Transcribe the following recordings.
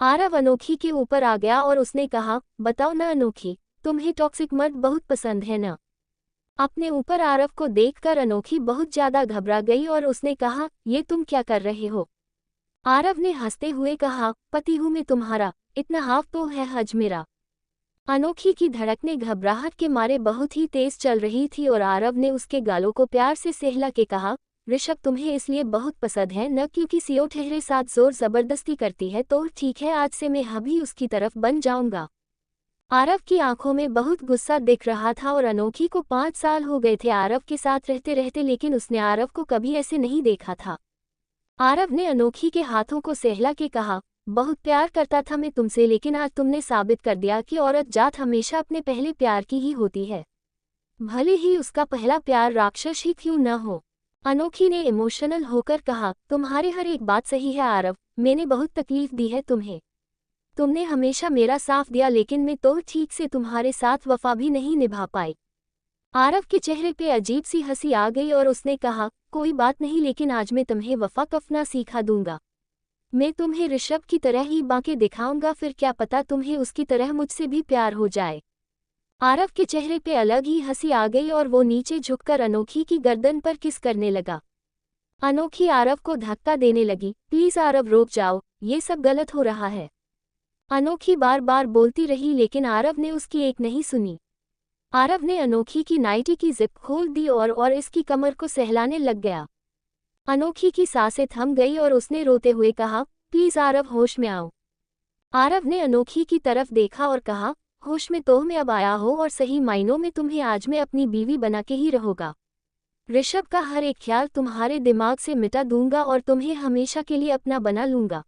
आरव अनोखी के ऊपर आ गया और उसने कहा, बताओ ना अनोखी, तुम्हें टॉक्सिक मर्द बहुत पसंद है ना? अपने ऊपर आरव को देखकर अनोखी बहुत ज्यादा घबरा गई और उसने कहा, ये तुम क्या कर रहे हो? आरव ने हंसते हुए कहा, पति हूं मैं तुम्हारा, इतना हाफ तो है हज मेरा। अनोखी की धड़कनें घबराहट के मारे बहुत ही तेज चल रही थी और आरव ने उसके गालों को प्यार से सहला के कहा, ऋषभ तुम्हें इसलिए बहुत पसंद है न क्योंकि सीओ ठहरे साथ जोर जबरदस्ती करती है, तो ठीक है, आज से मैं अभी उसकी तरफ बन जाऊंगा। आरव की आंखों में बहुत गुस्सा दिख रहा था और अनोखी को 5 साल हो गए थे आरव के साथ रहते रहते, लेकिन उसने आरव को कभी ऐसे नहीं देखा था। आरव ने अनोखी के हाथों को सहला के कहा, बहुत प्यार करता था मैं तुमसे, लेकिन आज तुमने साबित कर दिया कि औरत जात हमेशा अपने पहले प्यार की ही होती है, भले ही उसका पहला प्यार राक्षस ही क्यों न हो। अनोखी ने इमोशनल होकर कहा, तुम्हारे हर एक बात सही है आरव, मैंने बहुत तकलीफ दी है तुम्हें, तुमने हमेशा मेरा साथ दिया, लेकिन मैं तो ठीक से तुम्हारे साथ वफा भी नहीं निभा पाई। आरव के चेहरे पे अजीब सी हंसी आ गई और उसने कहा, कोई बात नहीं, लेकिन आज मैं तुम्हें वफा कफना सिखा दूंगा। मैं तुम्हें ऋषभ की तरह ही बांके दिखाऊंगा, फिर क्या पता तुम्हें उसकी तरह मुझसे भी प्यार हो जाए। आरव के चेहरे पे अलग ही हंसी आ गई और वो नीचे झुककर अनोखी की गर्दन पर किस करने लगा। अनोखी आरव को धक्का देने लगी, प्लीज आरव रुक जाओ, ये सब गलत हो रहा है। अनोखी बार बार बोलती रही लेकिन आरव ने उसकी एक नहीं सुनी। आरव ने अनोखी की नाइटी की जिप खोल दी और इसकी कमर को सहलाने लग गया। अनोखी की सांसें थम गई और उसने रोते हुए कहा, प्लीज आरव होश में आओ। आरव ने अनोखी की तरफ देखा और कहा, होश में तो मैं अब आया हो और सही मायनों में तुम्हें आज मैं अपनी बीवी बना के ही रहूंगा। ऋषभ का हर एक ख्याल तुम्हारे दिमाग से मिटा दूंगा और तुम्हें हमेशा के लिए अपना बना लूंगा।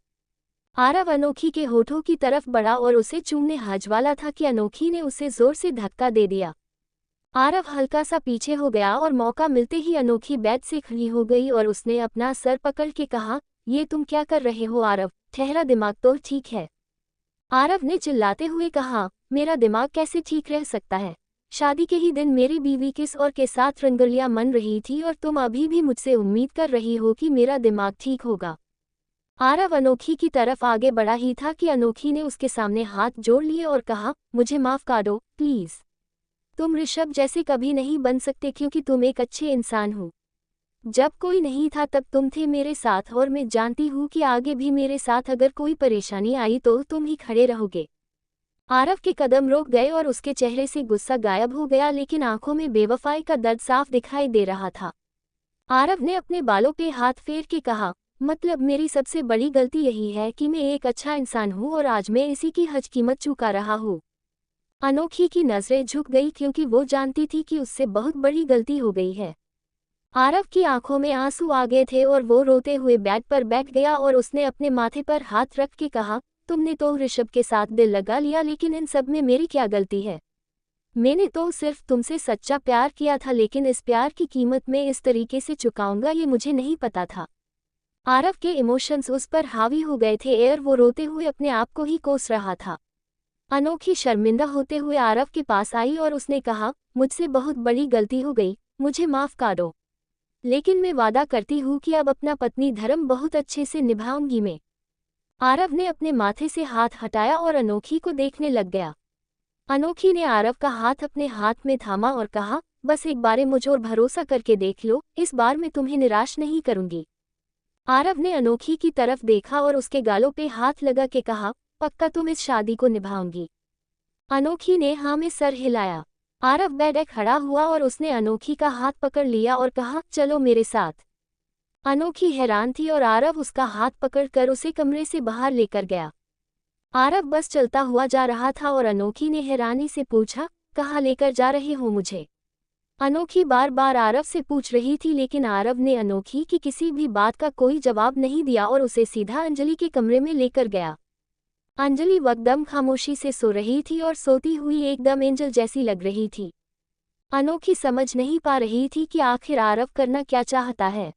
आरव अनोखी के होठों की तरफ बढ़ा और उसे चूमने हज वाला था कि अनोखी ने उसे जोर से धक्का दे दिया। आरव हल्का सा पीछे हो गया और मौका मिलते ही अनोखी बेड से खड़ी हो गई और उसने अपना सर पकड़ के कहा, ये तुम क्या कर रहे हो आरव, ठहरा, दिमाग तो ठीक है। आरव ने चिल्लाते हुए कहा, मेरा दिमाग कैसे ठीक रह सकता है? शादी के ही दिन मेरी बीवी किस और के साथ रंगलियां मन रही थी और तुम अभी भी मुझसे उम्मीद कर रही हो कि मेरा दिमाग ठीक होगा। आरव अनोखी की तरफ आगे बढ़ा ही था कि अनोखी ने उसके सामने हाथ जोड़ लिए और कहा, मुझे माफ कर दो प्लीज, तुम ऋषभ जैसे कभी नहीं बन सकते क्योंकि तुम एक अच्छे इंसान हो। जब कोई नहीं था तब तुम थे मेरे साथ और मैं जानती हूँ कि आगे भी मेरे साथ अगर कोई परेशानी आई तो तुम ही खड़े रहोगे। आरव के कदम रुक गए और उसके चेहरे से गुस्सा गायब हो गया, लेकिन आंखों में बेवफाई का दर्द साफ दिखाई दे रहा था। आरव ने अपने बालों पे हाथ फेर के कहा, मतलब मेरी सबसे बड़ी गलती यही है कि मैं एक अच्छा इंसान हूँ और आज मैं इसी की हज कीमत चुका रहा हूँ। अनोखी की नजरें झुक गई क्योंकि वो जानती थी कि उससे बहुत बड़ी गलती हो गई है। आरव की आंखों में आंसू आ गए थे और वो रोते हुए बेड पर बैठ गया और उसने अपने माथे पर हाथ रख के कहा, तुमने तो ऋषभ के साथ दिल लगा लिया, लेकिन इन सब में मेरी क्या गलती है? मैंने तो सिर्फ तुमसे सच्चा प्यार किया था, लेकिन इस प्यार की कीमत मैं इस तरीके से चुकाऊंगा ये मुझे नहीं पता था। आरव के इमोशंस उस पर हावी हो गए थे और वो रोते हुए अपने आप को ही कोस रहा था। अनोखी शर्मिंदा होते हुए आरव के पास आई और उसने कहा, मुझसे बहुत बड़ी गलती हो गई, मुझे माफ कर दो, लेकिन मैं वादा करती हूँ कि अब अपना पत्नी धर्म बहुत अच्छे से निभाऊंगी मैं। आरव ने अपने माथे से हाथ हटाया और अनोखी को देखने लग गया। अनोखी ने आरव का हाथ अपने हाथ में थामा और कहा, बस एक बार मुझ और भरोसा करके देख लो, इस बार मैं तुम्हें निराश नहीं करूंगी। आरव ने अनोखी की तरफ देखा और उसके गालों पे हाथ लगा के कहा, पक्का तुम इस शादी को निभाऊंगी? अनोखी ने हाँ में सर हिलाया। आरव बैठ खड़ा हुआ और उसने अनोखी का हाथ पकड़ लिया और कहा, चलो मेरे साथ। अनोखी हैरान थी और आरव उसका हाथ पकड़कर उसे कमरे से बाहर लेकर गया। आरव बस चलता हुआ जा रहा था और अनोखी ने हैरानी से पूछा, कहाँ लेकर जा रहे हो मुझे? अनोखी बार बार आरव से पूछ रही थी, लेकिन आरव ने अनोखी की किसी भी बात का कोई जवाब नहीं दिया और उसे सीधा अंजलि के कमरे में लेकर गया। अंजलि वक्दम खामोशी से सो रही थी और सोती हुई एकदम एंजल जैसी लग रही थी। अनोखी समझ नहीं पा रही थी कि आखिर आरव करना क्या चाहता है।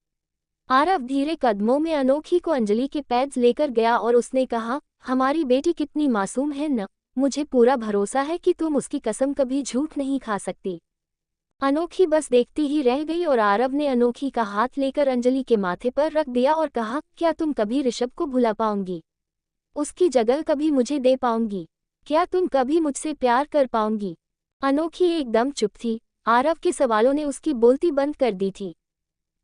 आरव धीरे कदमों में अनोखी को अंजलि के पैड्स लेकर गया और उसने कहा, हमारी बेटी कितनी मासूम है न, मुझे पूरा भरोसा है कि तुम उसकी कसम कभी झूठ नहीं खा सकती। अनोखी बस देखती ही रह गई और आरव ने अनोखी का हाथ लेकर अंजलि के माथे पर रख दिया और कहा, क्या तुम कभी ऋषभ को भुला पाओगी? उसकी जगह कभी मुझे दे पाऊंगी? क्या तुम कभी मुझसे प्यार कर पाऊंगी? अनोखी एकदम चुप थी। आरव के सवालों ने उसकी बोलती बंद कर दी थी।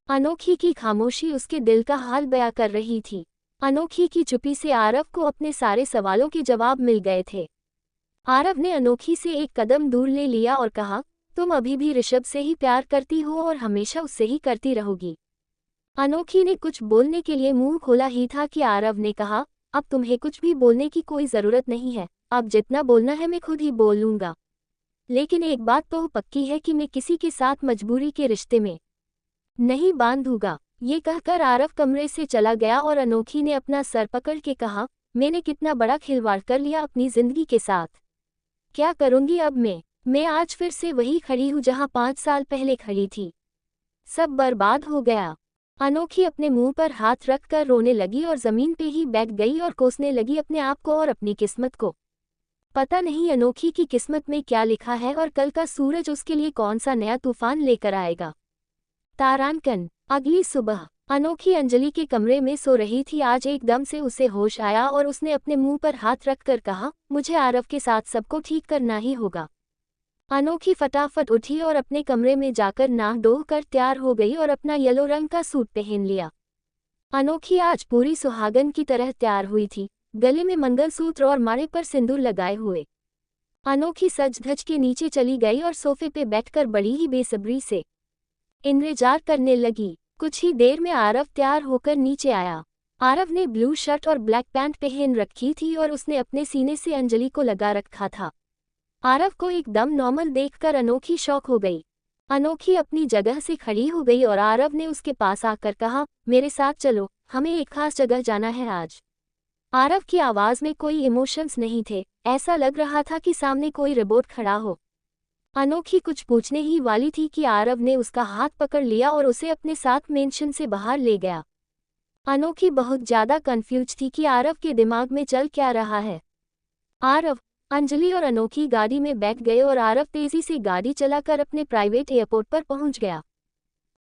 अनोखी की खामोशी उसके दिल का हाल बयां कर रही थी। अनोखी की चुप्पी से आरव को अपने सारे सवालों के जवाब मिल गए थे। आरव ने अनोखी से एक कदम दूर ले लिया और कहा, तुम अभी भी ऋषभ से ही प्यार करती हो और हमेशा उससे ही करती रहोगी। अनोखी ने कुछ बोलने के लिए मुंह खोला ही था कि आरव ने कहा, अब तुम्हें कुछ भी बोलने की कोई जरूरत नहीं है, अब जितना बोलना है मैं खुद ही बोल लूंगा। लेकिन एक बात तो पक्की है कि मैं किसी के साथ मजबूरी के रिश्ते में नहीं बांधूंगा। ये कहकर आरव कमरे से चला गया और अनोखी ने अपना सर पकड़ के कहा, मैंने कितना बड़ा खिलवाड़ कर लिया अपनी जिंदगी के साथ। क्या करूंगी अब मैं आज फिर से वही खड़ी हूँ जहाँ 5 साल पहले खड़ी थी। सब बर्बाद हो गया। अनोखी अपने मुंह पर हाथ रखकर रोने लगी और जमीन पे ही बैठ गई और कोसने लगी अपने आप को और अपनी किस्मत को। पता नहीं अनोखी की किस्मत में क्या लिखा है और कल का सूरज उसके लिए कौन सा नया तूफान लेकर आएगा। तारांकन। अगली सुबह अनोखी अंजलि के कमरे में सो रही थी। आज एकदम से उसे होश आया और उसने अपने मुंह पर हाथ रखकर कहा, मुझे आरव के साथ सबको ठीक करना ही होगा। अनोखी फटाफट उठी और अपने कमरे में जाकर नहा धो कर तैयार हो गई और अपना येलो रंग का सूट पहन लिया। अनोखी आज पूरी सुहागन की तरह तैयार हुई थी, गले में मंगलसूत्र और माथे पर सिंदूर लगाए हुए। अनोखी सज धज के नीचे चली गई और सोफे पे बैठकर बड़ी ही बेसब्री से इंतजार करने लगी। कुछ ही देर में आरव तैयार होकर नीचे आया। आरव ने ब्लू शर्ट और ब्लैक पैंट पहन रखी थी और उसने अपने सीने से अंजलि को लगा रखा था। आरव को एकदम नॉर्मल देखकर अनोखी शॉक हो गई। अनोखी अपनी जगह से खड़ी हो गई और आरव ने उसके पास आकर कहा, मेरे साथ चलो, हमें एक खास जगह जाना है आज। आरव की आवाज में कोई इमोशंस नहीं थे, ऐसा लग रहा था कि सामने कोई रोबोट खड़ा हो। अनोखी कुछ पूछने ही वाली थी कि आरव ने उसका हाथ पकड़ लिया और उसे अपने साथ मेंशन से बाहर ले गया। अनोखी बहुत ज्यादा कंफ्यूज थी कि आरव के दिमाग में चल क्या रहा है। आरव, अंजलि और अनोखी गाड़ी में बैठ गए और आरव तेजी से गाड़ी चलाकर अपने प्राइवेट एयरपोर्ट पर पहुंच गया।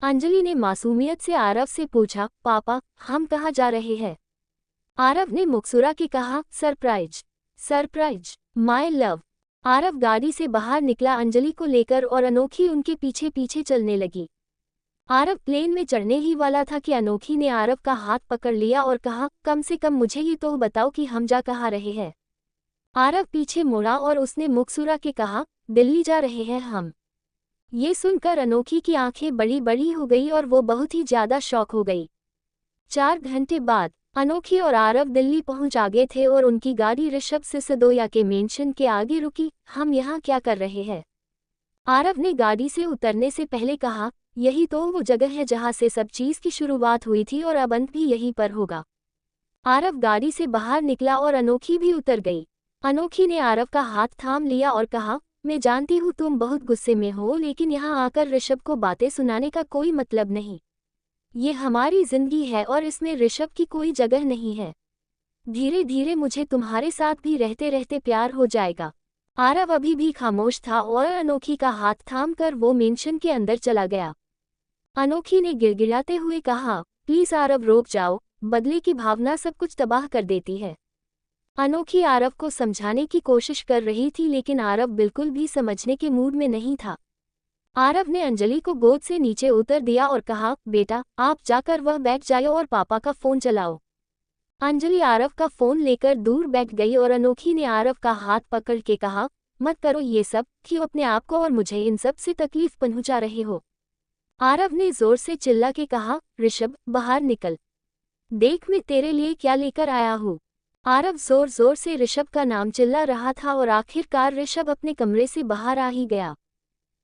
अंजलि ने मासूमियत से आरव से पूछा, पापा, हम कहाँ जा रहे हैं? आरव ने मुस्कुरा के कहा, surprise. Surprise, my love. Aarav गाड़ी से बाहर निकला अंजलि को लेकर और अनोखी उनके पीछे पीछे चलने लगी। आरव प्लेन में चढ़ने ही वाला था कि अनोखी ने आरव का हाथ पकड़ लिया और कहा, कम से कम मुझे ये तो बताओ कि हम जा कहाँ रहे हैं। आरव पीछे मुड़ा और उसने मुस्कुरा के कहा, दिल्ली जा रहे हैं हम। ये सुनकर अनोखी की आंखें बड़ी बड़ी हो गई और वो बहुत ही ज्यादा शॉक हो गई। 4 घंटे बाद अनोखी और आरव दिल्ली पहुंच गए थे और उनकी गाड़ी ऋषभ सिसोदिया के मेंशन के आगे रुकी। हम यहाँ क्या कर रहे हैं? आरव ने गाड़ी से उतरने से पहले कहा, यही तो वो जगह है जहाँ से सब चीज की शुरुआत हुई थी और अब अंत भी यहीं पर होगा। आरव गाड़ी से बाहर निकला और अनोखी भी उतर गई। अनोखी ने आरव का हाथ थाम लिया और कहा, मैं जानती हूँ तुम बहुत गुस्से में हो, लेकिन यहाँ आकर ऋषभ को बातें सुनाने का कोई मतलब नहीं। ये हमारी जिंदगी है और इसमें ऋषभ की कोई जगह नहीं है। धीरे धीरे मुझे तुम्हारे साथ भी रहते रहते प्यार हो जाएगा। आरव अभी भी खामोश था और अनोखी का हाथ थाम कर वो मेंशन के अंदर चला गया। अनोखी ने गिड़गिड़ाते हुए कहा, प्लीज आरव रुक जाओ, बदले की भावना सब कुछ तबाह कर देती है। अनोखी आरव को समझाने की कोशिश कर रही थी, लेकिन आरव बिल्कुल भी समझने के मूड में नहीं था। आरव ने अंजलि को गोद से नीचे उतर दिया और कहा, बेटा, आप जाकर वह बैठ जाओ और पापा का फोन चलाओ। अंजलि आरव का फोन लेकर दूर बैठ गई और अनोखी ने आरव का हाथ पकड़ के कहा, मत करो ये सब, क्यों अपने आप को और मुझे इन सब से तकलीफ पहुंचा रहे हो। आरव ने जोर से चिल्ला के कहा, ऋषभ, बाहर निकल, देख मैं तेरे लिए क्या लेकर आया हूँ। आरव जोर जोर से ऋषभ का नाम चिल्ला रहा था और आखिरकार ऋषभ अपने कमरे से बाहर आ ही गया।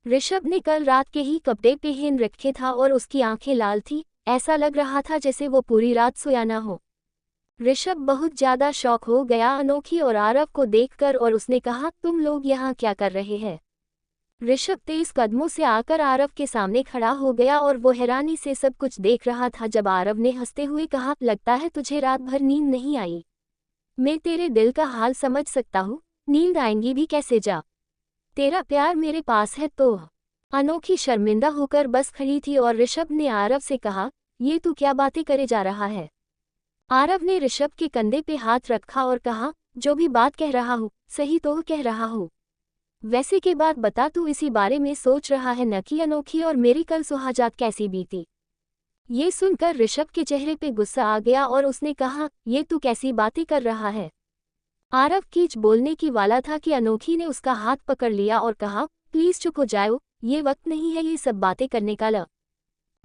ऋषभ ने कल रात के ही कपड़े पहन रखे था और उसकी आंखें लाल थी, ऐसा लग रहा था जैसे वो पूरी रात सोया न हो। ऋषभ बहुत ज्यादा शॉक हो गया अनोखी और आरव को देखकर और उसने कहा, तुम लोग यहाँ क्या कर रहे हैं? ऋषभ तेज कदमों से आकर आरव के सामने खड़ा हो गया और वो हैरानी से सब कुछ देख रहा था जब आरव ने हंसते हुए कहा, लगता है तुझे रात भर नींद नहीं आई। मैं तेरे दिल का हाल समझ सकता हूँ, नींद आएंगी भी कैसे, जा, तेरा प्यार मेरे पास है तो। अनोखी शर्मिंदा होकर बस खड़ी थी और ऋषभ ने आरव से कहा, ये तू क्या बातें करे जा रहा है? आरव ने ऋषभ के कंधे पे हाथ रखा और कहा, जो भी बात कह रहा हूँ सही तो कह रहा हूँ। वैसे के बाद बता, तू इसी बारे में सोच रहा है न कि अनोखी और मेरी कल सुहाजात कैसी बीती। ये सुनकर ऋषभ के चेहरे पे गुस्सा आ गया और उसने कहा, ये तू कैसी बातें कर रहा है। आरव कीच बोलने की वाला था कि अनोखी ने उसका हाथ पकड़ लिया और कहा, प्लीज चुप हो जाओ, ये वक्त नहीं है ये सब बातें करने का।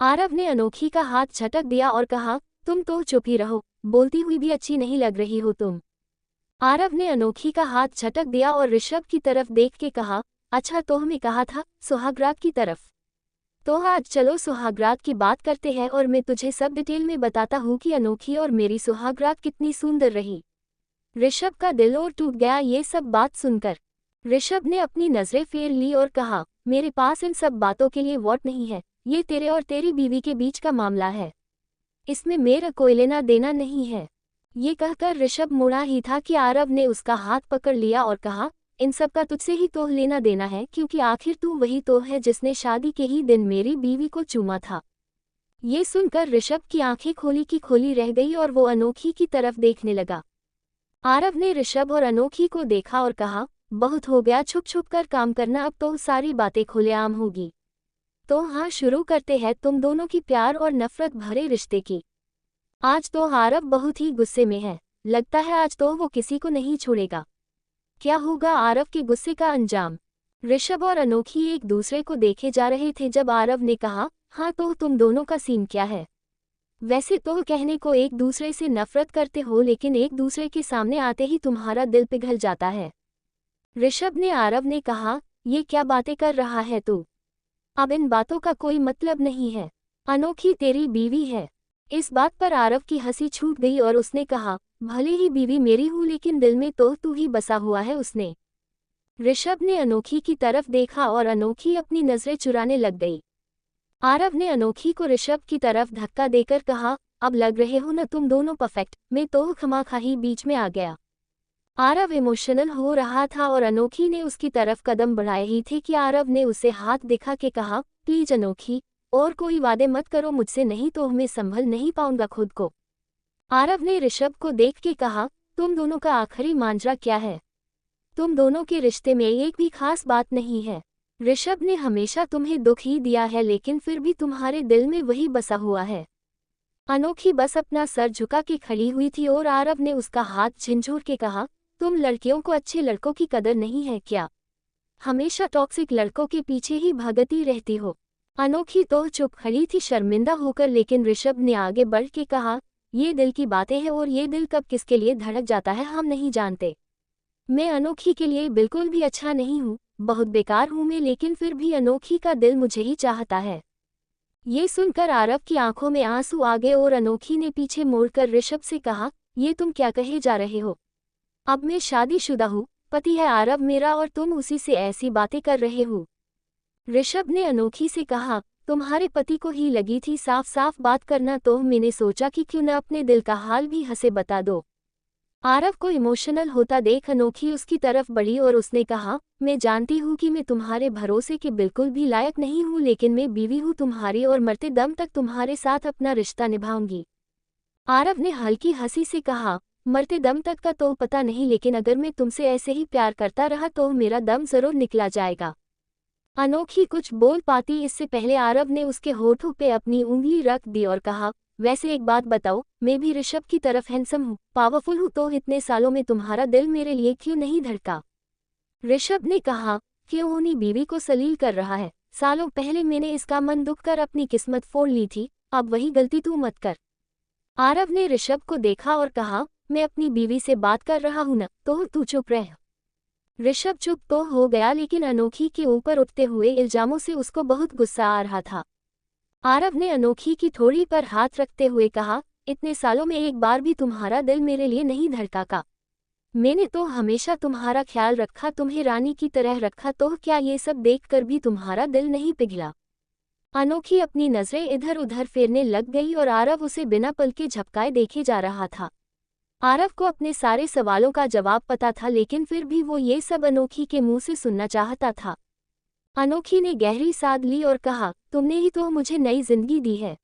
आरव ने अनोखी का हाथ झटक दिया और कहा, तुम तो चुप ही रहो, बोलती हुई भी अच्छी नहीं लग रही हो तुम। आरव ने अनोखी का हाथ झटक दिया और ऋषभ की तरफ देख के कहा, अच्छा तो हमें कहा था सुहागरात की तरफ। तो आज चलो सुहागरात की बात करते हैं और मैं तुझे सब डिटेल में बताता हूँ कि अनोखी और मेरी सुहागरात कितनी सुंदर रही। ऋषभ का दिल और टूट गया ये सब बात सुनकर। ऋषभ ने अपनी नजरें फेर ली और कहा, मेरे पास इन सब बातों के लिए वोट नहीं है, ये तेरे और तेरी बीवी के बीच का मामला है, इसमें मेरा कोई लेना देना नहीं है। ये कहकर ऋषभ मुड़ा ही था कि आरव ने उसका हाथ पकड़ लिया और कहा, इन सब का तुझसे ही तो लेना देना है, क्योंकि आखिर तू वही तो है जिसने शादी के ही दिन मेरी बीवी को चूमा था। ये सुनकर ऋषभ की आंखें खोली की खोली रह गई और वो अनोखी की तरफ देखने लगा। आरव ने ऋषभ और अनोखी को देखा और कहा, बहुत हो गया छुप छुप कर काम करना, अब तो सारी बातें खुलेआम होगी। तो हाँ, शुरू करते हैं तुम दोनों की प्यार और नफरत भरे रिश्ते की। आज तो आरव बहुत ही गुस्से में है, लगता है आज तो वो किसी को नहीं छोड़ेगा। क्या होगा आरव के गुस्से का अंजाम। ऋषभ और अनोखी एक दूसरे को देखे जा रहे थे जब आरव ने कहा, हाँ तो तुम दोनों का सीन क्या है। वैसे तो कहने को एक दूसरे से नफरत करते हो, लेकिन एक दूसरे के सामने आते ही तुम्हारा दिल पिघल जाता है। ऋषभ ने आरव ने कहा, ये क्या बातें कर रहा है तू, अब इन बातों का कोई मतलब नहीं है, अनोखी तेरी बीवी है। इस बात पर आरव की हंसी छूट गई और उसने कहा, भले ही बीवी मेरी हूँ लेकिन दिल में तो तू ही बसा हुआ है उसने। ऋषभ ने अनोखी की तरफ देखा और अनोखी अपनी नजरें चुराने लग गई। आरव ने अनोखी को ऋषभ की तरफ धक्का देकर कहा, अब लग रहे हो न तुम दोनों परफेक्ट, मैं तो खमाखाही बीच में आ गया। आरव इमोशनल हो रहा था और अनोखी ने उसकी तरफ कदम बढ़ाए ही थे कि आरव ने उसे हाथ दिखा के कहा, प्लीज अनोखी, और कोई वादे मत करो मुझसे, नहीं तो मैं संभल नहीं पाऊंगा खुद को। आरव ने ऋषभ को देख के कहा, तुम दोनों का आखिरी मांजरा क्या है। तुम दोनों के रिश्ते में एक भी खास बात नहीं है। ऋषभ ने हमेशा तुम्हें दुख ही दिया है, लेकिन फिर भी तुम्हारे दिल में वही बसा हुआ है। अनोखी बस अपना सर झुका के खड़ी हुई थी और आरव ने उसका हाथ झिंझोर के कहा, तुम लड़कियों को अच्छे लड़कों की कदर नहीं है क्या, हमेशा टॉक्सिक लड़कों के पीछे ही भागती रहती हो। अनोखी तो चुप खड़ी थी शर्मिंदा होकर, लेकिन ऋषभ ने आगे बढ़ के कहा, ये दिल की बातें हैं और ये दिल कब किसके लिए धड़क जाता है हम नहीं जानते। मैं अनोखी के लिए बिल्कुल भी अच्छा नहीं हूँ, बहुत बेकार हूँ मैं, लेकिन फिर भी अनोखी का दिल मुझे ही चाहता है। ये सुनकर आरव की आंखों में आंसू आ गए और अनोखी ने पीछे मोड़कर ऋषभ से कहा, ये तुम क्या कहे जा रहे हो, अब मैं शादीशुदा हूँ, पति है आरव मेरा और तुम उसी से ऐसी बातें कर रहे हो। ऋषभ ने अनोखी से कहा, तुम्हारे पति को ही लगी थी साफ साफ बात करना, तो मैंने सोचा कि क्यों न अपने दिल का हाल भी हंसे बता दो। आरव को इमोशनल होता देख अनोखी उसकी तरफ बढ़ी और उसने कहा, मैं जानती हूँ कि मैं तुम्हारे भरोसे के बिल्कुल भी लायक नहीं हूँ, लेकिन मैं बीवी हूँ तुम्हारी और मरते दम तक तुम्हारे साथ अपना रिश्ता निभाऊंगी। आरव ने हल्की हंसी से कहा, मरते दम तक का तो पता नहीं, लेकिन अगर मैं तुमसे ऐसे ही प्यार करता रहा तो मेरा दम जरूर निकला जाएगा। अनोखी कुछ बोल पाती इससे पहले आरव ने उसके होठों पे अपनी उंगली रख दी और कहा, वैसे एक बात बताओ, मैं भी ऋषभ की तरफ हैंडसम हूँ, पावरफुल हूँ, तो इतने सालों में तुम्हारा दिल मेरे लिए क्यों नहीं धड़का। ऋषभ ने कहा, क्यों उन्हीं बीवी को सलील कर रहा है, सालों पहले मैंने इसका मन दुख कर अपनी किस्मत फोड़ ली थी, अब वही गलती तू मत कर। आरव ने ऋषभ को देखा और कहा, मैं अपनी बीवी से बात कर रहा हूं न, तो तू चुप रह। ऋषभ चुप तो हो गया, लेकिन अनोखी के ऊपर उठते हुए इल्जामों से उसको बहुत गुस्सा आ रहा था। आरव ने अनोखी की थोड़ी पर हाथ रखते हुए कहा, इतने सालों में एक बार भी तुम्हारा दिल मेरे लिए नहीं धड़का का। मैंने तो हमेशा तुम्हारा ख्याल रखा, तुम्हें रानी की तरह रखा, तो क्या ये सब देखकर भी तुम्हारा दिल नहीं पिघला। अनोखी अपनी नजरें इधर उधर फेरने लग गई और आरव उसे बिना पलके झपकाए देखे जा रहा था। आरव को अपने सारे सवालों का जवाब पता था, लेकिन फिर भी वो ये सब अनोखी के मुंह से सुनना चाहता था। अनोखी ने गहरी सांस ली और कहा, तुमने ही तो मुझे नई जिंदगी दी है,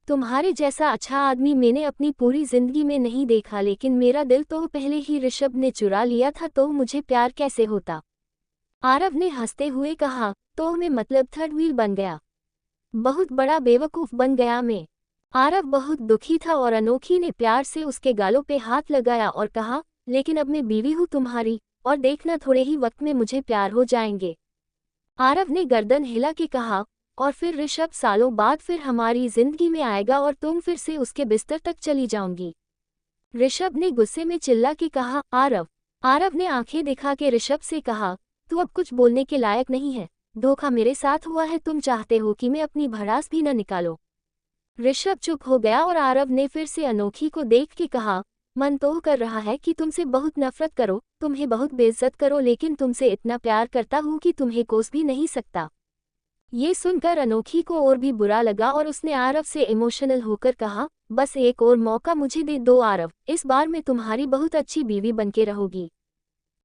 तुम्हारे जैसा अच्छा आदमी मैंने अपनी पूरी जिंदगी में नहीं देखा, लेकिन मेरा दिल तो पहले ही ऋषभ ने चुरा लिया था, तो मुझे प्यार कैसे होता। आरव ने हंसते हुए कहा, तो मैं मतलब थर्ड व्हील बन गया। बहुत बड़ा बेवकूफ बन गया मैं। आरव बहुत दुखी था और अनोखी ने प्यार से उसके गालों पे हाथ लगाया और कहा, लेकिन अब मैं बीवी हूँ तुम्हारी, और देखना थोड़े ही वक्त में मुझे प्यार हो जाएंगे। आरव ने गर्दन हिला के कहा, और फिर ऋषभ सालों बाद फिर हमारी जिंदगी में आएगा और तुम फिर से उसके बिस्तर तक चली जाओगी। ऋषभ ने गुस्से में चिल्ला के कहा, आरव। आरव ने आंखें दिखा के ऋषभ से कहा, तू अब कुछ बोलने के लायक नहीं है। धोखा मेरे साथ हुआ है, तुम चाहते हो कि मैं अपनी भड़ास भी न निकालो। ऋषभ चुप हो गया और आरव ने फिर से अनोखी को देख के कहा, मन तो कर रहा है कि तुमसे बहुत नफरत करो, तुम्हें बहुत बेइज्जत करो, लेकिन तुमसे इतना प्यार करता हूँ कि तुम्हें कोस भी नहीं सकता। ये सुनकर अनोखी को और भी बुरा लगा और उसने आरव से इमोशनल होकर कहा, बस एक और मौका मुझे दे दो आरव, इस बार मैं तुम्हारी बहुत अच्छी बीवी बनके रहूंगी।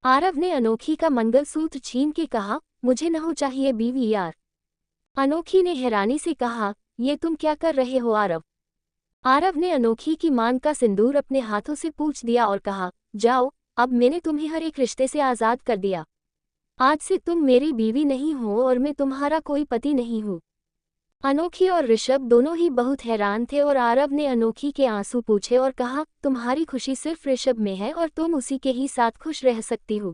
आरव ने अनोखी का मंगलसूत्र छीन के कहा, मुझे न हो चाहिए बीवी यार। अनोखी ने हैरानी से कहा, ये तुम क्या कर रहे हो आरव। आरव ने अनोखी की मान का सिंदूर अपने हाथों से पूछ दिया और कहा, जाओ, अब मैंने तुम्हें हर एक रिश्ते से आज़ाद कर दिया। आज से तुम मेरी बीवी नहीं हो और मैं तुम्हारा कोई पति नहीं हूँ। अनोखी और ऋषभ दोनों ही बहुत हैरान थे और आरव ने अनोखी के आंसू पूछे और कहा, तुम्हारी खुशी सिर्फ ऋषभ में है और तुम उसी के ही साथ खुश रह सकती हो।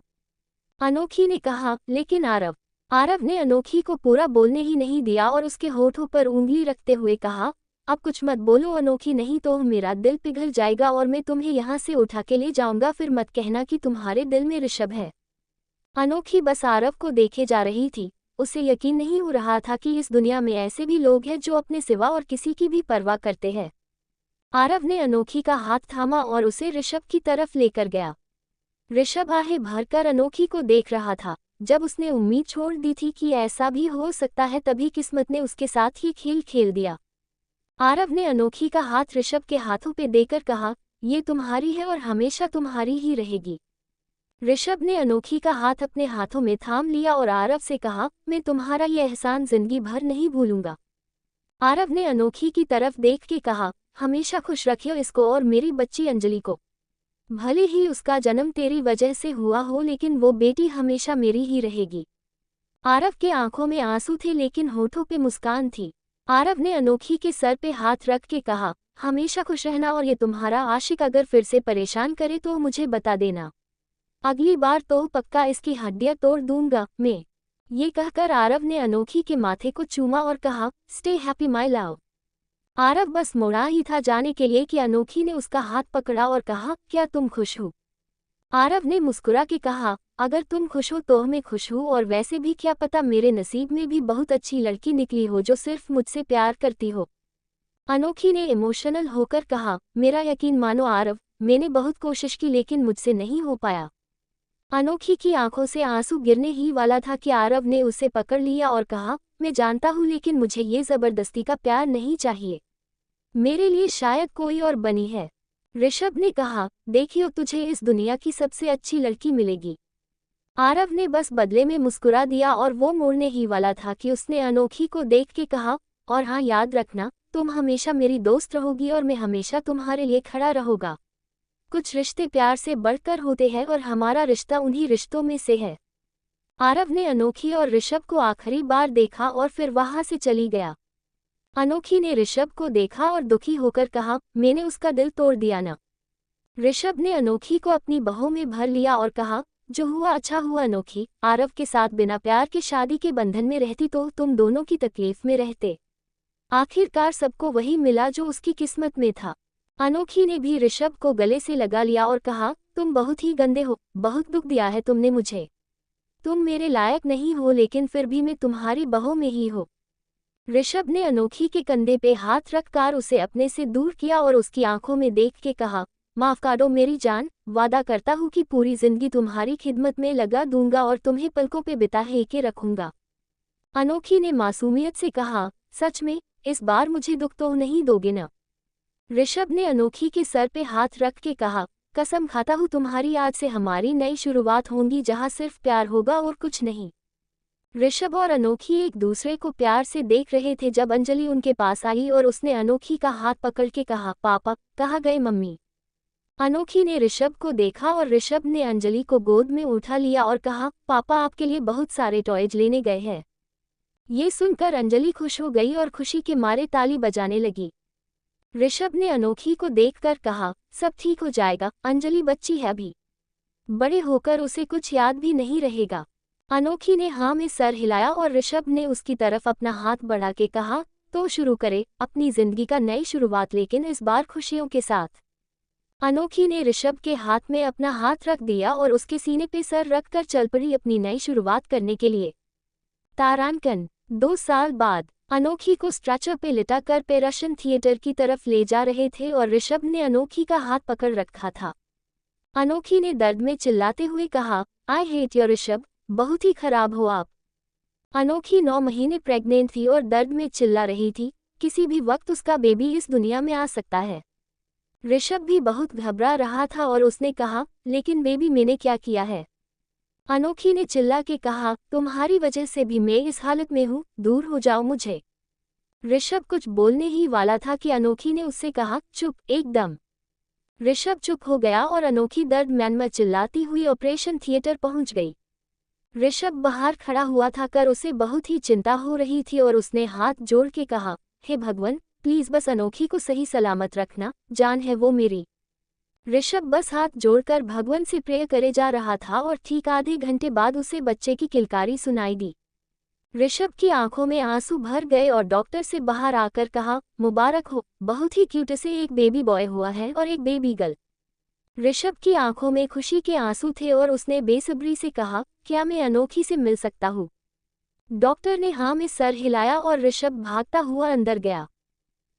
अनोखी ने कहा, लेकिन आरव। आरव ने अनोखी को पूरा बोलने ही नहीं दिया और उसके होठों पर उंगली रखते हुए कहा, अब कुछ मत बोलो अनोखी, नहीं तो मेरा दिल पिघल जाएगा और मैं तुम्हें यहाँ से उठा के ले जाऊंगा, फिर मत कहना कि तुम्हारे दिल में ऋषभ है। अनोखी बस आरव को देखे जा रही थी। उसे यकीन नहीं हो रहा था कि इस दुनिया में ऐसे भी लोग हैं जो अपने सिवा और किसी की भी परवाह करते हैं। आरव ने अनोखी का हाथ थामा और उसे ऋषभ की तरफ लेकर गया। ऋषभ आहें भरकर अनोखी को देख रहा था। जब उसने उम्मीद छोड़ दी थी कि ऐसा भी हो सकता है, तभी किस्मत ने उसके साथ ही खेल खेल दिया। आरव ने अनोखी का हाथ ऋषभ के हाथों पे देकर कहा, ये तुम्हारी है और हमेशा तुम्हारी ही रहेगी। ऋषभ ने अनोखी का हाथ अपने हाथों में थाम लिया और आरव से कहा, मैं तुम्हारा ये एहसान जिंदगी भर नहीं भूलूंगा। आरव ने अनोखी की तरफ देख के कहा, हमेशा खुश रखियो इसको और मेरी बच्ची अंजलि को। भले ही उसका जन्म तेरी वजह से हुआ हो, लेकिन वो बेटी हमेशा मेरी ही रहेगी। आरव के आंखों में आंसू थे लेकिन होठों पे मुस्कान थी। आरव ने अनोखी के सर पे हाथ रख के कहा, हमेशा खुश रहना, और ये तुम्हारा आशिक अगर फिर से परेशान करे तो मुझे बता देना। अगली बार तो पक्का इसकी हड्डियां तोड़ दूंगा मैं। ये कहकर आरव ने अनोखी के माथे को चूमा और कहा, stay happy my love. Aarav बस मुड़ा ही था जाने के लिए कि अनोखी ने उसका हाथ पकड़ा और कहा, क्या तुम खुश हो। आरव ने मुस्कुरा के कहा, अगर तुम खुश हो तो मैं खुश हूँ, और वैसे भी क्या पता मेरे नसीब में भी बहुत अच्छी लड़की निकली हो जो सिर्फ मुझसे प्यार करती हो। अनोखी ने इमोशनल होकर कहा, मेरा यकीन मानो आरव, मैंने बहुत कोशिश की लेकिन मुझसे नहीं हो पाया। अनोखी की आंखों से आंसू गिरने ही वाला था कि आरव ने उसे पकड़ लिया और कहा, मैं जानता हूँ, लेकिन मुझे ये जबरदस्ती का प्यार नहीं चाहिए। मेरे लिए शायद कोई और बनी है। ऋषभ ने कहा, देखियो तुझे इस दुनिया की सबसे अच्छी लड़की मिलेगी। आरव ने बस बदले में मुस्कुरा दिया और वो मोड़ने ही वाला था कि उसने अनोखी को देख के कहा, और हाँ, याद रखना, तुम हमेशा मेरी दोस्त रहोगी और मैं हमेशा तुम्हारे लिए खड़ा रहूंगा। कुछ रिश्ते प्यार से बढ़कर होते हैं और हमारा रिश्ता उन्हीं रिश्तों में से है। आरव ने अनोखी और ऋषभ को आखिरी बार देखा और फिर वहां से चली गया। अनोखी ने ऋषभ को देखा और दुखी होकर कहा, मैंने उसका दिल तोड़ दिया ना। ऋषभ ने अनोखी को अपनी बाहों में भर लिया और कहा, जो हुआ अच्छा हुआ अनोखी, आरव के साथ बिना प्यार के शादी के बंधन में रहती तो तुम दोनों की तकलीफ में रहते। आखिरकार सबको वही मिला जो उसकी किस्मत में था। अनोखी ने भी ऋषभ को गले से लगा लिया और कहा, तुम बहुत ही गंदे हो, बहुत दुख दिया है तुमने मुझे। तुम मेरे लायक नहीं हो, लेकिन फिर भी मैं तुम्हारी बाहों में ही हो। ऋषभ ने अनोखी के कंधे पे हाथ रखकर उसे अपने से दूर किया और उसकी आंखों में देख के कहा, माफ कर दो मेरी जान, वादा करता हूँ कि पूरी जिंदगी तुम्हारी खिदमत में लगा दूंगा और तुम्हें पलकों पे बिठा के रखूंगा। अनोखी ने मासूमियत से कहा, सच में, इस बार मुझे दुख तो नहीं दोगे ना। ऋषभ ने अनोखी के सर पे हाथ रख के कहा, कसम खाता हूँ तुम्हारी आज से हमारी नई शुरुआत होगी जहाँ सिर्फ प्यार होगा और कुछ नहीं। ऋषभ और अनोखी एक दूसरे को प्यार से देख रहे थे जब अंजलि उनके पास आई और उसने अनोखी का हाथ पकड़ के कहा, पापा, कहाँ गए मम्मी? अनोखी ने ऋषभ को देखा और ऋषभ ने अंजलि को गोद में उठा लिया और कहा, पापा आपके लिए बहुत सारे टॉयज लेने गए हैं। ये सुनकर अंजलि खुश हो गई और खुशी के मारे ताली बजाने लगी। ऋषभ ने अनोखी को देखकर कहा, सब ठीक हो जाएगा, अंजलि बच्ची है अभी, बड़े होकर उसे कुछ याद भी नहीं रहेगा। अनोखी ने हाँ में सर हिलाया और ऋषभ ने उसकी तरफ अपना हाथ बढ़ा के कहा, तो शुरू करे अपनी जिंदगी का नई शुरुआत, लेकिन इस बार खुशियों के साथ। अनोखी ने ऋषभ के हाथ में अपना हाथ रख दिया और उसके सीने पे सर रखकर चल पड़ी अपनी नई शुरुआत करने के लिए। तारांकन 2 साल बाद अनोखी को स्ट्रेचर पे लिटाकर पेरेशन थिएटर की तरफ ले जा रहे थे और ऋषभ ने अनोखी का हाथ पकड़ रखा था। अनोखी ने दर्द में चिल्लाते हुए कहा, आई हेट योर ऋषभ, बहुत ही खराब हो आप। अनोखी 9 महीने प्रेग्नेंट थी और दर्द में चिल्ला रही थी, किसी भी वक्त उसका बेबी इस दुनिया में आ सकता है। ऋषभ भी बहुत घबरा रहा था और उसने कहा, लेकिन बेबी मैंने क्या किया है? अनोखी ने चिल्ला के कहा, तुम्हारी वजह से भी मैं इस हालत में हूँ, दूर हो जाओ मुझे। ऋषभ कुछ बोलने ही वाला था कि अनोखी ने उससे कहा, चुप एकदम। ऋषभ चुप हो गया और अनोखी दर्द में चिल्लाती हुई ऑपरेशन थिएटर पहुंच गई। ऋषभ बाहर खड़ा हुआ था कर उसे बहुत ही चिंता हो रही थी और उसने हाथ जोड़ के कहा, हे भगवान, प्लीज बस अनोखी को सही सलामत रखना, जान है वो मेरी। ऋषभ बस हाथ जोड़कर भगवान से प्रे करे जा रहा था और ठीक आधे घंटे बाद उसे बच्चे की किलकारी सुनाई दी। ऋषभ की आंखों में आंसू भर गए और डॉक्टर से बाहर आकर कहा, मुबारक हो, बहुत ही क्यूट से एक बेबी बॉय हुआ है और एक बेबी गर्ल। ऋषभ की आंखों में खुशी के आंसू थे और उसने बेसब्री से कहा, क्या मैं अनोखी से मिल सकता हूँ? डॉक्टर ने हाँ में सर हिलाया और ऋषभ भागता हुआ अंदर गया।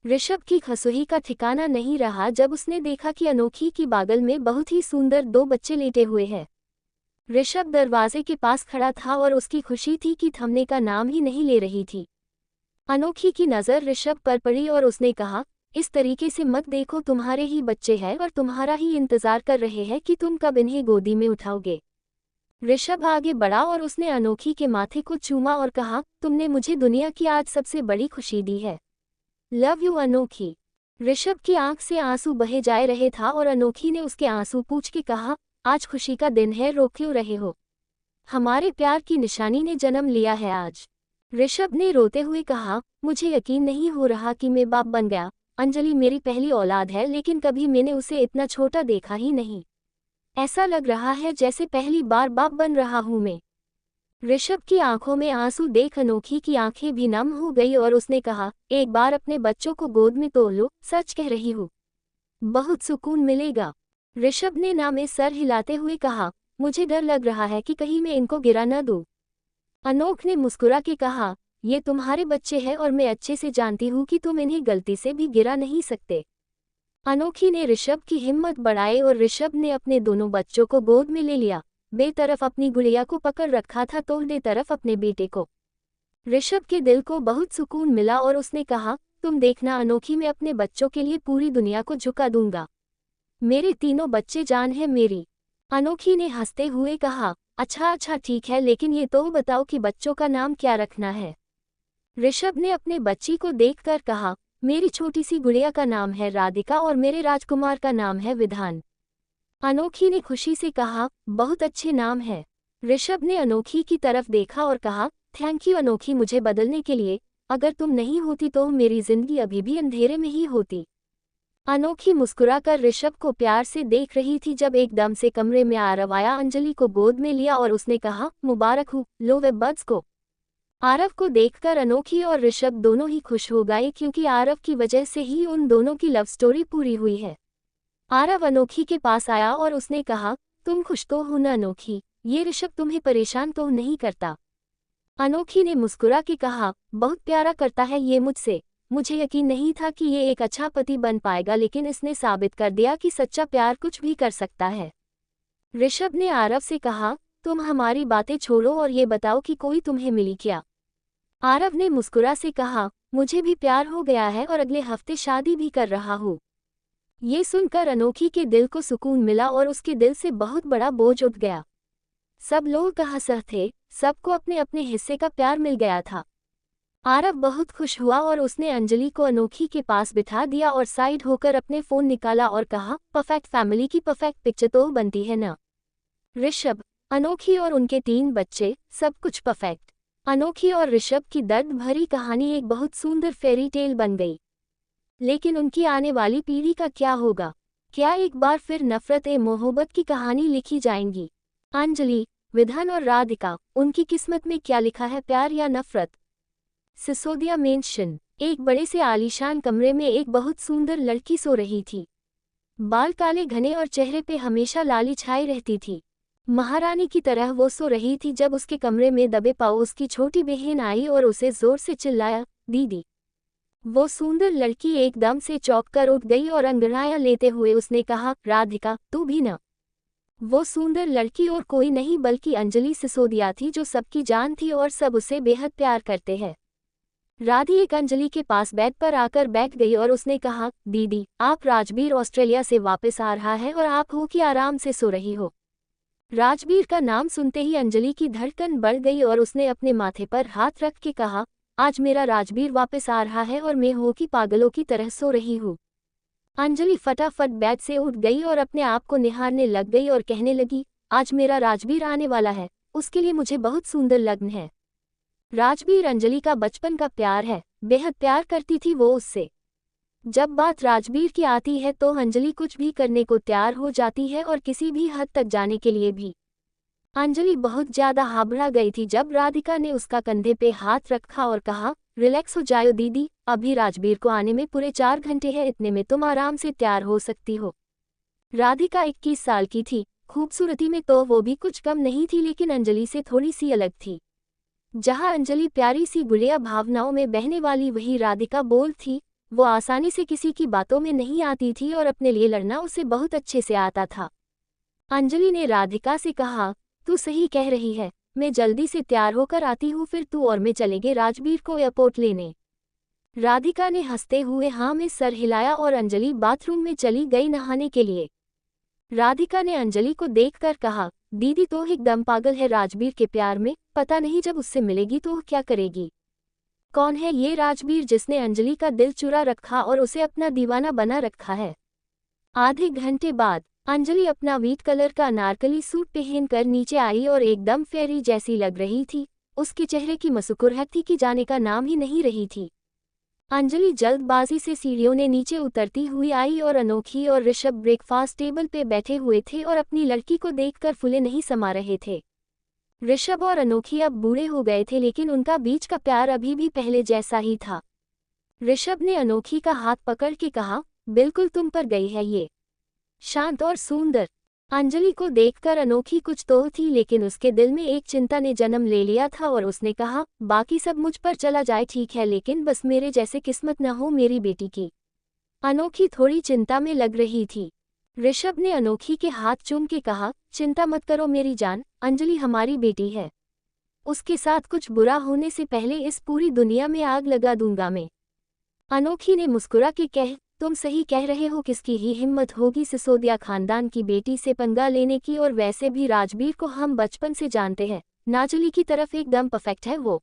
ऋषभ की खसुही का ठिकाना नहीं रहा जब उसने देखा कि अनोखी की बागल में बहुत ही सुंदर 2 बच्चे लेटे हुए हैं। ऋषभ दरवाजे के पास खड़ा था और उसकी खुशी थी कि थमने का नाम ही नहीं ले रही थी। अनोखी की नज़र ऋषभ पर पड़ी और उसने कहा, इस तरीके से मत देखो, तुम्हारे ही बच्चे हैं और तुम्हारा ही इंतजार कर रहे हैं कि तुम कब इन्हें गोदी में उठाओगे। ऋषभ आगे बढ़ा और उसने अनोखी के माथे को चूमा और कहा, तुमने मुझे दुनिया की आज सबसे बड़ी खुशी दी है। लव यू अनोखी। ऋषभ की आंख से आंसू बहे जा रहे था और अनोखी ने उसके आंसू पूछ के कहा, आज खुशी का दिन है, रो क्यों रहे हो? हमारे प्यार की निशानी ने जन्म लिया है आज। ऋषभ ने रोते हुए कहा, मुझे यकीन नहीं हो रहा कि मैं बाप बन गया। अंजलि मेरी पहली औलाद है, लेकिन कभी मैंने उसे इतना छोटा देखा ही नहीं। ऐसा लग रहा है जैसे पहली बार बाप बन रहा हूं मैं। ऋषभ की आंखों में आंसू देख अनोखी की आंखें भी नम हो गई और उसने कहा, एक बार अपने बच्चों को गोद में तो लो, सच कह रही हूँ, बहुत सुकून मिलेगा। ऋषभ ने ना में सर हिलाते हुए कहा, मुझे डर लग रहा है कि कहीं मैं इनको गिरा न दूं। अनोख ने मुस्कुरा के कहा, ये तुम्हारे बच्चे हैं और मैं अच्छे से जानती हूँ कि तुम इन्हें गलती से भी गिरा नहीं सकते। अनोखी ने ऋषभ की हिम्मत बढ़ाई और ऋषभ ने अपने दोनों बच्चों को गोद में ले लिया। बे तरफ अपनी गुड़िया को पकड़ रखा था तो दे तरफ अपने बेटे को। ऋषभ के दिल को बहुत सुकून मिला और उसने कहा, तुम देखना अनोखी, मैं अपने बच्चों के लिए पूरी दुनिया को झुका दूंगा। मेरे तीनों बच्चे जान है मेरी। अनोखी ने हंसते हुए कहा, अच्छा ठीक है, लेकिन ये तो बताओ कि बच्चों का नाम क्या रखना है? ऋषभ ने अपने बच्ची को देखकर कहा, मेरी छोटी सी गुड़िया का नाम है राधिका और मेरे राजकुमार का नाम है विधान। अनोखी ने खुशी से कहा, बहुत अच्छे नाम है। ऋषभ ने अनोखी की तरफ देखा और कहा, थैंक यू अनोखी मुझे बदलने के लिए, अगर तुम नहीं होती तो मेरी जिंदगी अभी भी अंधेरे में ही होती। अनोखी मुस्कुराकर ऋषभ को प्यार से देख रही थी जब एकदम से कमरे में आरव आया, अंजलि को गोद में लिया और उसने कहा, मुबारक हो, लो वे बड्स को। आरव को देखकर अनोखी और ऋषभ दोनों ही खुश हो गए क्योंकि आरव की वजह से ही उन दोनों की लव स्टोरी पूरी हुई है। आरव अनोखी के पास आया और उसने कहा, तुम खुश तो हो न अनोखी, ये ऋषभ तुम्हें परेशान तो नहीं करता? अनोखी ने मुस्कुरा के कहा, बहुत प्यारा करता है ये मुझसे, मुझे यकीन नहीं था कि ये एक अच्छा पति बन पाएगा, लेकिन इसने साबित कर दिया कि सच्चा प्यार कुछ भी कर सकता है। ऋषभ ने आरव से कहा, तुम हमारी बातें छोड़ो और ये बताओ कि कोई तुम्हें मिली क्या? आरव ने मुस्कुरा से कहा, मुझे भी प्यार हो गया है और अगले हफ्ते शादी भी कर रहा हूँ। ये सुनकर अनोखी के दिल को सुकून मिला और उसके दिल से बहुत बड़ा बोझ उठ गया। सब लोग हंस थे, सबको अपने अपने हिस्से का प्यार मिल गया था। आरव बहुत खुश हुआ और उसने अंजलि को अनोखी के पास बिठा दिया और साइड होकर अपने फ़ोन निकाला और कहा, परफेक्ट फैमिली की परफेक्ट पिक्चर तो बनती है ना। ऋषभ, अनोखी और उनके 3 बच्चे, सब कुछ परफेक्ट। अनोखी और ऋषभ की दर्द भरी कहानी एक बहुत सुंदर फेरी टेल बन गई। लेकिन उनकी आने वाली पीढ़ी का क्या होगा? क्या एक बार फिर नफरत ए मोहब्बत की कहानी लिखी जाएंगी? अंजलि, विधान और राधिका, उनकी किस्मत में क्या लिखा है, प्यार या नफरत? सिसोदिया मेंशन। एक बड़े से आलीशान कमरे में एक बहुत सुंदर लड़की सो रही थी। बाल काले घने और चेहरे पे हमेशा लाली छाई रहती थी। महारानी की तरह वो सो रही थी जब उसके कमरे में दबे पांव उसकी छोटी बहन आई और उसे जोर से चिल्लाया, दीदी। वो सुंदर लड़की एकदम से चौंक कर उठ गई और अंगड़ाइयां लेते हुए उसने कहा, राधिका, तू भी न। वो सुंदर लड़की और कोई नहीं बल्कि अंजलि सिसोदिया थी, जो सबकी जान थी और सब उसे बेहद प्यार करते हैं। राधी एक अंजलि के पास बेड पर आकर बैठ गई और उसने कहा, दीदी, आप राजबीर ऑस्ट्रेलिया से वापस आ रहा है और आप हो कि आराम से सो रही हो। राजबीर का नाम सुनते ही अंजलि की धड़कन बढ़ गई और उसने अपने माथे पर हाथ रख के कहा, आज मेरा राजबीर वापस आ रहा है और मैं हो कि पागलों की तरह सो रही हूँ। अंजलि फटाफट बेड से उठ गई और अपने आप को निहारने लग गई और कहने लगी, आज मेरा राजबीर आने वाला है, उसके लिए मुझे बहुत सुंदर लगन है। राजबीर अंजलि का बचपन का प्यार है, बेहद प्यार करती थी वो उससे। जब बात राजबीर की आती है तो अंजलि कुछ भी करने को तैयार हो जाती है और किसी भी हद तक जाने के लिए भी। अंजलि बहुत ज्यादा घबरा गई थी जब राधिका ने उसका कंधे पे हाथ रखा और कहा, रिलैक्स हो जाओ दीदी, अभी राजबीर को आने में पूरे 4 घंटे हैं, इतने में तुम आराम से तैयार हो सकती हो। राधिका 21 साल की थी, खूबसूरती में तो वो भी कुछ कम नहीं थी, लेकिन अंजलि से थोड़ी सी अलग थी। जहां अंजलि प्यारी सी गुड़िया भावनाओं में बहने वाली, वही राधिका बोल थी। वो आसानी से किसी की बातों में नहीं आती थी और अपने लिए लड़ना उसे बहुत अच्छे से आता था। अंजलि ने राधिका से कहा, तू सही कह रही है, मैं जल्दी से तैयार होकर आती हूँ, फिर तू और मैं चलेंगे राजबीर को एयरपोर्ट लेने। राधिका ने हंसते हुए हाँ में सर हिलाया और अंजलि बाथरूम में चली गई नहाने के लिए। राधिका ने अंजलि को देखकर कहा, दीदी तो एकदम पागल है राजबीर के प्यार में, पता नहीं जब उससे मिलेगी तो क्या करेगी। कौन है ये राजबीर जिसने अंजलि का दिल चुरा रखा और उसे अपना दीवाना बना रखा है। आधे घंटे बाद अंजलि अपना व्हीट कलर का अनारकली सूट पहनकर नीचे आई और एकदम फेरी जैसी लग रही थी। उसके चेहरे की मुस्कुराहट थी कि जाने का नाम ही नहीं रही थी। अंजलि जल्दबाजी से सीढ़ियों ने नीचे उतरती हुई आई और अनोखी और ऋषभ ब्रेकफास्ट टेबल पे बैठे हुए थे और अपनी लड़की को देखकर फूले नहीं समा रहे थे। ऋषभ और अनोखी अब बूढ़े हो गए थे, लेकिन उनका बीच का प्यार अभी भी पहले जैसा ही था। ऋषभ ने अनोखी का हाथ पकड़ के कहा, बिल्कुल तुम पर गई है ये, शांत और सुंदर। अंजलि को देखकर अनोखी कुछ तो थी, लेकिन उसके दिल में एक चिंता ने जन्म ले लिया था और उसने कहा, बाकी सब मुझ पर चला जाए ठीक है, लेकिन बस मेरे जैसे किस्मत न हो मेरी बेटी की। अनोखी थोड़ी चिंता में लग रही थी। ऋषभ ने अनोखी के हाथ चूम के कहा, चिंता मत करो मेरी जान, अंजलि हमारी बेटी है। उसके साथ कुछ बुरा होने से पहले इस पूरी दुनिया में आग लगा दूंगा मैं। अनोखी ने मुस्कुरा के कह, तुम सही कह रहे हो, किसकी ही हिम्मत होगी सिसोदिया खानदान की बेटी से पंगा लेने की, और वैसे भी राजबीर को हम बचपन से जानते हैं, नाजली की तरफ एकदम परफेक्ट है वो।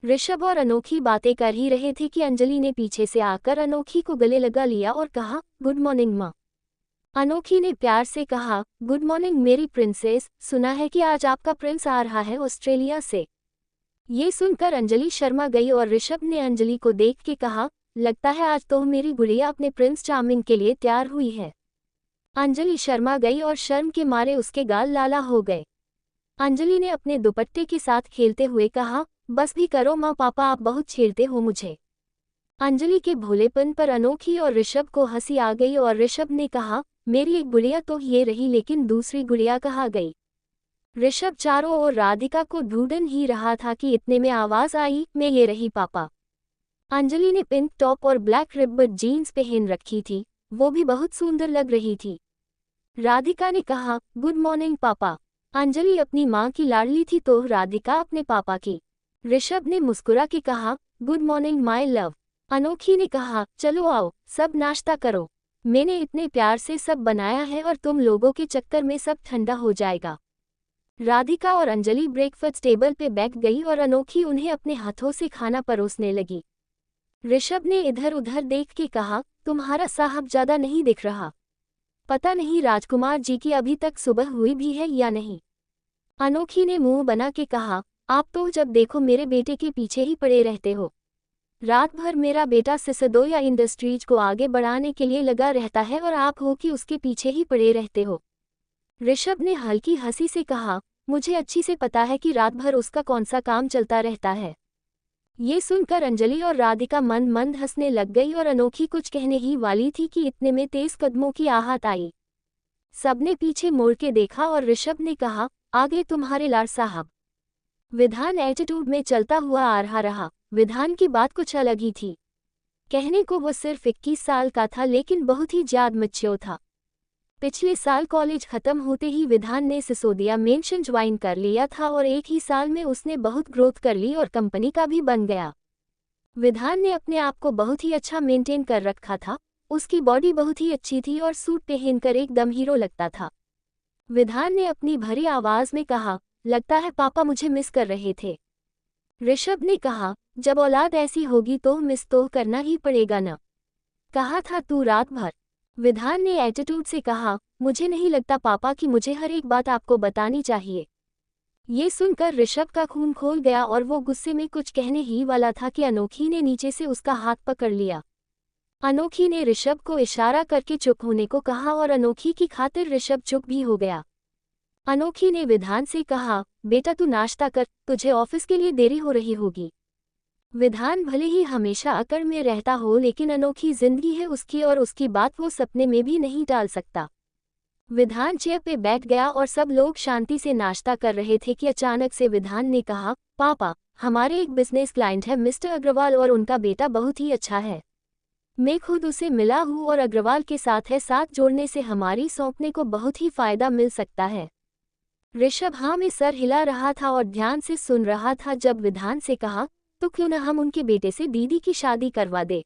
ऋषभ और अनोखी बातें कर ही रहे थे कि अंजलि ने पीछे से आकर अनोखी को गले लगा लिया और कहा, गुड मॉर्निंग माँ। अनोखी ने प्यार से कहा, गुड मॉर्निंग मेरी प्रिंसेस, सुना है कि आज आपका प्रिंस आ रहा है ऑस्ट्रेलिया से। ये सुनकर अंजलि शर्मा गई और ऋषभ ने अंजलि को देख के कहा, लगता है आज तो मेरी गुड़िया अपने प्रिंस चार्मिंग के लिए तैयार हुई है। अंजलि शर्मा गई और शर्म के मारे उसके गाल लाला हो गए। अंजलि ने अपने दुपट्टे के साथ खेलते हुए कहा, बस भी करो माँ, पापा आप बहुत छेड़ते हो मुझे। अंजलि के भोलेपन पर अनोखी और ऋषभ को हंसी आ गई और ऋषभ ने कहा, मेरी एक गुड़िया तो ये रही, लेकिन दूसरी गुड़िया कहाँ गई। ऋषभ चारों ओर राधिका को ढूंढ ही रहा था कि इतने में आवाज आई, मैं ये रही पापा। अंजलि ने पिंक टॉप और ब्लैक रिब्बन जीन्स पहन रखी थी, वो भी बहुत सुंदर लग रही थी। राधिका ने कहा, गुड मॉर्निंग पापा। अंजलि अपनी माँ की लाडली थी तो राधिका अपने पापा की। ऋषभ ने मुस्कुरा के कहा, गुड मॉर्निंग माय लव। अनोखी ने कहा, चलो आओ सब नाश्ता करो, मैंने इतने प्यार से सब बनाया है और तुम लोगों के चक्कर में सब ठंडा हो जाएगा। राधिका और अंजलि ब्रेकफास्ट टेबल पे बैठ गई और अनोखी उन्हें अपने हाथों से खाना परोसने लगी। ऋषभ ने इधर उधर देख के कहा, तुम्हारा साहब ज्यादा नहीं दिख रहा। पता नहीं राजकुमार जी की अभी तक सुबह हुई भी है या नहीं। अनोखी ने मुंह बना के कहा, आप तो जब देखो मेरे बेटे के पीछे ही पड़े रहते हो। रात भर मेरा बेटा सिसोदिया इंडस्ट्रीज को आगे बढ़ाने के लिए लगा रहता है और आप हो कि उसके पीछे ही पड़े रहते हो। ऋषभ ने हल्की हंसी से कहा, मुझे अच्छी से पता है कि रात भर उसका कौन सा काम चलता रहता है। ये सुनकर अंजलि और राधिका मंद मंद हंसने लग गई और अनोखी कुछ कहने ही वाली थी कि इतने में तेज कदमों की आहट आई। सबने पीछे मुड़ के देखा और ऋषभ ने कहा, आगे तुम्हारे लाड साहब। विधान एटीट्यूड में चलता हुआ आ रहा। विधान की बात कुछ अलग ही थी। कहने को वो सिर्फ 21 साल का था लेकिन बहुत ही ज्यादा मैच्योर था। पिछले साल कॉलेज खत्म होते ही विधान ने सिसोदिया मेंशन ज्वाइन कर लिया था और एक ही साल में उसने बहुत ग्रोथ कर ली और कंपनी का भी बन गया। विधान ने अपने आप को बहुत ही अच्छा मेंटेन कर रखा था। उसकी बॉडी बहुत ही अच्छी थी और सूट पहनकर एकदम हीरो लगता था। विधान ने अपनी भरी आवाज में कहा, लगता है पापा मुझे मिस कर रहे थे। ऋषभ ने कहा, जब औलाद ऐसी होगी तो मिस तो करना ही पड़ेगा न। कहा था तू रात भर। विधान ने एटीट्यूड से कहा, मुझे नहीं लगता पापा कि मुझे हर एक बात आपको बतानी चाहिए। ये सुनकर ऋषभ का खून खोल गया और वो गुस्से में कुछ कहने ही वाला था कि अनोखी ने नीचे से उसका हाथ पकड़ लिया। अनोखी ने ऋषभ को इशारा करके चुप होने को कहा और अनोखी की खातिर ऋषभ चुप भी हो गया। अनोखी ने विधान से कहा, बेटा तू नाश्ता कर, तुझे ऑफिस के लिए देरी हो रही होगी। विधान भले ही हमेशा अकड़ में रहता हो लेकिन अनोखी जिंदगी है उसकी और उसकी बात वो सपने में भी नहीं टाल सकता। विधान चेयर पे बैठ गया और सब लोग शांति से नाश्ता कर रहे थे कि अचानक से विधान ने कहा, पापा हमारे एक बिजनेस क्लाइंट है मिस्टर अग्रवाल और उनका बेटा बहुत ही अच्छा है। मैं खुद उसे मिला हूँ और अग्रवाल के साथ है साथ जोड़ने से हमारी सौंपने को बहुत ही फायदा मिल सकता है। ऋषभ हाँ में सर हिला रहा था और ध्यान से सुन रहा था जब विधान से कहा, तो क्यों न हम उनके बेटे से दीदी की शादी करवा दे।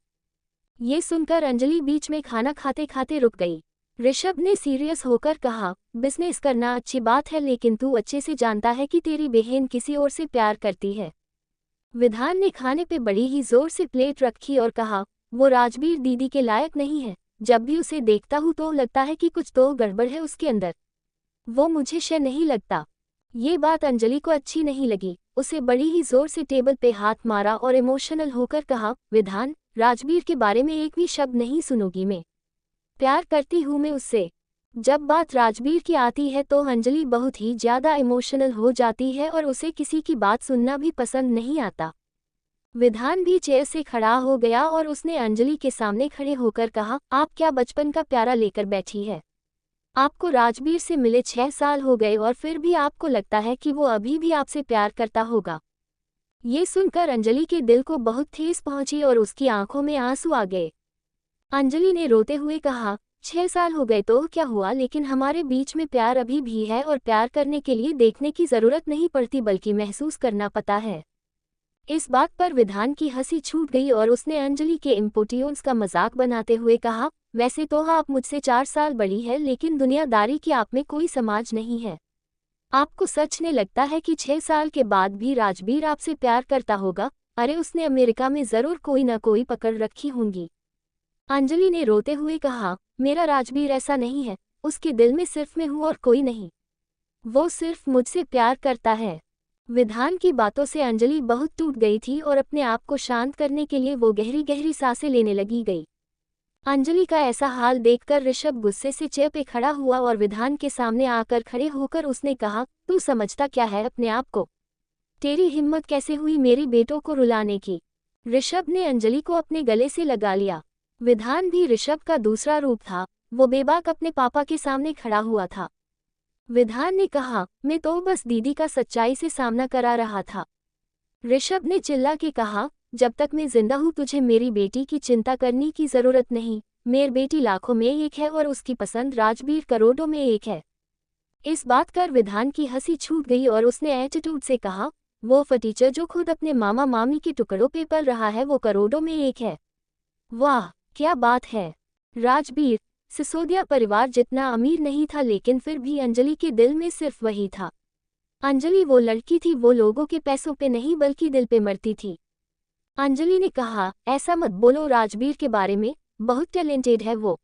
ये सुनकर अंजलि बीच में खाना खाते खाते रुक गई। ऋषभ ने सीरियस होकर कहा, बिजनेस करना अच्छी बात है लेकिन तू अच्छे से जानता है कि तेरी बहन किसी और से प्यार करती है। विधान ने खाने पे बड़ी ही जोर से प्लेट रखी और कहा, वो राजवीर दीदी के लायक नहीं है। जब भी उसे देखता हूँ तो लगता है कि कुछ तो गड़बड़ है उसके अंदर। वो मुझे शय नहीं लगता। ये बात अंजलि को अच्छी नहीं लगी। उसे बड़ी ही जोर से टेबल पे हाथ मारा और इमोशनल होकर कहा, विधान राजवीर के बारे में एक भी शब्द नहीं सुनोगी। मैं प्यार करती हूँ मैं उससे। जब बात राजवीर की आती है तो अंजलि बहुत ही ज्यादा इमोशनल हो जाती है और उसे किसी की बात सुनना भी पसंद नहीं आता। विधान भी चेयर से खड़ा हो गया और उसने अंजलि के सामने खड़े होकर कहा, आप क्या बचपन का प्यारा लेकर बैठी है। आपको राजवीर से मिले 6 साल हो गए और फिर भी आपको लगता है कि वो अभी भी आपसे प्यार करता होगा। ये सुनकर अंजलि के दिल को बहुत ठेस पहुंची और उसकी आंखों में आंसू आ गए। अंजलि ने रोते हुए कहा, 6 साल हो गए तो क्या हुआ, लेकिन हमारे बीच में प्यार अभी भी है और प्यार करने के लिए देखने की जरूरत नहीं पड़ती बल्कि महसूस करना पड़ता है। इस बात पर विधान की हंसी छूट गई और उसने अंजलि के इम्पोर्टेंस का मजाक बनाते हुए कहा, वैसे तो आप मुझसे 4 साल बड़ी है लेकिन दुनियादारी की आप में कोई समाज नहीं है। आपको सच ने लगता है कि 6 साल के बाद भी राजवीर आपसे प्यार करता होगा। अरे उसने अमेरिका में जरूर कोई न कोई पकड़ रखी होंगी। अंजलि ने रोते हुए कहा, मेरा राजवीर ऐसा नहीं है। उसके दिल में सिर्फ मैं हूँ और कोई नहीं। वो सिर्फ मुझसे प्यार करता है। विधान की बातों से अंजलि बहुत टूट गई थी और अपने आप को शांत करने के लिए वो गहरी गहरी सांसें लेने लगी गई। अंजलि का ऐसा हाल देखकर ऋषभ गुस्से से चेयर पे खड़ा हुआ और विधान के सामने आकर खड़े होकर उसने कहा, तू समझता क्या है अपने आप को। तेरी हिम्मत कैसे हुई मेरी बेटों को रुलाने की। ऋषभ ने अंजलि को अपने गले से लगा लिया। विधान भी ऋषभ का दूसरा रूप था। वो बेबाक अपने पापा के सामने खड़ा हुआ था। विधान ने कहा, मैं तो बस दीदी का सच्चाई से सामना करा रहा था। ऋषभ ने चिल्ला के कहा, जब तक मैं जिंदा हूँ तुझे मेरी बेटी की चिंता करने की जरूरत नहीं। मेरी बेटी लाखों में एक है और उसकी पसंद राजवीर करोड़ों में एक है। इस बात कर विधान की हंसी छूट गई और उसने एटीट्यूड से कहा, वो फटीचर जो खुद अपने मामा मामी के टुकड़ों पे पल रहा है वो करोड़ों में एक है। वाह क्या बात है। राजवीर सिसोदिया परिवार जितना अमीर नहीं था लेकिन फिर भी अंजलि के दिल में सिर्फ वही था। अंजलि वो लड़की थी, वो लोगों के पैसों पे नहीं बल्कि दिल पे मरती थी। अंजलि ने कहा, ऐसा मत बोलो राजबीर के बारे में, बहुत टैलेंटेड है वो।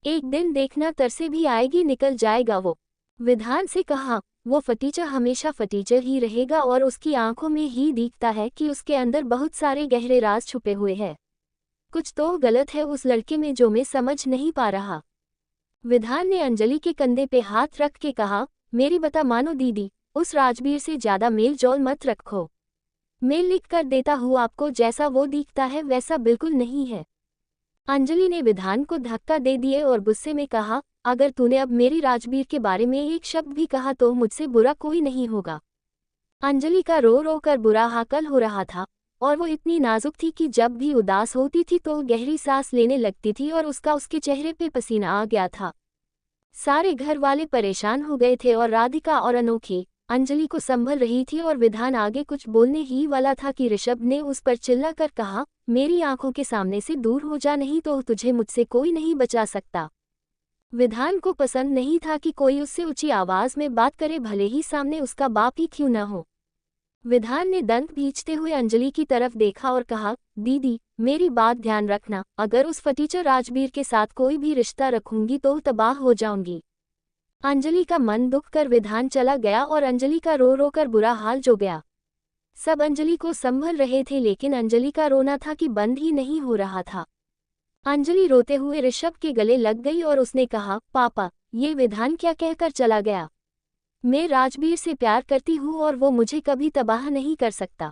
एक दिन देखना तरसे भी आएगी, निकल जाएगा वो। विधान से कहा, वो फटीचर हमेशा फटीचर ही रहेगा और उसकी आंखों में ही दिखता है कि उसके अंदर बहुत सारे गहरे राज छुपे हुए हैं। कुछ तो गलत है उस लड़के में जो मैं समझ नहीं पा रहा। विधान ने अंजलि के कंधे पे हाथ रख के कहा, मेरी बता मानो दीदी, उस राजबीर से ज्यादा मेल जोल मत रखो। मैं लिख कर देता हूँ आपको, जैसा वो दिखता है वैसा बिल्कुल नहीं है। अंजलि ने विधान को धक्का दे दिए और गुस्से में कहा, अगर तूने अब मेरी राजबीर के बारे में एक शब्द भी कहा तो मुझसे बुरा कोई नहीं होगा। अंजलि का रो रो कर बुरा हाकल हो रहा था और वो इतनी नाजुक थी कि जब भी उदास होती थी तो गहरी सांस लेने लगती थी और उसके चेहरे पे पसीना आ गया था। सारे घर वाले परेशान हो गए थे और राधिका और अनोखी अंजलि को संभल रही थी और विधान आगे कुछ बोलने ही वाला था कि ऋषभ ने उस पर चिल्लाकर कहा, मेरी आंखों के सामने से दूर हो जा, नहीं तो तुझे मुझसे कोई नहीं बचा सकता। विधान को पसंद नहीं था कि कोई उससे ऊंची आवाज में बात करे, भले ही सामने उसका बाप ही क्यों न हो। विधान ने दंत भींचते हुए अंजलि की तरफ देखा और कहा, दीदी मेरी बात ध्यान रखना, अगर उस फटीचर राजबीर के साथ कोई भी रिश्ता रखूंगी तो तबाह हो जाऊंगी। अंजलि का मन दुख कर विधान चला गया और अंजलि का रो रो कर बुरा हाल जो गया। सब अंजलि को संभल रहे थे लेकिन अंजलि का रोना था कि बंद ही नहीं हो रहा था। अंजलि रोते हुए ऋषभ के गले लग गई और उसने कहा, पापा ये विधान क्या कहकर चला गया। मैं राजबीर से प्यार करती हूँ और वो मुझे कभी तबाह नहीं कर सकता।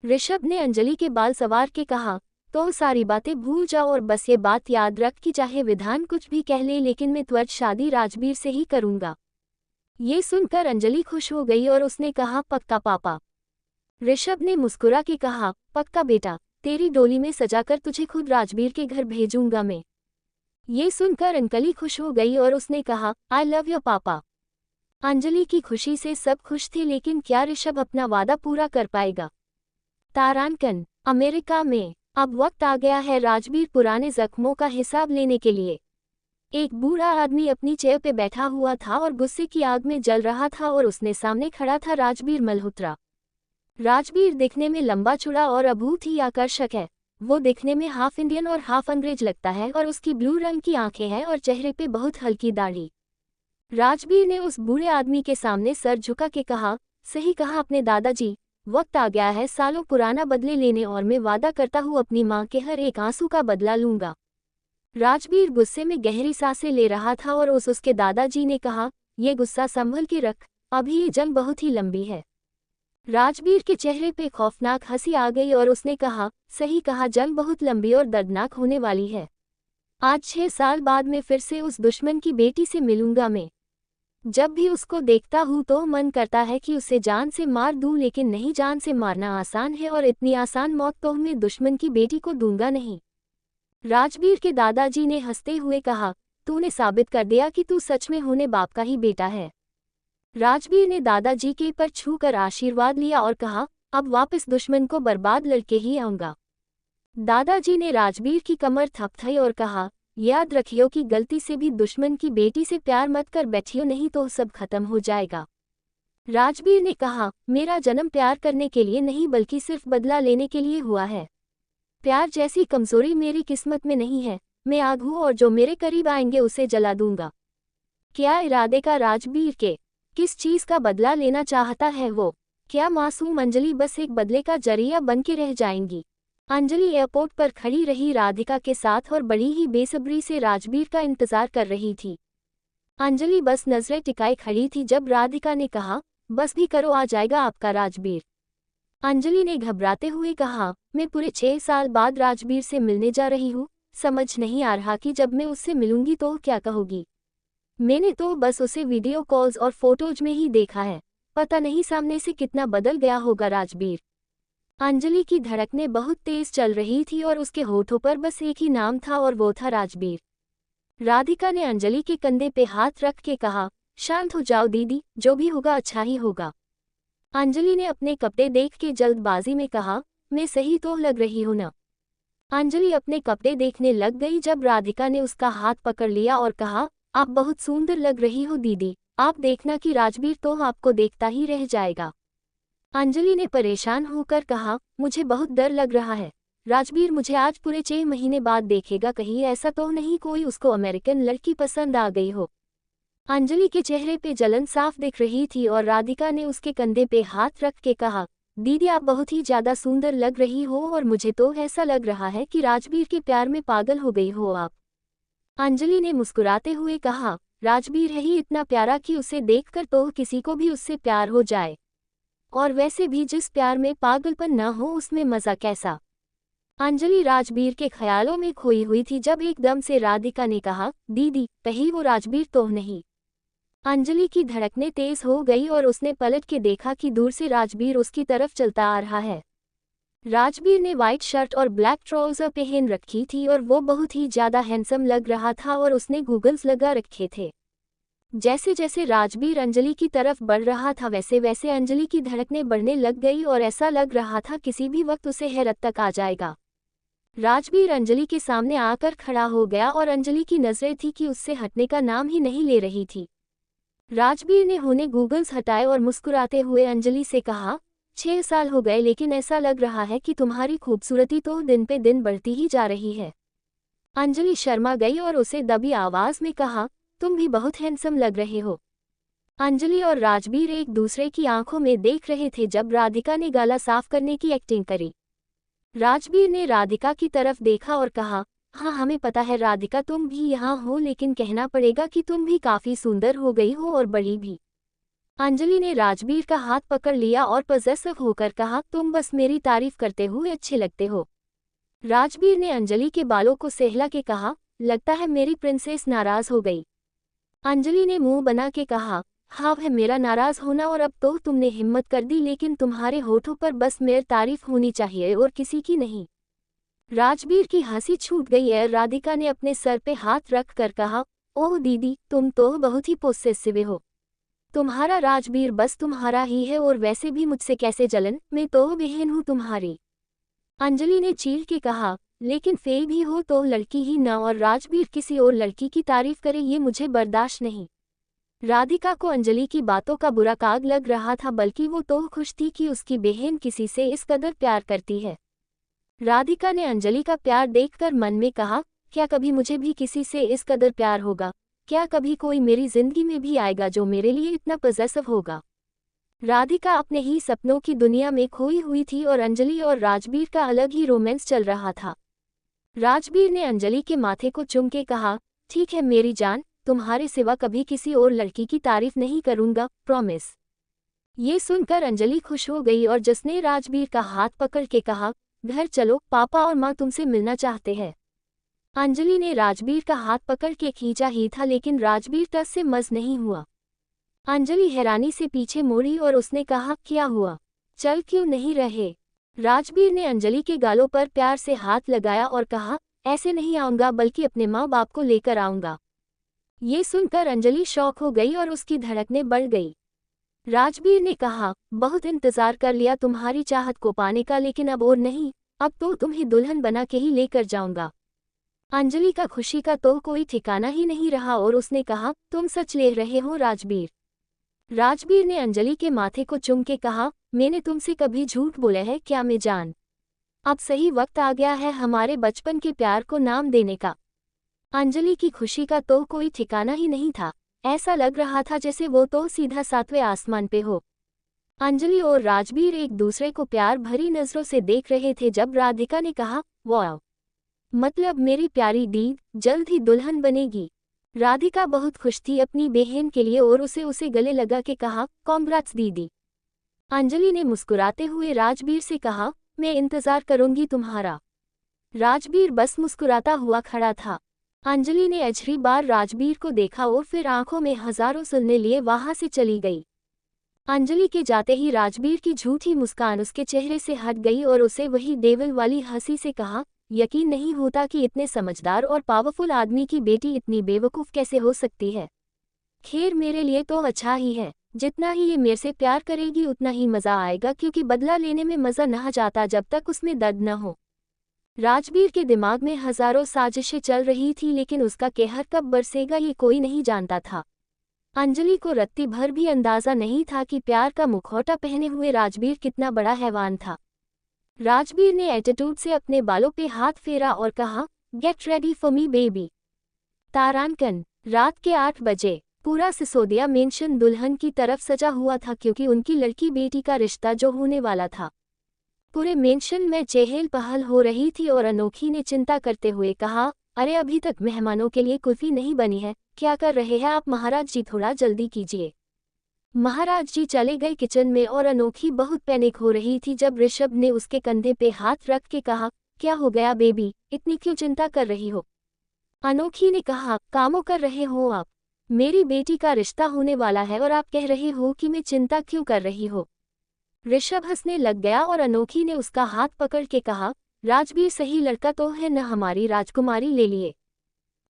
ऋषभ ने अंजलि के बाल सवार के कहा, तो सारी बातें भूल जाओ और बस ये बात याद रख कि चाहे विधान कुछ भी कह ले लेकिन मैं तुझसे शादी राजबीर से ही करूंगा। ये सुनकर अंजलि खुश हो गई और उसने कहा, पक्का पापा। ऋषभ ने मुस्कुरा के कहा, पक्का बेटा, तेरी डोली में सजाकर तुझे खुद राजबीर के घर भेजूंगा मैं। ये सुनकर अंजलि खुश हो गई और उसने कहा, आई लव यू पापा। अंजलि की खुशी से सब खुश थे लेकिन क्या ऋषभ अपना वादा पूरा कर पाएगा। तारांकन, अमेरिका में अब वक्त आ गया है राजबीर पुराने जख्मों का हिसाब लेने के लिए। एक बूढ़ा आदमी अपनी चेयर पे बैठा हुआ था और गुस्से की आग में जल रहा था और उसने सामने खड़ा था राजबीर मल्होत्रा। राजबीर दिखने में लंबा चौड़ा और अभूत ही आकर्षक है। वो दिखने में हाफ इंडियन और हाफ अंग्रेज लगता है और उसकी ब्लू रंग की आंखें हैं और चेहरे पे बहुत हल्की दाढ़ी। राजबीर ने उस बूढ़े आदमी के सामने सर झुका के कहा, सही कहा अपने दादाजी, वक्त आ गया है सालों पुराना बदले लेने और मैं वादा करता हूँ अपनी माँ के हर एक आंसू का बदला लूंगा। राजबीर गुस्से में गहरी सांसें ले रहा था और उसके दादाजी ने कहा, ये गुस्सा संभल के रख, अभी ये जंग बहुत ही लंबी है। राजबीर के चेहरे पे खौफनाक हंसी आ गई और उसने कहा, सही कहा, जंग बहुत लंबी और दर्दनाक होने वाली है। आज 6 साल बाद मैं फिर से उस दुश्मन की बेटी से मिलूंगा। मैं जब भी उसको देखता हूँ तो मन करता है कि उसे जान से मार दूं, लेकिन नहीं, जान से मारना आसान है और इतनी आसान मौत तो मैं दुश्मन की बेटी को दूंगा नहीं। राजबीर के दादाजी ने हंसते हुए कहा, तूने साबित कर दिया कि तू सच में होने बाप का ही बेटा है। राजबीर ने दादाजी के पर छूकर आशीर्वाद लिया और कहा, अब वापस दुश्मन को बर्बाद लड़के ही आऊंगा। दादाजी ने राजबीर की कमर थपथाई और कहा, याद रखियो कि गलती से भी दुश्मन की बेटी से प्यार मत कर बैठियो, नहीं तो सब खत्म हो जाएगा। राजबीर ने कहा, मेरा जन्म प्यार करने के लिए नहीं बल्कि सिर्फ बदला लेने के लिए हुआ है। प्यार जैसी कमजोरी मेरी किस्मत में नहीं है। मैं आग हूँ और जो मेरे करीब आएंगे उसे जला दूंगा। क्या इरादे का राजबीर के? किस चीज का बदला लेना चाहता है वो? क्या मासूम अंजलि बस एक बदले का जरिया बन के रह जाएंगी? अंजलि एयरपोर्ट पर खड़ी रही राधिका के साथ और बड़ी ही बेसब्री से राजबीर का इंतजार कर रही थी। अंजलि बस नजरें टिकाए खड़ी थी जब राधिका ने कहा, बस भी करो, आ जाएगा आपका राजबीर। अंजलि ने घबराते हुए कहा, मैं पूरे 6 साल बाद राजबीर से मिलने जा रही हूँ, समझ नहीं आ रहा कि जब मैं उससे मिलूंगी तो क्या कहोगी। मैंने तो बस उसे वीडियो कॉल्स और फोटोज में ही देखा है, पता नहीं सामने से कितना बदल गया होगा राजबीर। अंजलि की धड़कनें बहुत तेज चल रही थी और उसके होठों पर बस एक ही नाम था और वो था राजबीर। राधिका ने अंजलि के कंधे पे हाथ रख के कहा, शांत हो जाओ दीदी, जो भी होगा अच्छा ही होगा। अंजलि ने अपने कपड़े देख के जल्दबाजी में कहा, मैं सही तो लग रही हूं ना? अंजलि अपने कपड़े देखने लग गई जब राधिका ने उसका हाथ पकड़ लिया और कहा, आप बहुत सुंदर लग रही हो दीदी, आप देखना कि राजवीर तो आपको देखता ही रह जाएगा। अंजलि ने परेशान होकर कहा, मुझे बहुत डर लग रहा है। राजवीर मुझे आज पूरे 6 महीने बाद देखेगा, कहीं ऐसा तो नहीं कोई उसको अमेरिकन लड़की पसंद आ गई हो। अंजलि के चेहरे पे जलन साफ दिख रही थी और राधिका ने उसके कंधे पे हाथ रख के कहा, दीदी आप बहुत ही ज्यादा सुंदर लग रही हो और मुझे तो ऐसा लग रहा है कि राजवीर के प्यार में पागल हो गई हो आप। अंजलि ने मुस्कुराते हुए कहा, राजवीर है ही इतना प्यारा कि उसे देखकर तो किसी को भी उससे प्यार हो जाए। और वैसे भी जिस प्यार में पागलपन न हो उसमें मजा कैसा। अंजलि राजवीर के ख्यालों में खोई हुई थी जब एकदम से राधिका ने कहा, दीदी कहीं वो राजवीर तो नहीं। अंजलि की धड़कनें तेज हो गई और उसने पलट के देखा कि दूर से राजवीर उसकी तरफ चलता आ रहा है। राजवीर ने व्हाइट शर्ट और ब्लैक ट्राउजर पहन रखी थी और वो बहुत ही ज्यादा हैंडसम लग रहा था और उसने गूगल्स लगा रखे थे। जैसे जैसे राजवीर अंजलि की तरफ बढ़ रहा था वैसे वैसे अंजलि की धड़कनें बढ़ने लग गई और ऐसा लग रहा था किसी भी वक्त उसे हैरत तक आ जाएगा। राजवीर अंजलि के सामने आकर खड़ा हो गया और अंजलि की नजरें थी कि उससे हटने का नाम ही नहीं ले रही थी। राजवीर ने होने गूगल्स हटाए और मुस्कुराते हुए अंजलि से कहा, 6 साल हो गए लेकिन ऐसा लग रहा है कि तुम्हारी खूबसूरती तो दिन पे दिन बढ़ती ही जा रही है। अंजलि शर्मा गई और उसे दबी आवाज में कहा, तुम भी बहुत हैंडसम लग रहे हो। अंजलि और राजवीर एक दूसरे की आंखों में देख रहे थे जब राधिका ने गला साफ करने की एक्टिंग करी। राजवीर ने राधिका की तरफ देखा और कहा, हाँ हमें पता है राधिका तुम भी यहाँ हो लेकिन कहना पड़ेगा कि तुम भी काफी सुंदर हो गई हो और बड़ी भी। अंजलि ने राजवीर का हाथ पकड़ लिया और पजेसिव होकर कहा, तुम बस मेरी तारीफ करते हुए अच्छे लगते हो। राजवीर ने अंजलि के बालों को सहला के कहा, लगता है मेरी प्रिंसेस नाराज हो गई। अंजलि ने मुंह बना के कहा, हाँ है मेरा नाराज होना और अब तो तुमने हिम्मत कर दी लेकिन तुम्हारे होठों पर बस मेरी तारीफ होनी चाहिए और किसी की नहीं। राजवीर की हंसी छूट गई है। राधिका ने अपने सर पे हाथ रख कर कहा, ओह दीदी तुम तो बहुत ही पोसेसिव हो। तुम्हारा राजवीर बस तुम्हारा ही है और वैसे भी मुझसे कैसे जलन, मैं तो बहन हूँ तुम्हारी। अंजलि ने चील के कहा, लेकिन फेल भी हो तो लड़की ही न और राजवीर किसी और लड़की की तारीफ करे ये मुझे बर्दाश्त नहीं। राधिका को अंजलि की बातों का बुरा काग लग रहा था बल्कि वो तो खुश थी कि उसकी बहन किसी से इस कदर प्यार करती है। राधिका ने अंजलि का प्यार देखकर मन में कहा, क्या कभी मुझे भी किसी से इस कदर प्यार होगा, क्या कभी कोई मेरी जिंदगी में भी आएगा जो मेरे लिए इतना पजेसिव होगा। राधिका अपने ही सपनों की दुनिया में खोई हुई थी और अंजलि और राजवीर का अलग ही रोमांस चल रहा था। राजवीर ने अंजलि के माथे को चूम के कहा, ठीक है मेरी जान, तुम्हारे सिवा कभी किसी और लड़की की तारीफ नहीं करूंगा, प्रॉमिस। ये सुनकर अंजलि खुश हो गई और जिसने राजवीर का हाथ पकड़ के कहा, घर चलो पापा और माँ तुमसे मिलना चाहते हैं। अंजलि ने राजवीर का हाथ पकड़ के खींचा ही था लेकिन राजवीर टस से मस नहीं हुआ। अंजलि हैरानी से पीछे मुड़ी और उसने कहा, क्या हुआ, चल क्यों नहीं रहे। राजवीर ने अंजलि के गालों पर प्यार से हाथ लगाया और कहा, ऐसे नहीं आऊंगा बल्कि अपने माँ बाप को लेकर आऊंगा। ये सुनकर अंजलि शॉक हो गई और उसकी धड़कनें बढ़ गई। राजवीर ने कहा, बहुत इंतजार कर लिया तुम्हारी चाहत को पाने का लेकिन अब और नहीं, अब तो तुम्हें दुल्हन बना के ही लेकर जाऊंगा। अंजलि का खुशी का तो कोई ठिकाना ही नहीं रहा और उसने कहा, तुम सच ले रहे हो राजवीर। राजवीर ने अंजलि के माथे को चूम के कहा, मैंने तुमसे कभी झूठ बोला है क्या मैं जान। अब सही वक्त आ गया है हमारे बचपन के प्यार को नाम देने का। अंजलि की खुशी का तो कोई ठिकाना ही नहीं था, ऐसा लग रहा था जैसे वो तो सीधा 7वें आसमान पे हो। अंजलि और राजवीर एक दूसरे को प्यार भरी नजरों से देख रहे थे जब राधिका ने कहा, वाह, मतलब मेरी प्यारी दी जल्द ही दुल्हन बनेगी। राधिका बहुत खुश थी अपनी बहन के लिए और उसे गले लगा के कहा, कॉन्ग्रेट्स दीदी। अंजलि ने मुस्कुराते हुए राजवीर से कहा, मैं इंतजार करूंगी तुम्हारा। राजवीर बस मुस्कुराता हुआ खड़ा था। अंजलि ने आखिरी बार राजवीर को देखा और फिर आंखों में हजारों सुनने लिए वहां से चली गई। अंजलि के जाते ही राजवीर की झूठी मुस्कान उसके चेहरे से हट गई और उसे वही देवल वाली हंसी से कहा, यकीन नहीं होता कि इतने समझदार और पावरफुल आदमी की बेटी इतनी बेवकूफ़ कैसे हो सकती है। खैर मेरे लिए तो अच्छा ही है, जितना ही ये मेरे से प्यार करेगी उतना ही मज़ा आएगा क्योंकि बदला लेने में मज़ा न जाता जब तक उसमें दर्द न हो। राजवीर के दिमाग में हजारों साजिशें चल रही थी लेकिन उसका कहर कब बरसेगा ये कोई नहीं जानता था। अंजलि को रत्ती भर भी अंदाजा नहीं था कि प्यार का मुखौटा पहने हुए राजवीर कितना बड़ा हैवान था। राजवीर ने एटीट्यूड से अपने बालों पे हाथ फेरा और कहा, get ready for me baby. तारांकन, रात के 8 बजे पूरा सिसोदिया मेंशन दुल्हन की तरफ सजा हुआ था क्योंकि उनकी लड़की बेटी का रिश्ता जो होने वाला था। पूरे मेंशन में चहल पहल हो रही थी और अनोखी ने चिंता करते हुए कहा, अरे अभी तक मेहमानों के लिए कुल्फी नहीं बनी है, क्या कर रहे हैं आप महाराज जी, थोड़ा जल्दी कीजिए। महाराज जी चले गए किचन में और अनोखी बहुत पैनिक हो रही थी जब ऋषभ ने उसके कंधे पे हाथ रख के कहा, क्या हो गया बेबी, इतनी क्यों चिंता कर रही हो। अनोखी ने कहा, कामों कर रहे हो आप, मेरी बेटी का रिश्ता होने वाला है और आप कह रहे हो कि मैं चिंता क्यों कर रही हो। ऋषभ हंसने लग गया और अनोखी ने उसका हाथ पकड़ के कहा, राजवीर सही लड़का तो है न, हमारी राजकुमारी ले लिए।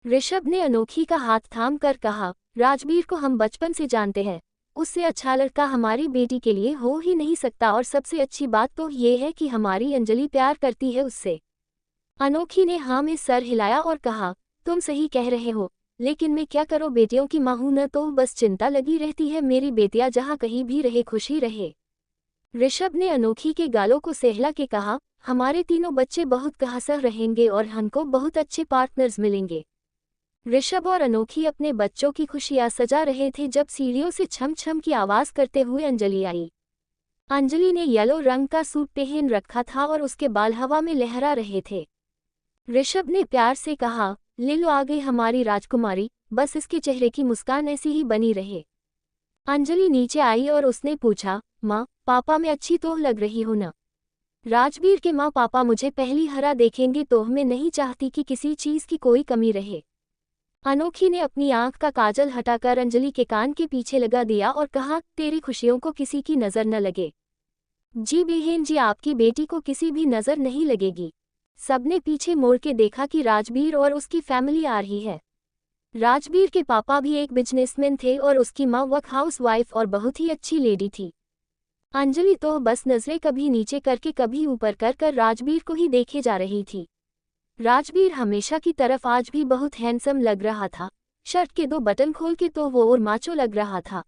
ऋषभ ने अनोखी का हाथ थाम कर कहा, राजवीर को हम बचपन से जानते हैं, उससे अच्छा लड़का हमारी बेटी के लिए हो ही नहीं सकता और सबसे अच्छी बात तो ये है कि हमारी अंजलि प्यार करती है उससे। अनोखी ने हाँ में सर हिलाया और कहा, तुम सही कह रहे हो, लेकिन मैं क्या करूं, बेटियों की मां हूं न, तो बस चिंता लगी रहती है, मेरी बेटियां जहां कहीं भी रहे खुशी रहे। ऋषभ ने अनोखी के गालों को सहला के कहा, हमारे तीनों बच्चे बहुत कहसर रहेंगे और हमको बहुत अच्छे पार्टनर्स मिलेंगे। ऋषभ और अनोखी अपने बच्चों की खुशियां सजा रहे थे जब सीढ़ियों से छम छम की आवाज करते हुए अंजलि आई। अंजलि ने येलो रंग का सूट पहन रखा था और उसके बाल हवा में लहरा रहे थे। ऋषभ ने प्यार से कहा, ले लो आ गई हमारी राजकुमारी, बस इसके चेहरे की मुस्कान ऐसी ही बनी रहे। अंजलि नीचे आई और उसने पूछा, माँ पापा मैं अच्छी तो लग रही हूं न। राजवीर के माँ पापा मुझे पहली हरा देखेंगे तो मैं नहीं चाहती कि किसी चीज की कोई कमी रहे। अनोखी ने अपनी आंख का काजल हटाकर अंजलि के कान के पीछे लगा दिया और कहा, तेरी खुशियों को किसी की नजर न लगे। जी बहन जी, आपकी बेटी को किसी भी नजर नहीं लगेगी। सबने पीछे मोड़ के देखा कि राजवीर और उसकी फैमिली आ रही है। राजवीर के पापा भी एक बिजनेसमैन थे और उसकी माँ वर्क हाउस वाइफ और बहुत ही अच्छी लेडी थी। अंजलि तो बस नजरें कभी नीचे करके कभी ऊपर कर कर राजवीर को ही देखे जा रही थी। राजवीर हमेशा की तरफ आज भी बहुत हैंडसम लग रहा था, शर्ट के 2 बटन खोल के तो वो और माचो लग रहा था।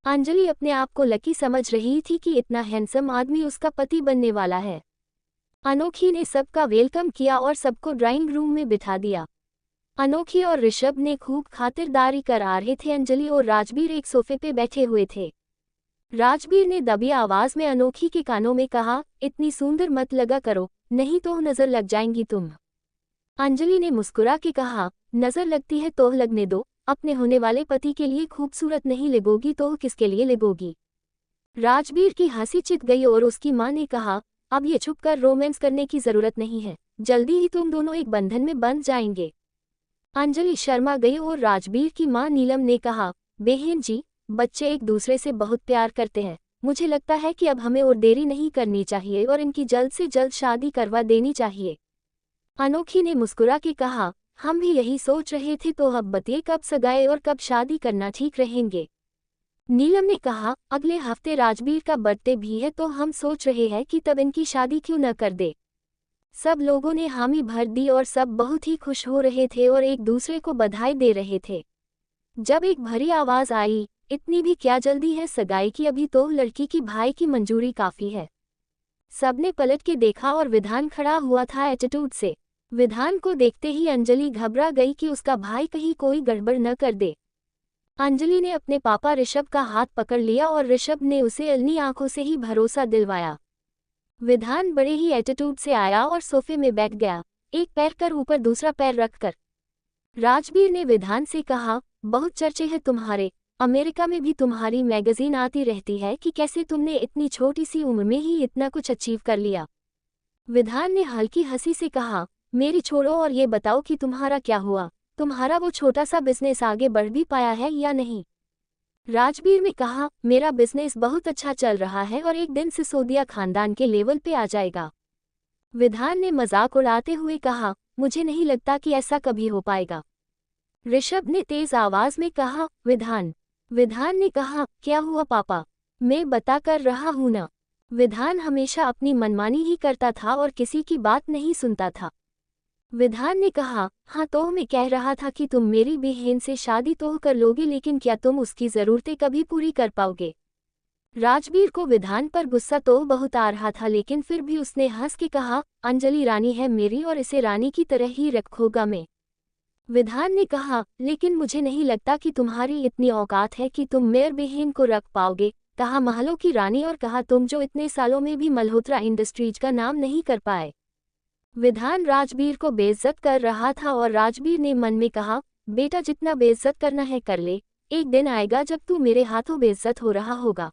अंजलि अपने आप को लकी समझ रही थी कि इतना हैंडसम आदमी उसका पति बनने वाला है। अनोखी ने सबका वेलकम किया और सबको ड्राइंग रूम में बिठा दिया। अनोखी और ऋषभ ने खूब खातिरदारी कर आ रहे थे। अंजलि और राजवीर एक सोफे पे बैठे हुए थे। राजवीर ने दबी आवाज में अनोखी के कानों में कहा, इतनी सुंदर मत लगा करो, नहीं तो नजर लग जाएंगी तुम। अंजलि ने मुस्कुरा के कहा, नजर लगती है तो लगने दो, अपने होने वाले पति के लिए खूबसूरत नहीं लगोगी तो किसके लिए लगोगी। राजवीर की हंसी चित गई और उसकी मां ने कहा, अब ये छुप कर रोमांस करने की जरूरत नहीं है, जल्दी ही तुम दोनों एक बंधन में बंध जाएंगे। अंजलि शर्मा गई और राजवीर की मां नीलम ने कहा, बहन जी बच्चे एक दूसरे से बहुत प्यार करते हैं, मुझे लगता है कि अब हमें और देरी नहीं करनी चाहिए और इनकी जल्द से जल्द शादी करवा देनी चाहिए। अनोखी ने मुस्कुरा के कहा, हम भी यही सोच रहे थे, तो अब बताइए कब सगाई और कब शादी करना ठीक रहेंगे। नीलम ने कहा, अगले हफ्ते राजवीर का बर्थडे भी है तो हम सोच रहे हैं कि तब इनकी शादी क्यों न कर दे। सब लोगों ने हामी भर दी और सब बहुत ही खुश हो रहे थे और एक दूसरे को बधाई दे रहे थे। जब एक भरी आवाज आई, इतनी भी क्या जल्दी है सगाई की, अभी तो लड़की की भाई की मंजूरी काफी है। सबने पलट के देखा और विधान खड़ा हुआ था एटीट्यूड से। विधान को देखते ही अंजलि घबरा गई कि उसका भाई कहीं कोई गड़बड़ न कर दे। अंजलि ने अपने पापा ऋषभ का हाथ पकड़ लिया और ऋषभ ने उसे अलनी आंखों से ही भरोसा दिलवाया। विधान बड़े ही एटीट्यूड से आया और सोफे में बैठ गया, एक पैर कर ऊपर दूसरा पैर रखकर। राजवीर ने विधान से कहा, बहुत चर्चे हैं तुम्हारे, अमेरिका में भी तुम्हारी मैगजीन आती रहती है कि कैसे तुमने इतनी छोटी सी उम्र में ही इतना कुछ अचीव कर लिया। विधान ने हल्की हंसी से कहा, मेरी छोड़ो और ये बताओ कि तुम्हारा क्या हुआ, तुम्हारा वो छोटा सा बिजनेस आगे बढ़ भी पाया है या नहीं। राजवीर ने कहा, मेरा बिजनेस बहुत अच्छा चल रहा है और एक दिन सिसोदिया खानदान के लेवल पे आ जाएगा। विधान ने मजाक उड़ाते हुए कहा, मुझे नहीं लगता कि ऐसा कभी हो पाएगा। ऋषभ ने तेज आवाज में कहा, विधान। विधान ने कहा, क्या हुआ पापा, मैं बता कर रहा हूं ना। विधान हमेशा अपनी मनमानी ही करता था और किसी की बात नहीं सुनता था। विधान ने कहा, हाँ तो मैं कह रहा था कि तुम मेरी बहन से शादी तो कर लोगे, लेकिन क्या तुम उसकी ज़रूरतें कभी पूरी कर पाओगे? राजवीर को विधान पर गुस्सा तो बहुत आ रहा था, लेकिन फिर भी उसने हंस के कहा, अंजलि रानी है मेरी और इसे रानी की तरह ही रखूंगा मैं। विधान ने कहा, लेकिन मुझे नहीं लगता कि तुम्हारी इतनी औकात है कि तुम मेयर बहन को रख पाओगे। कहा महलों की रानी और कहा तुम जो इतने सालों में भी मल्होत्रा इंडस्ट्रीज का नाम नहीं कर पाए। विधान राजवीर को बेइज्जत कर रहा था और राजवीर ने मन में कहा, बेटा जितना बेइज्जत करना है कर ले, एक दिन आएगा जब तू मेरे हाथों बेइज्जत हो रहा होगा।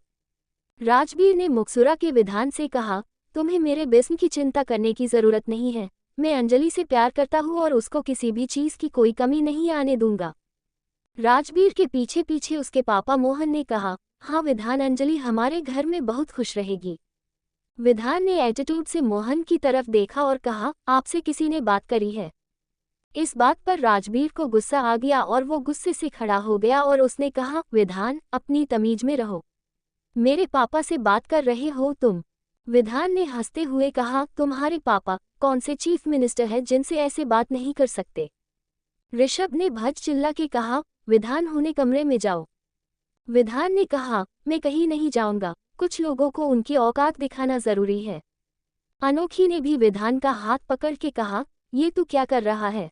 राजवीर ने मुकसुरा के विधान से कहा, तुम्हें मेरे जिस्म की चिंता करने की जरूरत नहीं है। मैं अंजलि से प्यार करता हूँ और उसको किसी भी चीज की कोई कमी नहीं आने दूंगा। राजवीर के पीछे पीछे उसके पापा मोहन ने कहा, हाँ विधान, अंजलि हमारे घर में बहुत खुश रहेगी। विधान ने एटीट्यूड से मोहन की तरफ देखा और कहा, आपसे किसी ने बात करी है? इस बात पर राजवीर को गुस्सा आ गया और वो गुस्से से खड़ा हो गया और उसने कहा, विधान अपनी तमीज में रहो, मेरे पापा से बात कर रहे हो तुम? विधान ने हंसते हुए कहा, तुम्हारे पापा कौन से चीफ मिनिस्टर है जिनसे ऐसे बात नहीं कर सकते? ऋषभ ने भज चिल्ला के कहा, विधान होने कमरे में जाओ। विधान ने कहा, मैं कहीं नहीं जाऊंगा, कुछ लोगों को उनकी औकात दिखाना जरूरी है। अनोखी ने भी विधान का हाथ पकड़ के कहा, ये तू क्या कर रहा है?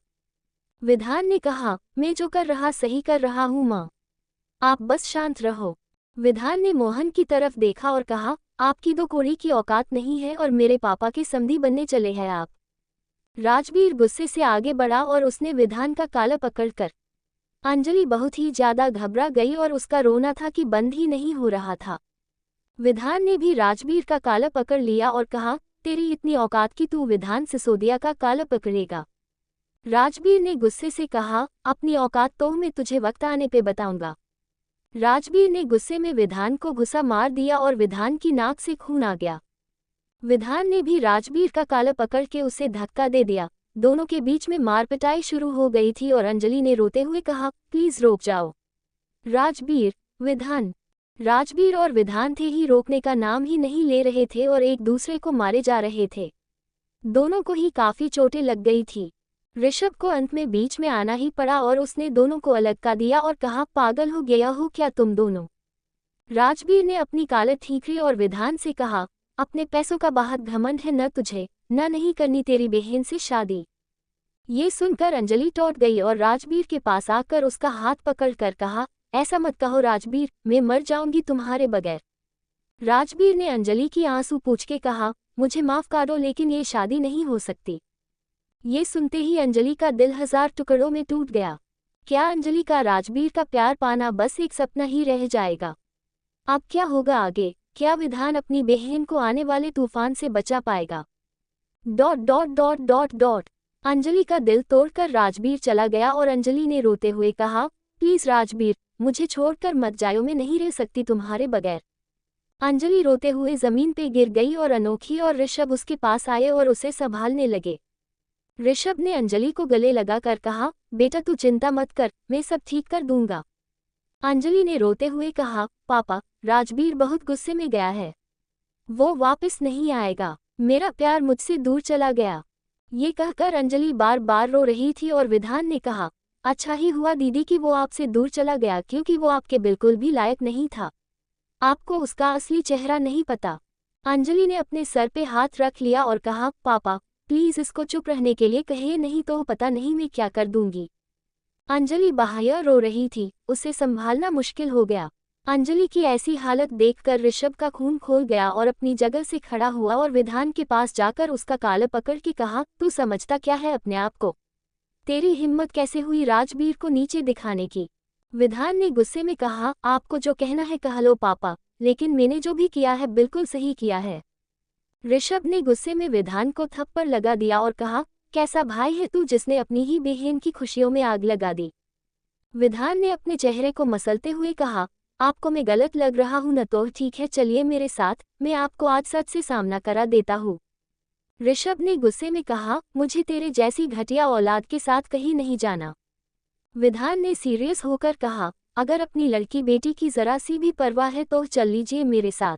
विधान ने कहा, मैं जो कर रहा सही कर रहा हूँ माँ, आप बस शांत रहो। विधान ने मोहन की तरफ देखा और कहा, आपकी दो कौड़ी की औकात नहीं है और मेरे पापा के समधी बनने चले हैं आप। राजवीर गुस्से से आगे बढ़ा और उसने विधान का काला पकड़कर। अंजलि बहुत ही ज्यादा घबरा गई और उसका रोना था कि बंद ही नहीं हो रहा था। विधान ने भी राजवीर का काला पकड़ लिया और कहा, तेरी इतनी औकात कि तू विधान सिसोदिया का काला पकड़ेगा? राजवीर ने गुस्से से कहा, अपनी औकात तो मैं तुझे वक्त आने पे बताऊंगा। राजवीर ने गुस्से में विधान को घुसा मार दिया और विधान की नाक से खून आ गया। विधान ने भी राजवीर का काला पकड़ के उसे धक्का दे दिया। दोनों के बीच में मारपिटाई शुरू हो गई थी और अंजलि ने रोते हुए कहा, प्लीज रोक जाओ। राजवीर, विधान। राजवीर और विधान थे ही रोकने का नाम ही नहीं ले रहे थे और एक दूसरे को मारे जा रहे थे। दोनों को ही काफी चोटें लग गई थी। ऋषभ को अंत में बीच में आना ही पड़ा और उसने दोनों को अलग कर दिया और कहा, पागल हो गया हो क्या तुम दोनों? राजवीर ने अपनी कालत ठीकरी और विधान से कहा, अपने पैसों का बहुत घमंड है न तुझे, न नहीं करनी तेरी बहन से शादी। ये सुनकर अंजलि टौट गई और राजवीर के पास आकर उसका हाथ पकड़कर कहा, ऐसा मत कहो राजवीर, मैं मर जाऊंगी तुम्हारे बगैर। राजवीर ने अंजलि की आंसू पूछ के कहा, मुझे माफ कर दो लेकिन ये शादी नहीं हो सकती। ये सुनते ही अंजलि का दिल 1000 टुकड़ों में टूट गया। क्या अंजलि का राजवीर का प्यार पाना बस एक सपना ही रह जाएगा? अब क्या होगा आगे? क्या विधान अपनी बहन को आने वाले तूफान से बचा पाएगा? Dot dot dot dot dot. Anjali का दिल तोड़कर राजवीर चला गया और अंजलि ने रोते हुए कहा, प्लीज राजवीर, मुझे छोड़कर मत जाओ, मैं नहीं रह सकती तुम्हारे बगैर। अंजलि रोते हुए जमीन पे गिर गई और अनोखी और ऋषभ उसके पास आए और उसे संभालने लगे। ऋषभ ने अंजलि को गले लगाकर कहा, बेटा तू चिंता मत कर, मैं सब ठीक कर दूंगा। अंजलि ने रोते हुए कहा, पापा, राजवीर बहुत गुस्से में गया है, वो वापस नहीं आएगा, मेरा प्यार मुझसे दूर चला गया। ये कहकर अंजलि बार बार रो रही थी और विधान ने कहा, अच्छा ही हुआ दीदी कि वो आपसे दूर चला गया, क्योंकि वो आपके बिल्कुल भी लायक नहीं था, आपको उसका असली चेहरा नहीं पता। अंजलि ने अपने सर पे हाथ रख लिया और कहा, पापा प्लीज इसको चुप रहने के लिए कहिए, नहीं तो पता नहीं मैं क्या कर दूंगी। अंजलि बाहर रो रही थी, उसे संभालना मुश्किल हो गया। अंजलि की ऐसी हालत देखकर ऋषभ का खून खोल गया और अपनी जगह से खड़ा हुआ और विधान के पास जाकर उसका काला पकड़ के कहा, तू समझता क्या है अपने आप को? तेरी हिम्मत कैसे हुई राजवीर को नीचे दिखाने की? विधान ने गुस्से में कहा, आपको जो कहना है कह लो पापा, लेकिन मैंने जो भी किया है बिल्कुल सही किया है। ऋषभ ने गुस्से में विधान को थप्पड़ लगा दिया और कहा, कैसा भाई है तू जिसने अपनी ही बहन की खुशियों में आग लगा दी? विधान ने अपने चेहरे को मसलते हुए कहा, आपको मैं गलत लग रहा हूं न? तो ठीक है, चलिए मेरे साथ, मैं आपको आज सच से सामना करा देता हूँ। ऋषभ ने गुस्से में कहा, मुझे तेरे जैसी घटिया औलाद के साथ कहीं नहीं जाना। विधान ने सीरियस होकर कहा, अगर अपनी लड़की बेटी की जरा सी भी परवाह है तो चल लीजिए मेरे साथ।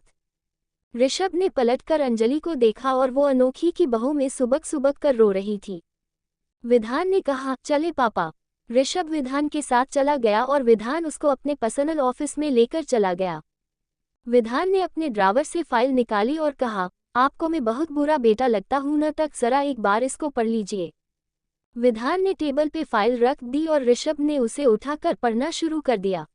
ऋषभ ने पलटकर अंजलि को देखा और वो अनोखी की बहू में सुबक सुबक कर रो रही थी। विधान ने कहा, चले पापा। ऋषभ विधान के साथ चला गया और विधान उसको अपने पर्सनल ऑफिस में लेकर चला गया। विधान ने अपने ड्रावर से फाइल निकाली और कहा, आपको मैं बहुत बुरा बेटा लगता हूं न, तक जरा एक बार इसको पढ़ लीजिए। विधान ने टेबल पे फाइल रख दी और ऋषभ ने उसे उठाकर पढ़ना शुरू कर दिया।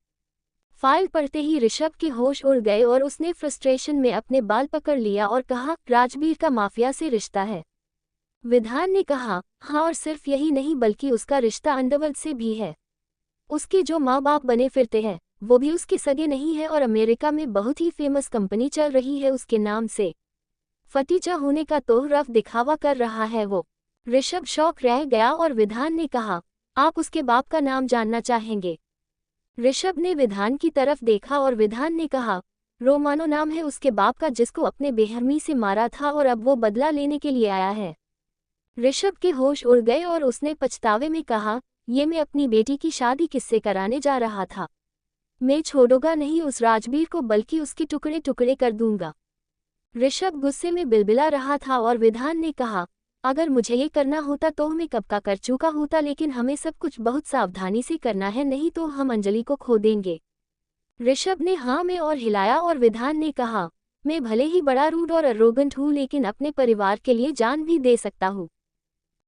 फाइल पढ़ते ही ऋषभ के होश उड़ गए और उसने फ्रस्ट्रेशन में अपने बाल पकड़ लिया और कहा, राजबीर का माफिया से रिश्ता है। विधान ने कहा, हाँ, और सिर्फ यही नहीं बल्कि उसका रिश्ता अंडरवर्ल्ड से भी है। उसके जो माँ बाप बने फिरते हैं वो भी उसके सगे नहीं है और अमेरिका में बहुत ही फेमस कंपनी चल रही है उसके नाम से। फटीचा होने का तो रफ दिखावा कर रहा है वो। ऋषभ शौक रह गया और विधान ने कहा, आप उसके बाप का नाम जानना चाहेंगे? ऋषभ ने विधान की तरफ देखा और विधान ने कहा, रोमानो नाम है उसके बाप का, जिसको अपने बेरहमी से मारा था और अब वो बदला लेने के लिए आया है। ऋषभ के होश उड़ गए और उसने पछतावे में कहा, ये मैं अपनी बेटी की शादी किससे कराने जा रहा था। मैं छोड़ूंगा नहीं उस राजबीर को, बल्कि उसके टुकड़े टुकड़े कर दूंगा। ऋषभ गुस्से में बिलबिला रहा था और विधान ने कहा, अगर मुझे ये करना होता तो मैं कब का कर चुका होता, लेकिन हमें सब कुछ बहुत सावधानी से करना है, नहीं तो हम अंजलि को खो देंगे। ऋषभ ने हाँ में और हिलाया और विधान ने कहा, मैं भले ही बड़ा रूड और अरोगेंट हूँ, लेकिन अपने परिवार के लिए जान भी दे सकता हूँ।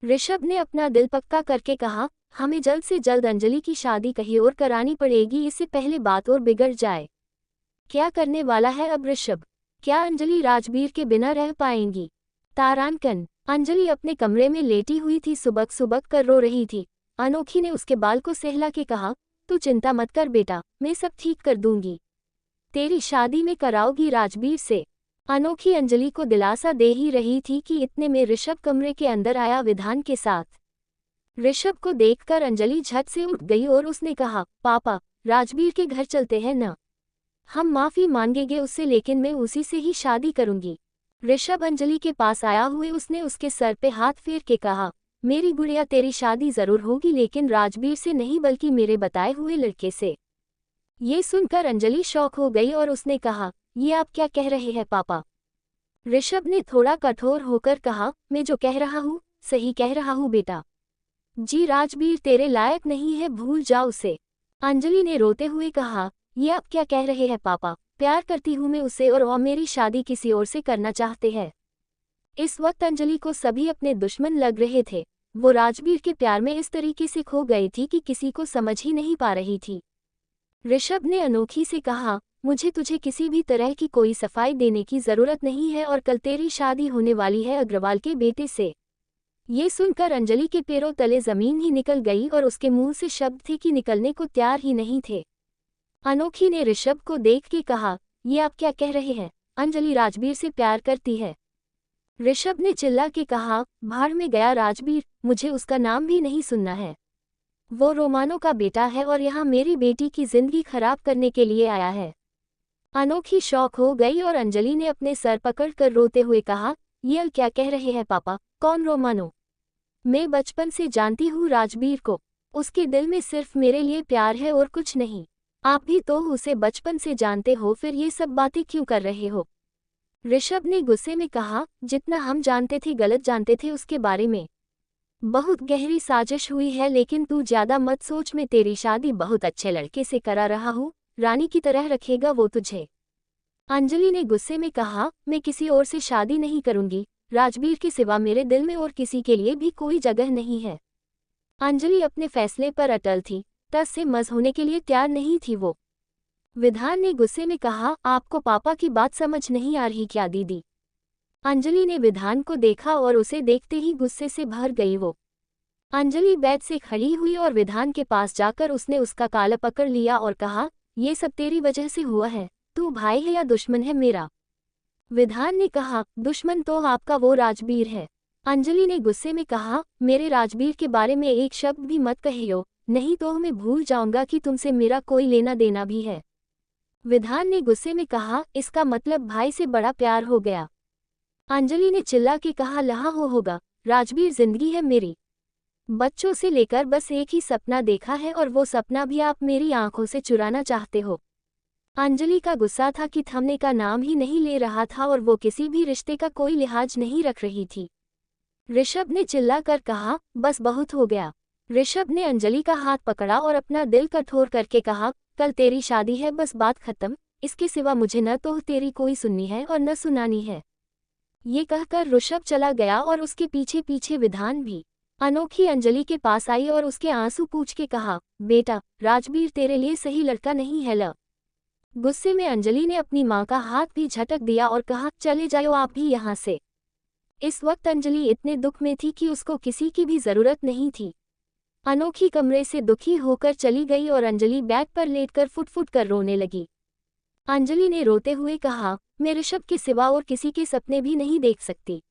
ऋषभ ने अपना दिल पक्का करके कहा, हमें जल्द से जल्द अंजलि की शादी कहीं और करानी पड़ेगी, इससे पहले बात और बिगड़ जाए। क्या करने वाला है अब ऋषभ? क्या अंजलि राजबीर के बिना रह पाएंगी? तारांकन। अंजलि अपने कमरे में लेटी हुई थी, सुबक सुबक कर रो रही थी। अनोखी ने उसके बाल को सहला के कहा, तू चिंता मत कर बेटा, मैं सब ठीक कर दूंगी। तेरी शादी में कराओगी राजबीर से। अनोखी अंजलि को दिलासा दे ही रही थी कि इतने में ऋषभ कमरे के अंदर आया विधान के साथ। ऋषभ को देखकर अंजलि झट से उठ गई और उसने कहा, पापा, राजबीर के घर चलते हैं न? हम माफी मांगेंगे उससे, लेकिन मैं उसी से ही शादी करूंगी। ऋषभ अंजलि के पास आया हुए उसने उसके सर पे हाथ फेर के कहा, मेरी गुड़िया, तेरी शादी जरूर होगी, लेकिन राजबीर से नहीं बल्कि मेरे बताए हुए लड़के से। ये सुनकर अंजलि शॉक हो गई और उसने कहा, ये आप क्या कह रहे हैं पापा? ऋषभ ने थोड़ा कठोर होकर कहा, मैं जो कह रहा हूँ सही कह रहा हूँ बेटा। जी, राजबीर तेरे लायक नहीं है, भूल जाओ उसे। अंजलि ने रोते हुए कहा, ये आप क्या कह रहे हैं पापा? प्यार करती हूँ मैं उसे और वो मेरी शादी किसी और से करना चाहते हैं। इस वक्त अंजलि को सभी अपने दुश्मन लग रहे थे। वो राजबीर के प्यार में इस तरीके से खो गई थी कि किसी को समझ ही नहीं पा रही थी। ऋषभ ने अनोखी से कहा, मुझे तुझे किसी भी तरह की कोई सफाई देने की जरूरत नहीं है और कल तेरी शादी होने वाली है अग्रवाल के बेटे से। ये सुनकर अंजलि के पैरों तले जमीन ही निकल गई और उसके मुंह से शब्द थे कि निकलने को तैयार ही नहीं थे। अनोखी ने ऋषभ को देख के कहा, ये आप क्या कह रहे हैं? अंजलि राजबीर से प्यार करती है। ऋषभ ने चिल्ला के कहा, भाड़ में गया राजबीर, मुझे उसका नाम भी नहीं सुनना है। वो रोमानो का बेटा है और यहाँ मेरी बेटी की जिंदगी खराब करने के लिए आया है। अनोखी शौक हो गई और अंजलि ने अपने सर पकड़कर रोते हुए कहा, ये क्या कह रहे हैं पापा? कौन रोमानो? मैं बचपन से जानती हूँ राजबीर को। उसके दिल में सिर्फ मेरे लिए प्यार है और कुछ नहीं। आप भी तो उसे बचपन से जानते हो, फिर ये सब बातें क्यों कर रहे हो? ऋषभ ने गुस्से में कहा, जितना हम जानते थे गलत जानते थे उसके बारे में। बहुत गहरी साजिश हुई है, लेकिन तू ज्यादा मत सोच। मैं तेरी शादी बहुत अच्छे लड़के से करा रहा हूँ, रानी की तरह रखेगा वो तुझे। अंजलि ने गुस्से में कहा, मैं किसी और से शादी नहीं करूंगी। राजबीर के सिवा मेरे दिल में और किसी के लिए भी कोई जगह नहीं है। अंजलि अपने फैसले पर अटल थी, टस से मस होने के लिए तैयार नहीं थी वो। विधान ने गुस्से में कहा, आपको पापा की बात समझ नहीं आ रही क्या दीदी? अंजलि ने विधान को देखा और उसे देखते ही गुस्से से भर गई वो। अंजलि बेड से खड़ी हुई और विधान के पास जाकर उसने उसका काला पकड़ लिया और कहा, ये सब तेरी वजह से हुआ है। तू भाई है या दुश्मन है मेरा? विधान ने कहा, दुश्मन तो आपका वो राजबीर है। अंजलि ने गुस्से में कहा, मेरे राजबीर के बारे में एक शब्द भी मत कहियो, नहीं तो मैं भूल जाऊंगा कि तुमसे मेरा कोई लेना देना भी है। विधान ने गुस्से में कहा, इसका मतलब भाई से बड़ा प्यार हो गया? अंजलि ने चिल्ला के कहा, लहा होगा, राजबीर जिंदगी है मेरी। बच्चों से लेकर बस एक ही सपना देखा है और वो सपना भी आप मेरी आंखों से चुराना चाहते हो। अंजलि का गुस्सा था कि थमने का नाम ही नहीं ले रहा था और वो किसी भी रिश्ते का कोई लिहाज नहीं रख रही थी। ऋषभ ने चिल्लाकर कहा, बस बहुत हो गया। ऋषभ ने अंजलि का हाथ पकड़ा और अपना दिल कठोर करके कहा, कल तेरी शादी है, बस बात खत्म, इसके सिवा मुझे न तो तेरी कोई सुननी है और न सुनानी है। ये कहकर ऋषभ चला गया और उसके पीछे पीछे विधान भी। अनोखी अंजलि के पास आई और उसके आंसू पूछ के कहा, बेटा, राजवीर तेरे लिए सही लड़का नहीं है ल। गुस्से में अंजलि ने अपनी माँ का हाथ भी झटक दिया और कहा, चले जाओ आप भी यहाँ से। इस वक्त अंजलि इतने दुख में थी कि उसको किसी की भी जरूरत नहीं थी। अनोखी कमरे से दुखी होकर चली गई और अंजलि बैग पर लेटकर फुट-फुट कर रोने लगी। अंजलि ने रोते हुए कहा, मैं ऋषभ के सिवा और किसी के सपने भी नहीं देख सकती।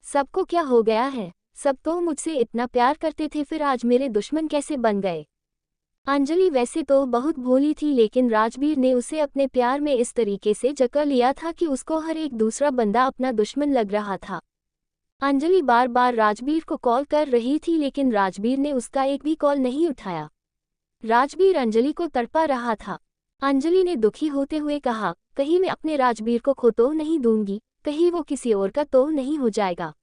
सबको क्या हो गया है? सब तो मुझसे इतना प्यार करते थे, फिर आज मेरे दुश्मन कैसे बन गए? अंजलि वैसे तो बहुत भोली थी, लेकिन राजवीर ने उसे अपने प्यार में इस तरीके से जकड़ लिया था कि उसको हर एक दूसरा बंदा अपना दुश्मन लग रहा था। अंजलि बार बार राजवीर को कॉल कर रही थी, लेकिन राजवीर ने उसका एक भी कॉल नहीं उठाया। राजवीर अंजलि को तड़पा रहा था। अंजलि ने दुखी होते हुए कहा, कहीं मैं अपने राजवीर को खो तो नहीं दूंगी, कहीं वो किसी और का तो नहीं हो जाएगा।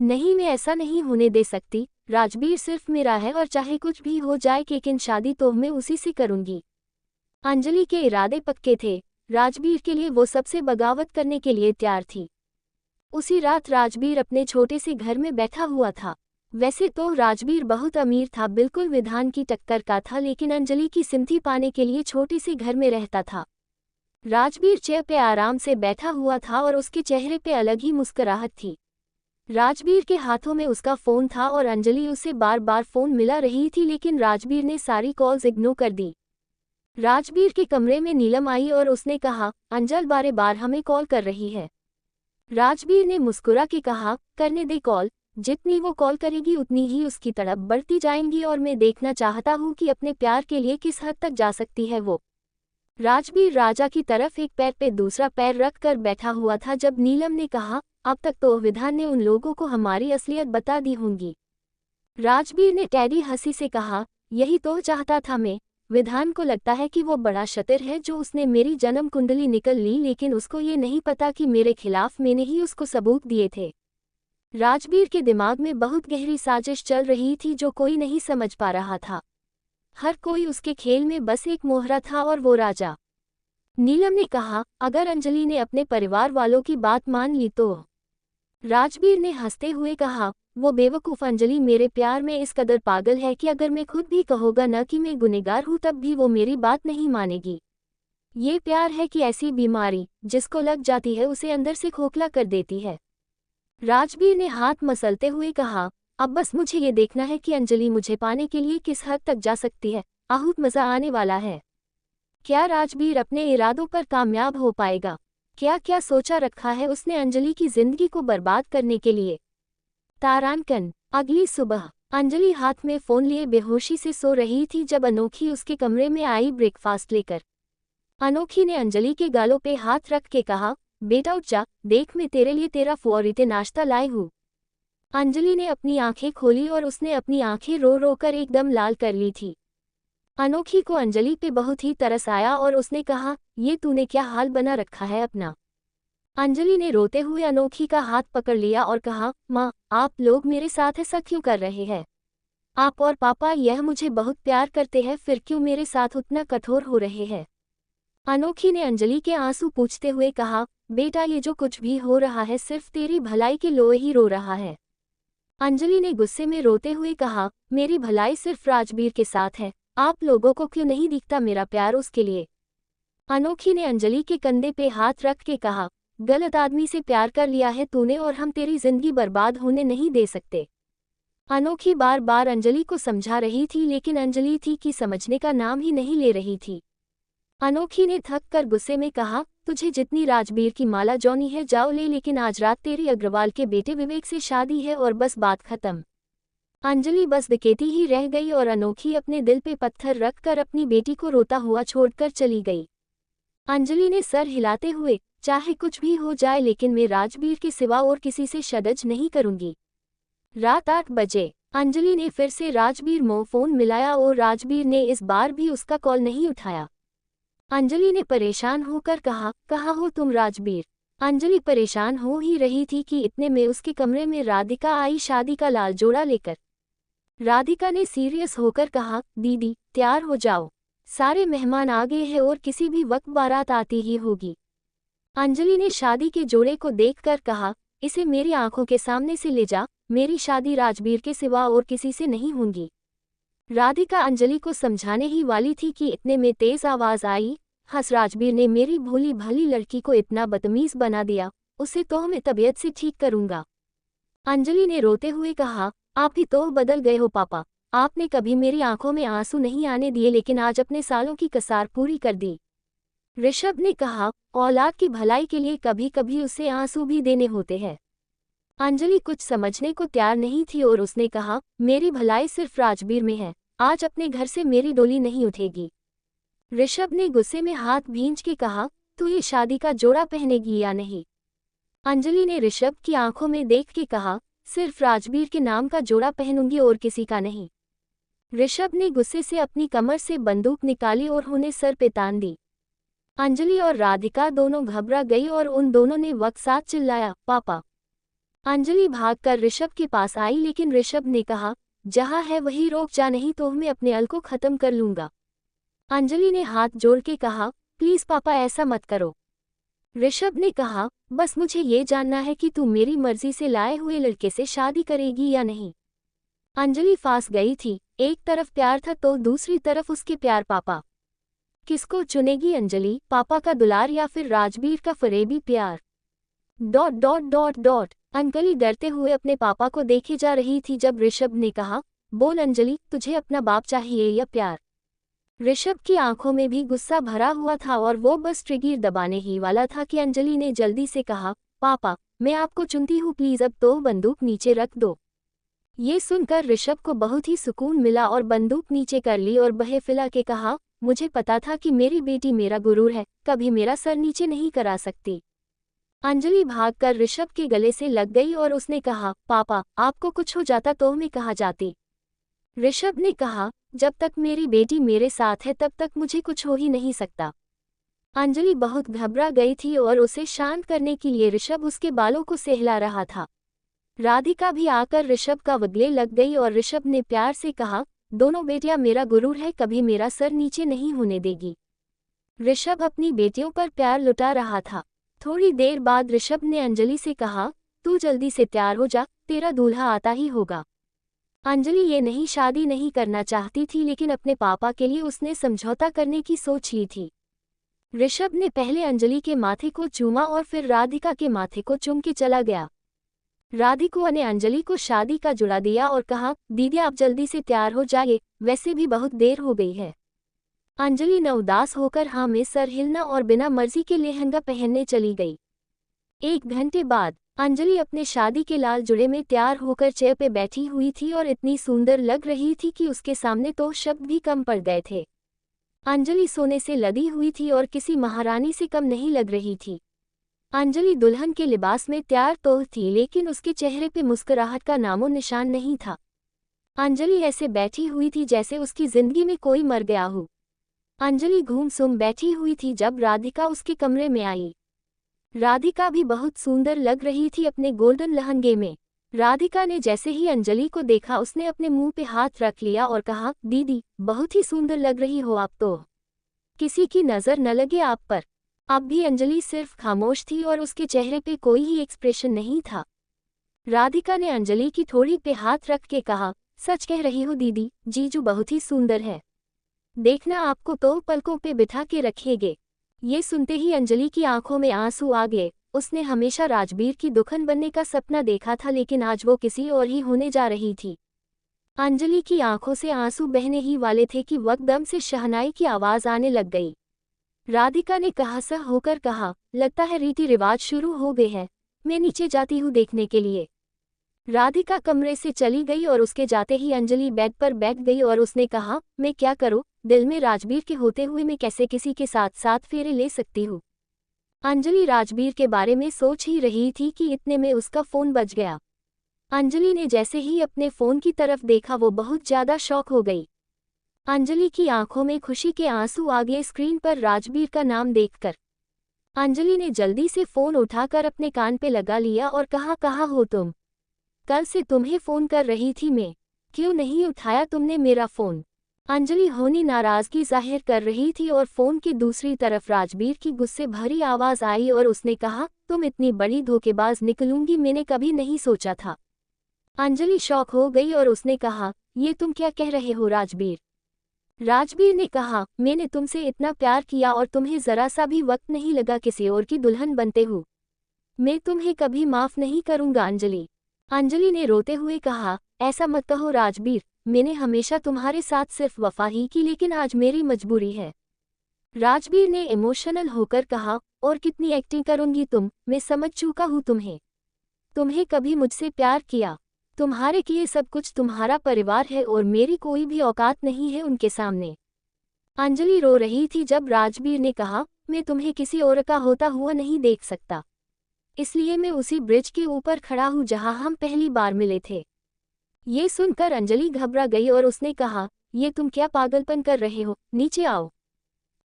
नहीं, मैं ऐसा नहीं होने दे सकती। राजवीर सिर्फ मेरा है और चाहे कुछ भी हो जाए, लेकिन शादी तो मैं उसी से करूंगी। अंजलि के इरादे पक्के थे। राजवीर के लिए वो सबसे बगावत करने के लिए तैयार थी। उसी रात राजवीर अपने छोटे से घर में बैठा हुआ था। वैसे तो राजवीर बहुत अमीर था, बिल्कुल विधान की टक्कर का था, लेकिन अंजलि की सिमती पाने के लिए छोटे से घर में रहता था। राजवीर चेयर पे आराम से बैठा हुआ था और उसके चेहरे पे अलग ही मुस्कुराहट थी। राजवीर के हाथों में उसका फ़ोन था और अंजलि उसे बार बार फ़ोन मिला रही थी, लेकिन राजवीर ने सारी कॉल्स इग्नोर कर दी। राजवीर के कमरे में नीलम आई और उसने कहा, अंजल बार बार हमें कॉल कर रही है। राजवीर ने मुस्कुरा के कहा, करने दे कॉल, जितनी वो कॉल करेगी उतनी ही उसकी तड़प बढ़ती जाएंगी और मैं देखना चाहता हूँ कि अपने प्यार के लिए किस हद तक जा सकती है वो। राजवीर राजा की तरफ एक पैर पे दूसरा पैर रख कर बैठा हुआ था जब नीलम ने कहा, अब तक तो विधान ने उन लोगों को हमारी असलियत बता दी होंगी। राजवीर ने टेढ़ी हंसी से कहा, यही तो चाहता था मैं। विधान को लगता है कि वो बड़ा शातिर है, जो उसने मेरी जन्म कुंडली निकल ली, लेकिन उसको ये नहीं पता कि मेरे खिलाफ मैंने ही उसको सबूत दिए थे। राजवीर के दिमाग में बहुत गहरी साजिश चल रही थी जो कोई नहीं समझ पा रहा था। हर कोई उसके खेल में बस एक मोहरा था और वो राजा। नीलम ने कहा, अगर अंजलि ने अपने परिवार वालों की बात मान ली तो? राजवीर ने हंसते हुए कहा, वो बेवकूफ़ अंजलि मेरे प्यार में इस कदर पागल है कि अगर मैं खुद भी कहूँगा न कि मैं गुनहगार हूँ, तब भी वो मेरी बात नहीं मानेगी। ये प्यार है कि ऐसी बीमारी जिसको लग जाती है उसे अंदर से खोखला कर देती है। राजवीर ने हाथ मसलते हुए कहा, अब बस मुझे ये देखना है कि अंजलि मुझे पाने के लिए किस हद तक जा सकती है। बहुत मज़ा आने वाला है। क्या राजवीर अपने इरादों पर कामयाब हो पाएगा? क्या क्या सोचा रखा है उसने अंजलि की जिंदगी को बर्बाद करने के लिए? तारांकन। अगली सुबह अंजलि हाथ में फ़ोन लिए बेहोशी से सो रही थी जब अनोखी उसके कमरे में आई ब्रेकफास्ट लेकर। अनोखी ने अंजलि के गालों पे हाथ रख के कहा, बेटा उठ जा, देख मैं तेरे लिए तेरा फौरीते नाश्ता लाई हूँ। अंजलि ने अपनी आंखें खोली और उसने अपनी आंखें रो रो कर एकदम लाल कर ली थी। अनोखी को अंजलि पे बहुत ही तरस आया और उसने कहा, ये तूने क्या हाल बना रखा है अपना? अंजलि ने रोते हुए अनोखी का हाथ पकड़ लिया और कहा, माँ, आप लोग मेरे साथ ऐसा क्यों कर रहे हैं? आप और पापा यह मुझे बहुत प्यार करते हैं, फिर क्यों मेरे साथ उतना कठोर हो रहे हैं? अनोखी ने अंजलि के आंसू पूछते हुए कहा, बेटा ये जो कुछ भी हो रहा है सिर्फ तेरी भलाई के लिए ही रो रहा है। अंजलि ने गुस्से में रोते हुए कहा, मेरी भलाई सिर्फ राजवीर के साथ है, आप लोगों को क्यों नहीं दिखता मेरा प्यार उसके लिए? अनोखी ने अंजलि के कंधे पे हाथ रख के कहा, गलत आदमी से प्यार कर लिया है तूने और हम तेरी जिंदगी बर्बाद होने नहीं दे सकते। अनोखी बार बार अंजलि को समझा रही थी, लेकिन अंजलि थी कि समझने का नाम ही नहीं ले रही थी। अनोखी ने थक कर गुस्से में कहा, तुझे जितनी राजवीर की माला जौनी है जाओ ले, लेकिन आज रात तेरी अग्रवाल के बेटे विवेक से शादी है और बस बात खत्म। अंजलि बस दिकेती ही रह गई और अनोखी अपने दिल पे पत्थर रखकर अपनी बेटी को रोता हुआ छोड़कर चली गई। अंजलि ने सर हिलाते हुए, चाहे कुछ भी हो जाए लेकिन मैं राजवीर के सिवा और किसी से शदज नहीं करूंगी। रात 8 बजे अंजलि ने फिर से राजवीर को फोन मिलाया और राजवीर ने इस बार भी उसका कॉल नहीं उठाया। अंजलि ने परेशान होकर कहा, कहाँ हो तुम राजवीर? अंजलि परेशान हो ही रही थी कि इतने में उसके कमरे में राधिका आई शादी का लाल जोड़ा लेकर। राधिका ने सीरियस होकर कहा, दीदी तैयार हो जाओ, सारे मेहमान आ गए हैं और किसी भी वक्त बारात आती ही होगी। अंजलि ने शादी के जोड़े को देखकर कहा, इसे मेरी आंखों के सामने से ले जा, मेरी शादी राजबीर के सिवा और किसी से नहीं होगी। राधिका अंजलि को समझाने ही वाली थी कि इतने में तेज आवाज आई, हंस राजबीर ने मेरी भोली भाली लड़की को इतना बदतमीज बना दिया, उसे तो मैं तबीयत से ठीक करूंगा। अंजलि ने रोते हुए कहा, आप ही तो बदल गए हो पापा, आपने कभी मेरी आंखों में आंसू नहीं आने दिए लेकिन आज अपने सालों की कसार पूरी कर दी। ऋषभ ने कहा, औलाद की भलाई के लिए कभी कभी उसे आंसू भी देने होते हैं। अंजलि कुछ समझने को तैयार नहीं थी और उसने कहा, मेरी भलाई सिर्फ राजबीर में है, आज अपने घर से मेरी डोली नहीं उठेगी। ऋषभ ने गुस्से में हाथ भींच के कहा, तू ये शादी का जोड़ा पहनेगी या नहीं? अंजलि ने ऋषभ की आंखों में देख के कहा, सिर्फ राजबीर के नाम का जोड़ा पहनूंगी और किसी का नहीं। ऋषभ ने गुस्से से अपनी कमर से बंदूक निकाली और उन्हें सर पे तान दी। अंजलि और राधिका दोनों घबरा गई और उन दोनों ने वक्त साथ चिल्लाया, पापा। अंजलि भागकर ऋषभ के पास आई लेकिन ऋषभ ने कहा, जहाँ है वही रोक जा, नहीं तो मैं अपने अल को खत्म कर लूंगा। अंजलि ने हाथ जोड़ के कहा, प्लीज पापा ऐसा मत करो। ऋषभ ने कहा, बस मुझे ये जानना है कि तू मेरी मर्जी से लाए हुए लड़के से शादी करेगी या नहीं। अंजलि फांस गई थी, एक तरफ प्यार था तो दूसरी तरफ उसके प्यार पापा। किसको चुनेगी अंजलि, पापा का दुलार या फिर राजबीर का फरेबी प्यार? ... अंजलि डरते हुए अपने पापा को देखे जा रही थी जब ऋषभ ने कहा, बोल अंजलि, तुझे अपना बाप चाहिए या प्यार? ऋषभ की आंखों में भी गुस्सा भरा हुआ था और वो बस ट्रिगर दबाने ही वाला था कि अंजलि ने जल्दी से कहा, पापा मैं आपको चुनती हूँ, प्लीज अब तो बंदूक नीचे रख दो। ये सुनकर ऋषभ को बहुत ही सुकून मिला और बंदूक नीचे कर ली और बहे फिला के कहा, मुझे पता था कि मेरी बेटी मेरा गुरूर है, कभी मेरा सर नीचे नहीं करा सकती। अंजलि भागकर ऋषभ के गले से लग गई और उसने कहा, पापा आपको कुछ हो जाता तो मैं कहाँ जाती। ऋषभ ने कहा, जब तक मेरी बेटी मेरे साथ है तब तक मुझे कुछ हो ही नहीं सकता। अंजलि बहुत घबरा गई थी और उसे शांत करने के लिए ऋषभ उसके बालों को सहला रहा था। राधिका भी आकर ऋषभ का गले लग गई और ऋषभ ने प्यार से कहा, दोनों बेटियां मेरा गुरूर है, कभी मेरा सर नीचे नहीं होने देगी। ऋषभ अपनी बेटियों पर प्यार लुटा रहा था। थोड़ी देर बाद ऋषभ ने अंजलि से कहा, तू जल्दी से तैयार हो जा, तेरा दूल्हा आता ही होगा। अंजलि ये नहीं शादी नहीं करना चाहती थी लेकिन अपने पापा के लिए उसने समझौता करने की सोच ली थी। ऋषभ ने पहले अंजलि के माथे को चूमा और फिर राधिका के माथे को चूम के चला गया। राधिका ने अंजलि को शादी का जुड़ा दिया और कहा, दीदी आप जल्दी से तैयार हो जाइए, वैसे भी बहुत देर हो गई है। अंजलि न उदास होकर हाँ में सर हिलना और बिना मर्जी के लहंगा पहनने चली गई। 1 घंटे बाद अंजलि अपने शादी के लाल जुड़े में तैयार होकर चेयर पे बैठी हुई थी और इतनी सुंदर लग रही थी कि उसके सामने तो शब्द भी कम पड़ गए थे। अंजलि सोने से लदी हुई थी और किसी महारानी से कम नहीं लग रही थी। अंजलि दुल्हन के लिबास में तैयार तो थी लेकिन उसके चेहरे पे मुस्कुराहट का नामो निशान नहीं था। अंजलि ऐसे बैठी हुई थी जैसे उसकी जिंदगी में कोई मर गया हो। अंजलि घूम-सुम बैठी हुई थी जब राधिका उसके कमरे में आई। राधिका भी बहुत सुंदर लग रही थी अपने गोल्डन लहंगे में। राधिका ने जैसे ही अंजलि को देखा उसने अपने मुंह पे हाथ रख लिया और कहा, दीदी बहुत ही सुंदर लग रही हो आप तो, किसी की नज़र न लगे आप पर। अब भी अंजलि सिर्फ खामोश थी और उसके चेहरे पे कोई ही एक्सप्रेशन नहीं था। राधिका ने अंजलि की थोड़ी पे हाथ रख के कहा, सच कह रही हो दीदी, जीजू बहुत ही सुंदर है, देखना आपको तो पलकों पे बिठा के रखेंगे। ये सुनते ही अंजलि की आंखों में आंसू आ गए। उसने हमेशा राजबीर की दुल्हन बनने का सपना देखा था लेकिन आज वो किसी और ही होने जा रही थी। अंजलि की आंखों से आंसू बहने ही वाले थे कि वक्दम से शहनाई की आवाज आने लग गई। राधिका ने कहा होकर कहा, लगता है रीति रिवाज शुरू हो गए हैं, मैं नीचे जाती हूँ देखने के लिए। राधिका कमरे से चली गई और उसके जाते ही अंजलि बेड पर बैठ गई और उसने कहा, मैं क्या करूँ, दिल में राजबीर के होते हुए मैं कैसे किसी के साथ 7 फेरे ले सकती हूँ। अंजलि राजबीर के बारे में सोच ही रही थी कि इतने में उसका फ़ोन बज गया। अंजलि ने जैसे ही अपने फ़ोन की तरफ देखा वो बहुत ज़्यादा शॉक हो गई। अंजलि की आंखों में खुशी के आंसू आ गए स्क्रीन पर राजबीर का नाम देखकर। अंजलि ने जल्दी से फोन उठाकर अपने कान पे लगा लिया और कहा, कहाँ हो तुम? कल से तुम्हें फोन कर रही थी मैं, क्यों नहीं उठाया तुमने मेरा फोन? अंजलि होनी नाराजगी जाहिर कर रही थी और फोन की दूसरी तरफ राजबीर की गुस्से भरी आवाज आई और उसने कहा, तुम इतनी बड़ी धोखेबाज निकलूंगी मैंने कभी नहीं सोचा था। अंजलि शॉक हो गई और उसने कहा, ये तुम क्या कह रहे हो राजबीर? राजबीर ने कहा, मैंने तुमसे इतना प्यार किया और तुम्हें जरा सा भी वक्त नहीं लगा किसी और की दुल्हन बनते हो। मैं तुम्हें कभी माफ नहीं करूंगा अंजलि। अंजलि ने रोते हुए कहा, ऐसा मत कहो राजबीर, मैंने हमेशा तुम्हारे साथ सिर्फ वफा ही की लेकिन आज मेरी मजबूरी है। राजबीर ने इमोशनल होकर कहा, और कितनी एक्टिंग करूंगी तुम, मैं समझ चुका हूँ तुम्हें कभी मुझसे प्यार किया। तुम्हारे किए सब कुछ तुम्हारा परिवार है और मेरी कोई भी औकात नहीं है उनके सामने। अंजलि रो रही थी जब राजबीर ने कहा, मैं तुम्हें किसी और का होता हुआ नहीं देख सकता, इसलिए मैं उसी ब्रिज के ऊपर खड़ा हूँ जहाँ हम पहली बार मिले थे। ये सुनकर अंजलि घबरा गई और उसने कहा, ये तुम क्या पागलपन कर रहे हो, नीचे आओ।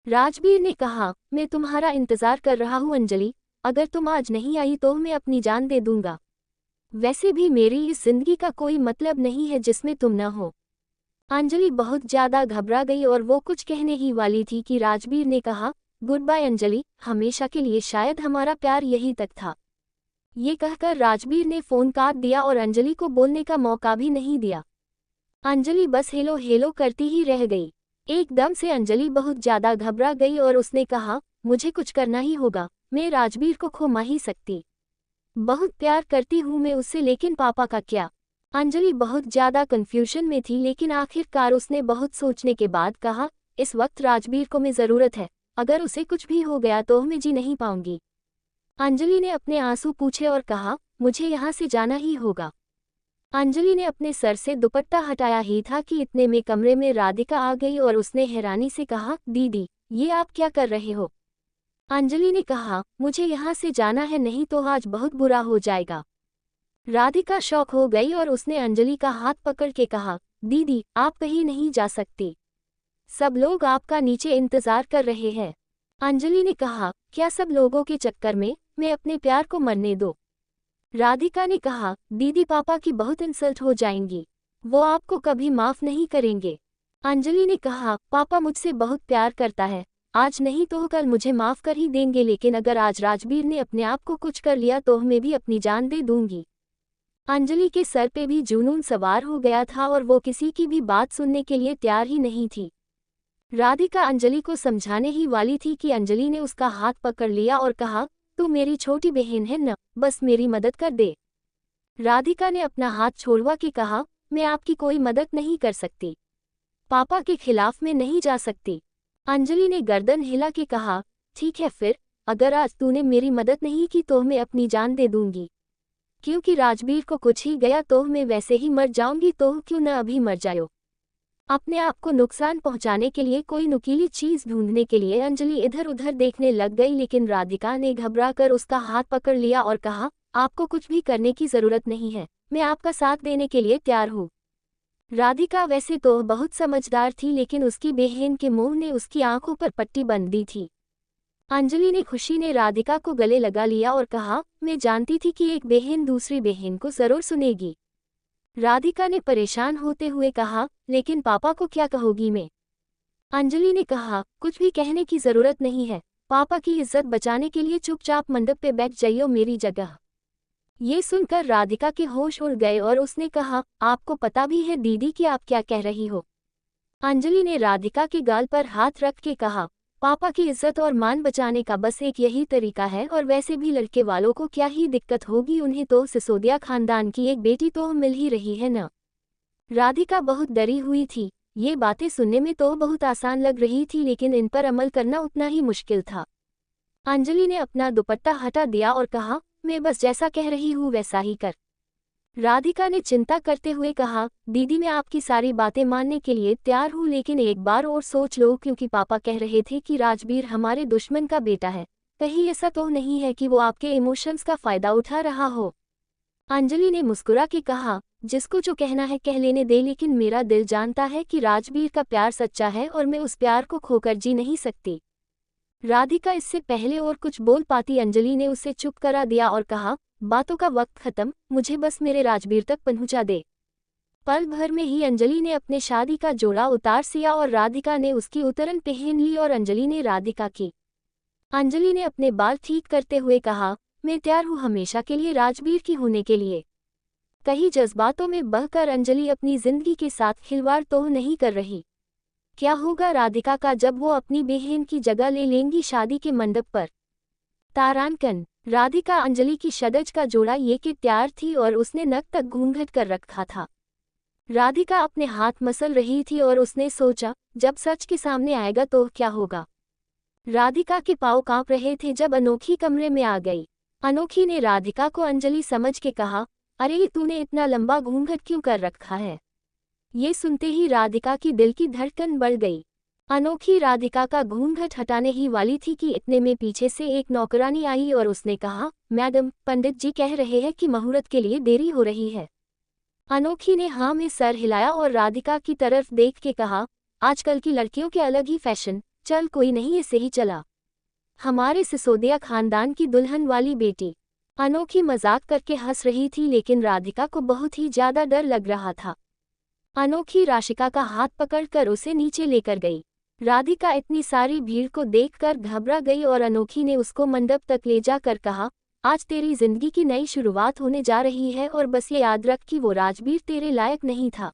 राजबीर ने कहा, मैं तुम्हारा इंतजार कर रहा हूँ अंजलि, अगर तुम आज नहीं आई तो मैं अपनी जान दे दूंगा। वैसे भी मेरी इस जिंदगी का कोई मतलब नहीं है जिसमें तुम न हो। अंजलि बहुत ज्यादा घबरा गई और वो कुछ कहने ही वाली थी कि राजबीर ने कहा, गुड बाय अंजलि, हमेशा के लिए शायद हमारा प्यार यहीं तक था। ये कहकर राजबीर ने फोन काट दिया और अंजलि को बोलने का मौका भी नहीं दिया। अंजलि बस हेलो हेलो करती ही रह गई। एकदम से अंजलि बहुत ज्यादा घबरा गई और उसने कहा, मुझे कुछ करना ही होगा, मैं राजबीर को खो ही सकती। बहुत प्यार करती हूँ मैं उससे, लेकिन पापा का क्या? अंजलि बहुत ज्यादा कंफ्यूजन में थी लेकिन आखिरकार उसने बहुत सोचने के बाद कहा, इस वक्त राजबीर को मैं ज़रूरत है, अगर उसे कुछ भी हो गया तो मैं जी नहीं पाऊंगी। अंजलि ने अपने आंसू पूछे और कहा, मुझे यहाँ से जाना ही होगा। अंजलि ने अपने सर से दुपट्टा हटाया ही था कि इतने में कमरे में राधिका आ गई और उसने हैरानी से कहा, दीदी ये आप क्या कर रहे हो? अंजलि ने कहा, मुझे यहाँ से जाना है, नहीं तो आज बहुत बुरा हो जाएगा। राधिका शॉक हो गई और उसने अंजलि का हाथ पकड़ के कहा, दीदी आप कहीं नहीं जा सकती, सब लोग आपका नीचे इंतजार कर रहे हैं। अंजलि ने कहा, क्या सब लोगों के चक्कर में मैं अपने प्यार को मरने दो? राधिका ने कहा, दीदी पापा की बहुत इंसल्ट हो जाएंगी, वो आपको कभी माफ नहीं करेंगे। अंजलि ने कहा, पापा मुझसे बहुत प्यार करता है, आज नहीं तो कल मुझे माफ कर ही देंगे, लेकिन अगर आज राजबीर ने अपने आप को कुछ कर लिया तो मैं भी अपनी जान दे दूंगी। अंजलि के सर पे भी जुनून सवार हो गया था और वो किसी की भी बात सुनने के लिए तैयार ही नहीं थी। राधिका अंजलि को समझाने ही वाली थी कि अंजलि ने उसका हाथ पकड़ लिया और कहा, तू मेरी छोटी बहन है न, बस मेरी मदद कर दे। राधिका ने अपना हाथ छोड़वा के कहा, मैं आपकी कोई मदद नहीं कर सकती, पापा के खिलाफ मैं नहीं जा सकती। अंजलि ने गर्दन हिला के कहा, ठीक है फिर, अगर आज तूने मेरी मदद नहीं की तो मैं अपनी जान दे दूंगी, क्योंकि राजबीर को कुछ ही गया तो मैं वैसे ही मर जाऊंगी, तो क्यों न अभी मर जाओ। अपने आप को नुकसान पहुंचाने के लिए कोई नुकीली चीज ढूंढने के लिए अंजलि इधर उधर देखने लग गई, लेकिन राधिका ने घबराकर उसका हाथ पकड़ लिया और कहा, आपको कुछ भी करने की जरूरत नहीं है, मैं आपका साथ देने के लिए तैयार हूँ। राधिका वैसे तो बहुत समझदार थी लेकिन उसकी बहन के मुंह ने उसकी आंखों पर पट्टी बंध दी थी। अंजलि ने खुशी ने राधिका को गले लगा लिया और कहा, मैं जानती थी कि एक बहन दूसरी बहन को जरूर सुनेगी। राधिका ने परेशान होते हुए कहा, लेकिन पापा को क्या कहोगी मैं? अंजलि ने कहा, कुछ भी कहने की जरूरत नहीं है, पापा की इज्जत बचाने के लिए चुपचाप मंडप पे बैठ जाइयो मेरी जगह। ये सुनकर राधिका के होश उड़ गए और उसने कहा, आपको पता भी है दीदी कि आप क्या कह रही हो? अंजलि ने राधिका के गाल पर हाथ रख के कहा, पापा की इज्जत और मान बचाने का बस एक यही तरीका है, और वैसे भी लड़के वालों को क्या ही दिक्कत होगी, उन्हें तो सिसोदिया खानदान की एक बेटी तो मिल ही रही है न। राधिका बहुत डरी हुई थी, ये बातें सुनने में तो बहुत आसान लग रही थी लेकिन इन पर अमल करना उतना ही मुश्किल था। अंजलि ने अपना दुपट्टा हटा दिया और कहा, मैं बस जैसा कह रही हूँ वैसा ही कर। राधिका ने चिंता करते हुए कहा, दीदी मैं आपकी सारी बातें मानने के लिए तैयार हूँ, लेकिन एक बार और सोच लो, क्योंकि पापा कह रहे थे कि राजबीर हमारे दुश्मन का बेटा है, कहीं ऐसा तो नहीं है कि वो आपके इमोशंस का फायदा उठा रहा हो? अंजलि ने मुस्कुरा के कहा, जिसको जो कहना है कह लेने दे, लेकिन मेरा दिल जानता है कि राजबीर का प्यार सच्चा है और मैं उस प्यार को खोकर जी नहीं सकती। राधिका इससे पहले और कुछ बोल पाती अंजलि ने उसे चुप करा दिया और कहा, बातों का वक्त खत्म, मुझे बस मेरे राजवीर तक पहुंचा दे। पल भर में ही अंजलि ने अपने शादी का जोड़ा उतार सिया और राधिका ने उसकी उतरन पहन ली और अंजलि ने राधिका की। अंजलि ने अपने बाल ठीक करते हुए कहा, मैं तैयार हूँ हमेशा के लिए राजवीर की होने के लिए। कहीं जज्बातों में बहकर अंजलि अपनी जिंदगी के साथ खिलवाड़ तो नहीं कर रही। क्या होगा राधिका का जब वो अपनी बहन की जगह ले लेंगी शादी के मंडप पर। तारांकन, राधिका अंजलि की शदज का जोड़ा ये कि तैयार थी और उसने नक तक घूंघट कर रखा था। राधिका अपने हाथ मसल रही थी और उसने सोचा, जब सच के सामने आएगा तो क्या होगा। राधिका के पाँव कांप रहे थे जब अनोखी कमरे में आ गई। अनोखी ने राधिका को अंजलि समझ के कहा, अरे तूने इतना लंबा घूंघट क्यों कर रखा है। ये सुनते ही राधिका की दिल की धड़कन बढ़ गई। अनोखी राधिका का घूंघट हटाने ही वाली थी कि इतने में पीछे से एक नौकरानी आई और उसने कहा, मैडम, पंडित जी कह रहे हैं कि मुहूर्त के लिए देरी हो रही है। अनोखी ने हाँ में सर हिलाया और राधिका की तरफ देख के कहा, आजकल की लड़कियों के अलग ही फैशन, चल कोई नहीं ऐसे ही चला। हमारे सिसोदिया खानदान की दुल्हन वाली बेटी। अनोखी मजाक करके हंस रही थी लेकिन राधिका को बहुत ही ज्यादा डर लग रहा था। अनोखी राशिका का हाथ पकड़कर उसे नीचे लेकर गई। राधिका इतनी सारी भीड़ को देखकर घबरा गई और अनोखी ने उसको मंडप तक ले जाकर कहा, आज तेरी जिंदगी की नई शुरुआत होने जा रही है और बस ये याद रख कि वो राजवीर तेरे लायक नहीं था।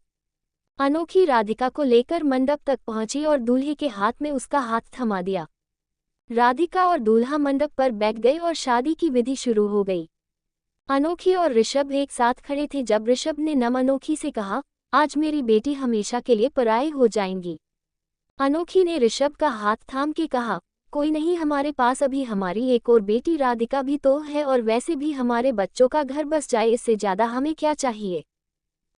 अनोखी राधिका को लेकर मंडप तक पहुंची और दूल्हे के हाथ में उसका हाथ थमा दिया। राधिका और दूल्हा मंडप पर बैठ गए और शादी की विधि शुरू हो गई। अनोखी और ऋषभ एक साथ खड़े थे जब ऋषभ ने नम अनोखी से कहा, आज मेरी बेटी हमेशा के लिए पराई हो जाएंगी। अनोखी ने ऋषभ का हाथ थाम के कहा, कोई नहीं, हमारे पास अभी हमारी एक और बेटी राधिका भी तो है और वैसे भी हमारे बच्चों का घर बस जाए, इससे ज्यादा हमें क्या चाहिए।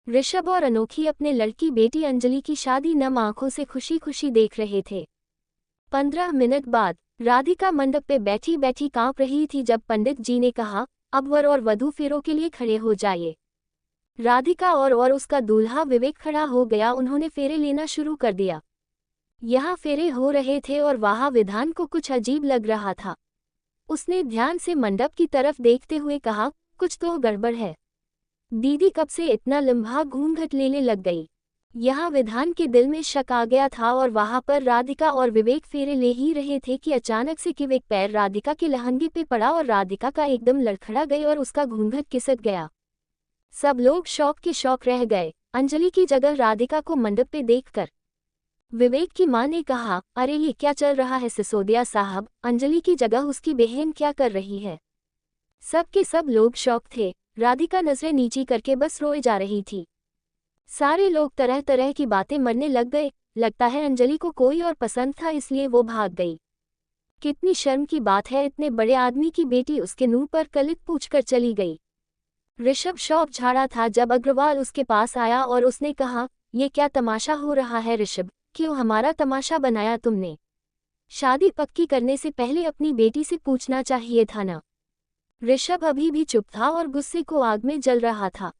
ऋषभ और अनोखी अपने लड़की बेटी अंजलि की शादी नम आंखों से खुशी खुशी देख रहे थे। 15 मिनट बाद राधिका मंडप पे बैठी बैठी कांप रही थी जब पंडित जी ने कहा, अब वर और वधू फेरों के लिए खड़े हो जाइए। राधिका और उसका दूल्हा विवेक खड़ा हो गया। उन्होंने फेरे लेना शुरू कर दिया। यहाँ फेरे हो रहे थे और वहाँ विधान को कुछ अजीब लग रहा था। उसने ध्यान से मंडप की तरफ देखते हुए कहा, कुछ तो गड़बड़ है। दीदी कब से इतना लंबा घूंघट लेने लग गई। यहाँ विधान के दिल में शक आ गया था और वहाँ पर राधिका और विवेक फेरे ले ही रहे थे कि अचानक से एक पैर राधिका के लहंगे पे पड़ा और राधिका का एकदम लड़खड़ा गई और उसका घूंघट खिसक गया। सब लोग शौक के शौक रह गए। अंजलि की जगह राधिका को मंडप पे देखकर विवेक की मां ने कहा, अरे ये क्या चल रहा है सिसोदिया साहब, अंजलि की जगह उसकी बहन क्या कर रही है। सब के सब लोग शौक थे। राधिका नजरें नीची करके बस रोए जा रही थी। सारे लोग तरह तरह की बातें मरने लग गए। लगता है अंजलि को कोई और पसंद था इसलिए वो भाग गई। कितनी शर्म की बात है, इतने बड़े आदमी की बेटी उसके मुंह पर कलित पूछकर चली गई। ऋषभ शौक झाड़ा था जब अग्रवाल उसके पास आया और उसने कहा, ये क्या तमाशा हो रहा है ऋषभ, क्यों हमारा तमाशा बनाया तुमने। शादी पक्की करने से पहले अपनी बेटी से पूछना चाहिए था ना। ऋषभ अभी भी चुप था और गुस्से को आग में जल रहा था।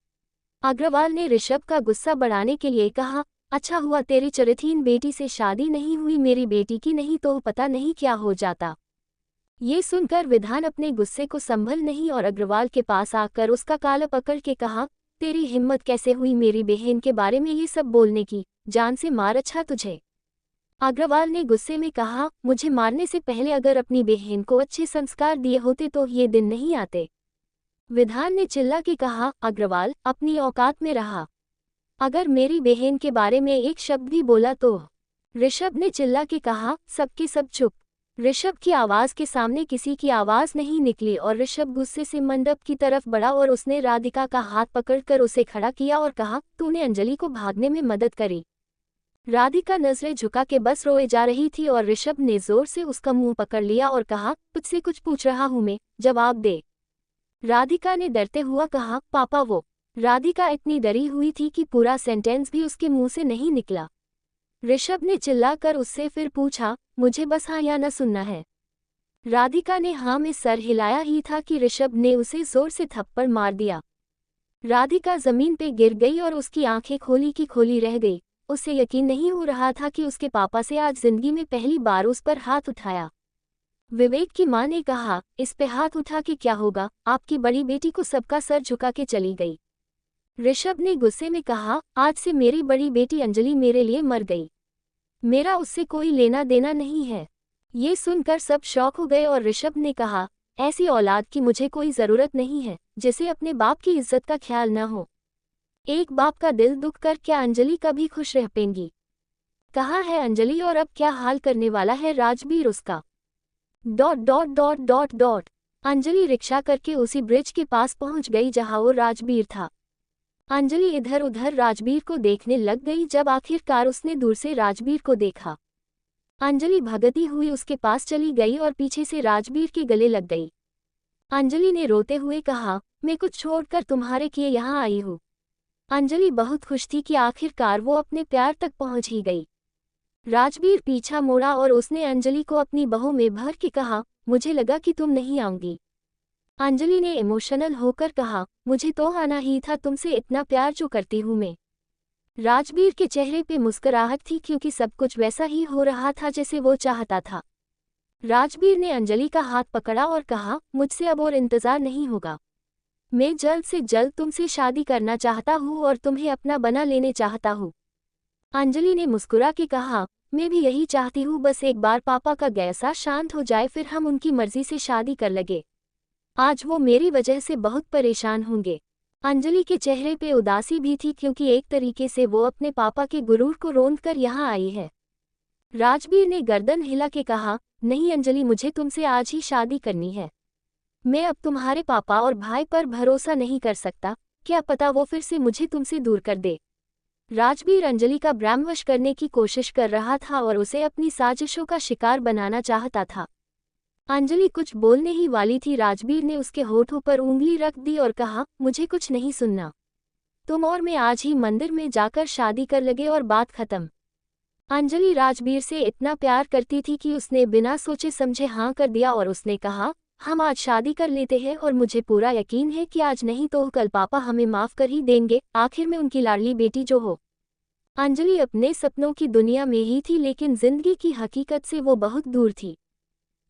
अग्रवाल ने ऋषभ का गुस्सा बढ़ाने के लिए कहा, अच्छा हुआ तेरी चरित्रहीन बेटी से शादी नहीं हुई, मेरी बेटी की नहीं तो पता नहीं क्या हो जाता। ये सुनकर विधान अपने गुस्से को संभल नहीं और अग्रवाल के पास आकर उसका काला पकड़ के कहा, तेरी हिम्मत कैसे हुई मेरी बहन के बारे में ये सब बोलने की, जान से मार अच्छा तुझे। अग्रवाल ने गुस्से में कहा, मुझे मारने से पहले अगर अपनी बहन को अच्छे संस्कार दिए होते तो ये दिन नहीं आते। विधान ने चिल्ला के कहा, अग्रवाल अपनी औकात में रहा, अगर मेरी बहन के बारे में एक शब्द भी बोला तो। ऋषभ ने चिल्ला के कहा, सबके सब चुप। ऋषभ की आवाज के सामने किसी की आवाज नहीं निकली और ऋषभ गुस्से से मंडप की तरफ बढ़ा और उसने राधिका का हाथ पकड़कर उसे खड़ा किया और कहा, तूने अंजलि को भागने में मदद करी। राधिका नजरें झुका के बस रोए जा रही थी और ऋषभ ने जोर से उसका मुंह पकड़ लिया और कहा, तुझसे कुछ पूछ रहा हूं मैं, जवाब दे। राधिका ने डरते हुआ कहा, पापा वो। राधिका इतनी डरी हुई थी कि पूरा सेंटेंस भी उसके मुंह से नहीं निकला। ऋषभ ने चिल्लाकर उससे फिर पूछा, मुझे बस हाँ या ना सुनना है। राधिका ने हाँ में सर हिलाया ही था कि ऋषभ ने उसे जोर से थप्पड़ मार दिया। राधिका जमीन पे गिर गई और उसकी आंखें खोली की खोली रह गई। उसे यकीन नहीं हो रहा था कि उसके पापा से आज जिंदगी में पहली बार उस पर हाथ उठाया। विवेक की मां ने कहा, इस पे हाथ उठा के क्या होगा, आपकी बड़ी बेटी को सबका सर झुका के चली गई। ऋषभ ने गुस्से में कहा, आज से मेरी बड़ी बेटी अंजलि मेरे लिए मर गई। मेरा उससे कोई लेना देना नहीं है। ये सुनकर सब शॉक हो गए और ऋषभ ने कहा, ऐसी औलाद की मुझे कोई ज़रूरत नहीं है, जिसे अपने बाप की इज्जत का ख्याल न हो। एक बाप का दिल दुख कर क्या अंजलि कभी खुश रह पाएंगी? कहाँ है अंजलि और अब क्या हाल करने वाला है राजबीर उसका? ... अंजलि रिक्शा करके उसी ब्रिज के पास पहुंच गई जहां वो राजबीर था। अंजलि इधर उधर राजबीर को देखने लग गई। जब आखिरकार उसने दूर से राजबीर को देखा, अंजलि भगती हुई उसके पास चली गई और पीछे से राजबीर के गले लग गई। अंजलि ने रोते हुए कहा, मैं कुछ छोड़कर तुम्हारे किए यहाँ आई हूँ। अंजलि बहुत खुश थी कि आखिरकार वो अपने प्यार तक पहुँच ही गई। राजबीर पीछा मोड़ा और उसने अंजलि को अपनी बाहों में भर के कहा, मुझे लगा कि तुम नहीं आऊंगी। अंजलि ने इमोशनल होकर कहा, मुझे तो आना ही था, तुमसे इतना प्यार जो करती हूँ मैं। राजबीर के चेहरे पे मुस्कुराहट थी क्योंकि सब कुछ वैसा ही हो रहा था जैसे वो चाहता था। राजबीर ने अंजलि का हाथ पकड़ा और कहा, मुझसे अब और इंतजार नहीं होगा। मैं जल्द से जल्द तुमसे शादी करना चाहता हूँ और तुम्हें अपना बना लेने चाहता हूँ। अंजलि ने मुस्कुरा के कहा, मैं भी यही चाहती हूँ, बस एक बार पापा का गुस्सा शांत हो जाए फिर हम उनकी मर्जी से शादी कर लगे। आज वो मेरी वजह से बहुत परेशान होंगे। अंजलि के चेहरे पे उदासी भी थी क्योंकि एक तरीके से वो अपने पापा के गुरूर को रोंद कर यहाँ आई है। राजबीर ने गर्दन हिला के कहा, नहीं अंजलि, मुझे तुमसे आज ही शादी करनी है। मैं अब तुम्हारे पापा और भाई पर भरोसा नहीं कर सकता, क्या पता वो फिर से मुझे तुमसे दूर कर दे। राजबीर अंजलि का ब्रह्मवश करने की कोशिश कर रहा था और उसे अपनी साजिशों का शिकार बनाना चाहता था। अंजलि कुछ बोलने ही वाली थी, राजबीर ने उसके होठों पर उंगली रख दी और कहा, मुझे कुछ नहीं सुनना। तुम और मैं आज ही मंदिर में जाकर शादी कर लगे और बात खत्म। अंजलि राजबीर से इतना प्यार करती थी कि उसने बिना सोचे समझे हाँ कर दिया और उसने कहा, हम आज शादी कर लेते हैं और मुझे पूरा यकीन है कि आज नहीं तो कल पापा हमें माफ कर ही देंगे, आखिर में उनकी लाडली बेटी जो हो। अंजलि अपने सपनों की दुनिया में ही थी लेकिन जिंदगी की हकीकत से वो बहुत दूर थी।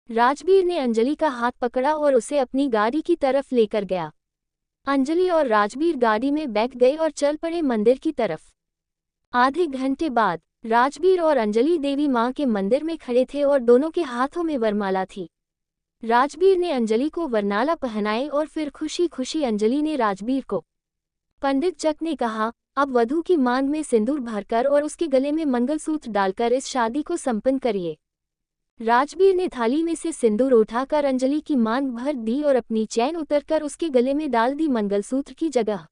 राजबीर ने अंजलि का हाथ पकड़ा और उसे अपनी गाड़ी की तरफ लेकर गया। अंजलि और राजबीर गाड़ी में बैठ गए और चल पड़े मंदिर की तरफ। आधे घंटे बाद राजबीर और अंजलि देवी मां के मंदिर में खड़े थे और दोनों के हाथों में वरमाला थी। राजबीर ने अंजलि को वरमाला पहनाई और फिर खुशी खुशी अंजलि ने राजबीर को। पंडित जक ने कहा, अब वधू की मांग में सिंदूर भरकर और उसके गले में मंगलसूत्र डालकर इस शादी को संपन्न करिए। राजबीर ने थाली में से सिंदूर उठाकर अंजलि की मांग भर दी और अपनी चैन उतरकर उसके गले में डाल दी मंगलसूत्र की जगह।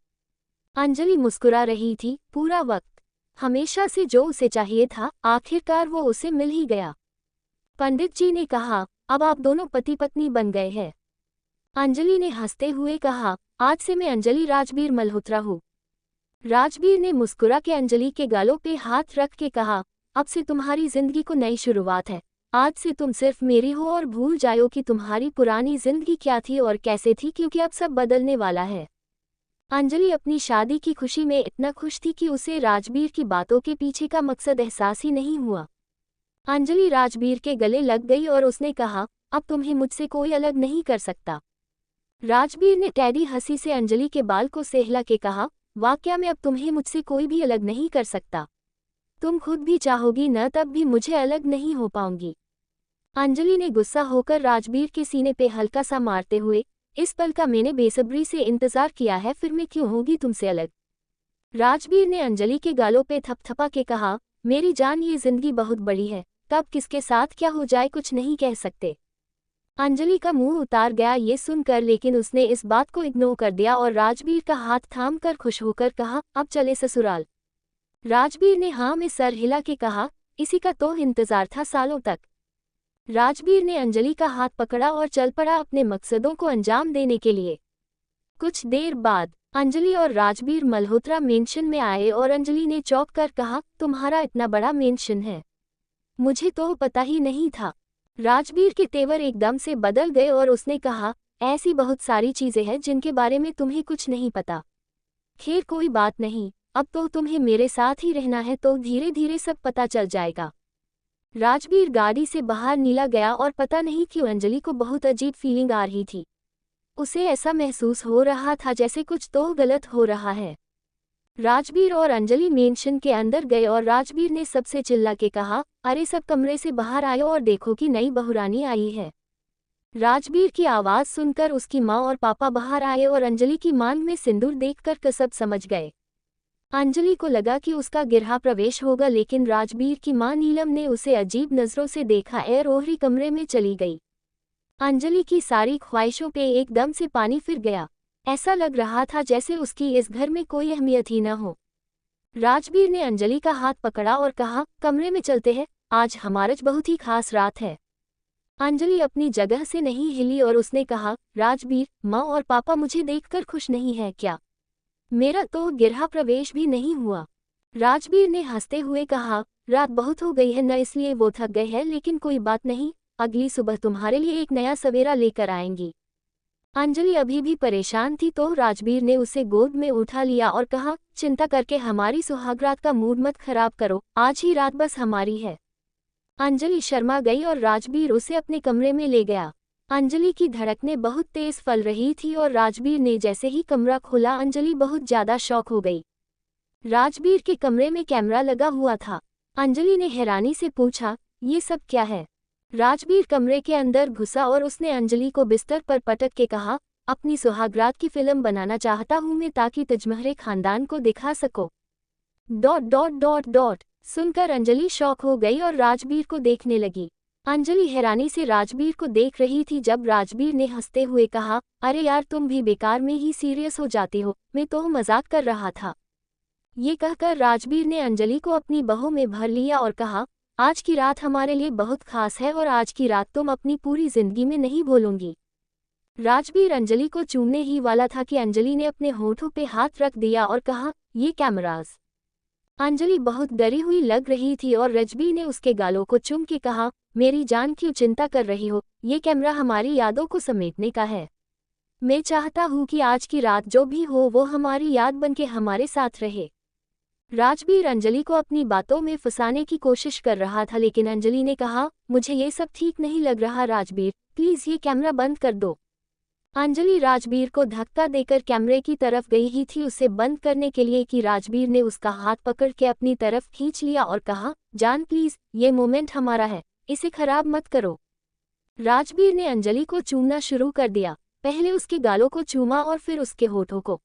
अंजलि मुस्कुरा रही थी, पूरा वक्त हमेशा से जो उसे चाहिए था आखिरकार वो उसे मिल ही गया। पंडित जी ने कहा, अब आप दोनों पति पत्नी बन गए हैं। अंजलि ने हंसते हुए कहा, आज से मैं अंजलि राजबीर मल्होत्रा हूँ। राजबीर ने मुस्कुरा के अंजलि के गालों पे हाथ रख के कहा, अब से तुम्हारी जिंदगी को नई शुरुआत है। आज से तुम सिर्फ मेरी हो और भूल जाओ कि तुम्हारी पुरानी जिंदगी क्या थी और कैसे थी, क्योंकि अब सब बदलने वाला है। अंजलि अपनी शादी की खुशी में इतना खुश थी कि उसे राजबीर की बातों के पीछे का मकसद एहसास ही नहीं हुआ। अंजलि राजबीर के गले लग गई और उसने कहा, अब तुम्हें मुझसे कोई अलग नहीं कर सकता। राजबीर ने टेढ़ी हंसी से अंजलि के बाल को सहला के कहा, वाकया में अब तुम्हें मुझसे कोई भी अलग नहीं कर सकता। तुम खुद भी चाहोगी न तब भी मुझे अलग नहीं हो पाऊंगी। अंजलि ने गुस्सा होकर राजबीर के सीने पे हल्का सा मारते हुए, इस पल का मैंने बेसब्री से इंतजार किया है, फिर मैं क्यों होगी तुमसे अलग। राजबीर ने अंजलि के गालों पे थपथपा के कहा, मेरी जान, ये जिंदगी बहुत बड़ी है, कब किसके साथ क्या हो जाए कुछ नहीं कह सकते। अंजलि का मुंह उतार गया ये सुनकर, लेकिन उसने इस बात को इग्नोर कर दिया और राजबीर का हाथ थाम कर खुश होकर कहा, अब चले ससुराल। राजबीर ने हाँ में सर हिला के कहा, इसी का तो इंतजार था सालों तक। राजबीर ने अंजलि का हाथ पकड़ा और चल पड़ा अपने मकसदों को अंजाम देने के लिए। कुछ देर बाद अंजलि और राजबीर मल्होत्रा मेंशन में आए और अंजलि ने चौंक कर कहा, तुम्हारा इतना बड़ा मेंशन है, मुझे तो पता ही नहीं था। राजबीर के तेवर एकदम से बदल गए और उसने कहा, ऐसी बहुत सारी चीजें हैं जिनके बारे में तुम्हें कुछ नहीं पता। खैर कोई बात नहीं, अब तो तुम्हें मेरे साथ ही रहना है तो धीरे धीरे सब पता चल जाएगा। राजवीर गाड़ी से बाहर नीला गया और पता नहीं क्यों अंजलि को बहुत अजीब फीलिंग आ रही थी। उसे ऐसा महसूस हो रहा था जैसे कुछ तो गलत हो रहा है। राजवीर और अंजलि मेंशन के अंदर गए और राजवीर ने सबसे चिल्ला के कहा, अरे सब कमरे से बाहर आयो और देखो कि नई बहुरानी आई है। राजवीर की आवाज़ सुनकर उसकी माँ और पापा बाहर आए और अंजलि की मांग में सिंदूर देखकर सब समझ गए। अंजलि को लगा कि उसका गृह प्रवेश होगा, लेकिन राजवीर की मां नीलम ने उसे अजीब नज़रों से देखा और ओहरी कमरे में चली गई। अंजलि की सारी ख्वाहिशों पे एकदम से पानी फिर गया। ऐसा लग रहा था जैसे उसकी इस घर में कोई अहमियत ही न हो। राजवीर ने अंजलि का हाथ पकड़ा और कहा, कमरे में चलते हैं, आज हमारी बहुत ही खास रात है। अंजलि अपनी जगह से नहीं हिली और उसने कहा, राजवीर, माँ और पापा मुझे देखकर खुश नहीं है क्या? मेरा तो गृह प्रवेश भी नहीं हुआ। राजवीर ने हंसते हुए कहा, रात बहुत हो गई है न, इसलिए वो थक गए हैं, लेकिन कोई बात नहीं, अगली सुबह तुम्हारे लिए एक नया सवेरा लेकर आएंगी। अंजलि अभी भी परेशान थी तो राजवीर ने उसे गोद में उठा लिया और कहा, चिंता करके हमारी सुहागरात का मूड मत खराब करो, आज ही रात बस हमारी है। अंजलि शर्मा गई और राजवीर उसे अपने कमरे में ले गया। अंजलि की धड़कनें बहुत तेज फल रही थी और राजवीर ने जैसे ही कमरा खोला अंजलि बहुत ज्यादा शॉक हो गई। राजवीर के कमरे में कैमरा लगा हुआ था। अंजलि ने हैरानी से पूछा, ये सब क्या है? राजवीर कमरे के अंदर घुसा और उसने अंजलि को बिस्तर पर पटक के कहा, अपनी सुहागरात की फिल्म बनाना चाहता हूं मैं ताकि तुझमहरे खानदान को दिखा सको। ... सुनकर अंजलि शॉक हो गई और राजवीर को देखने लगी। अंजलि हैरानी से राजवीर को देख रही थी जब राजवीर ने हंसते हुए कहा, अरे यार तुम भी बेकार में ही सीरियस हो जाती हो, मैं तो मजाक कर रहा था। ये कहकर राजवीर ने अंजलि को अपनी बाहों में भर लिया और कहा, आज की रात हमारे लिए बहुत खास है और आज की रात तुम अपनी पूरी जिंदगी में नहीं भूलूंगी। राजवीर अंजलि को चूमने ही वाला था कि अंजलि ने अपने होठों पे हाथ रख दिया और कहा, ये कैमराज। अंजलि बहुत डरी हुई लग रही थी और राजवीर ने उसके गालों को चूम के कहा, मेरी जान क्यों चिंता कर रही हो, ये कैमरा हमारी यादों को समेटने का है। मैं चाहता हूँ कि आज की रात जो भी हो वो हमारी याद बनके हमारे साथ रहे। राजवीर अंजलि को अपनी बातों में फंसाने की कोशिश कर रहा था, लेकिन अंजलि ने कहा, मुझे ये सब ठीक नहीं लग रहा राजवीर, प्लीज़ ये कैमरा बंद कर दो। अंजलि राजवीर को धक्का देकर कैमरे की तरफ गई ही थी उसे बंद करने के लिए कि राजवीर ने उसका हाथ पकड़ के अपनी तरफ खींच लिया और कहा, जान प्लीज़, ये मोमेंट हमारा है, इसे खराब मत करो। राजवीर ने अंजलि को चूमना शुरू कर दिया, पहले उसके गालों को चूमा और फिर उसके होठों को।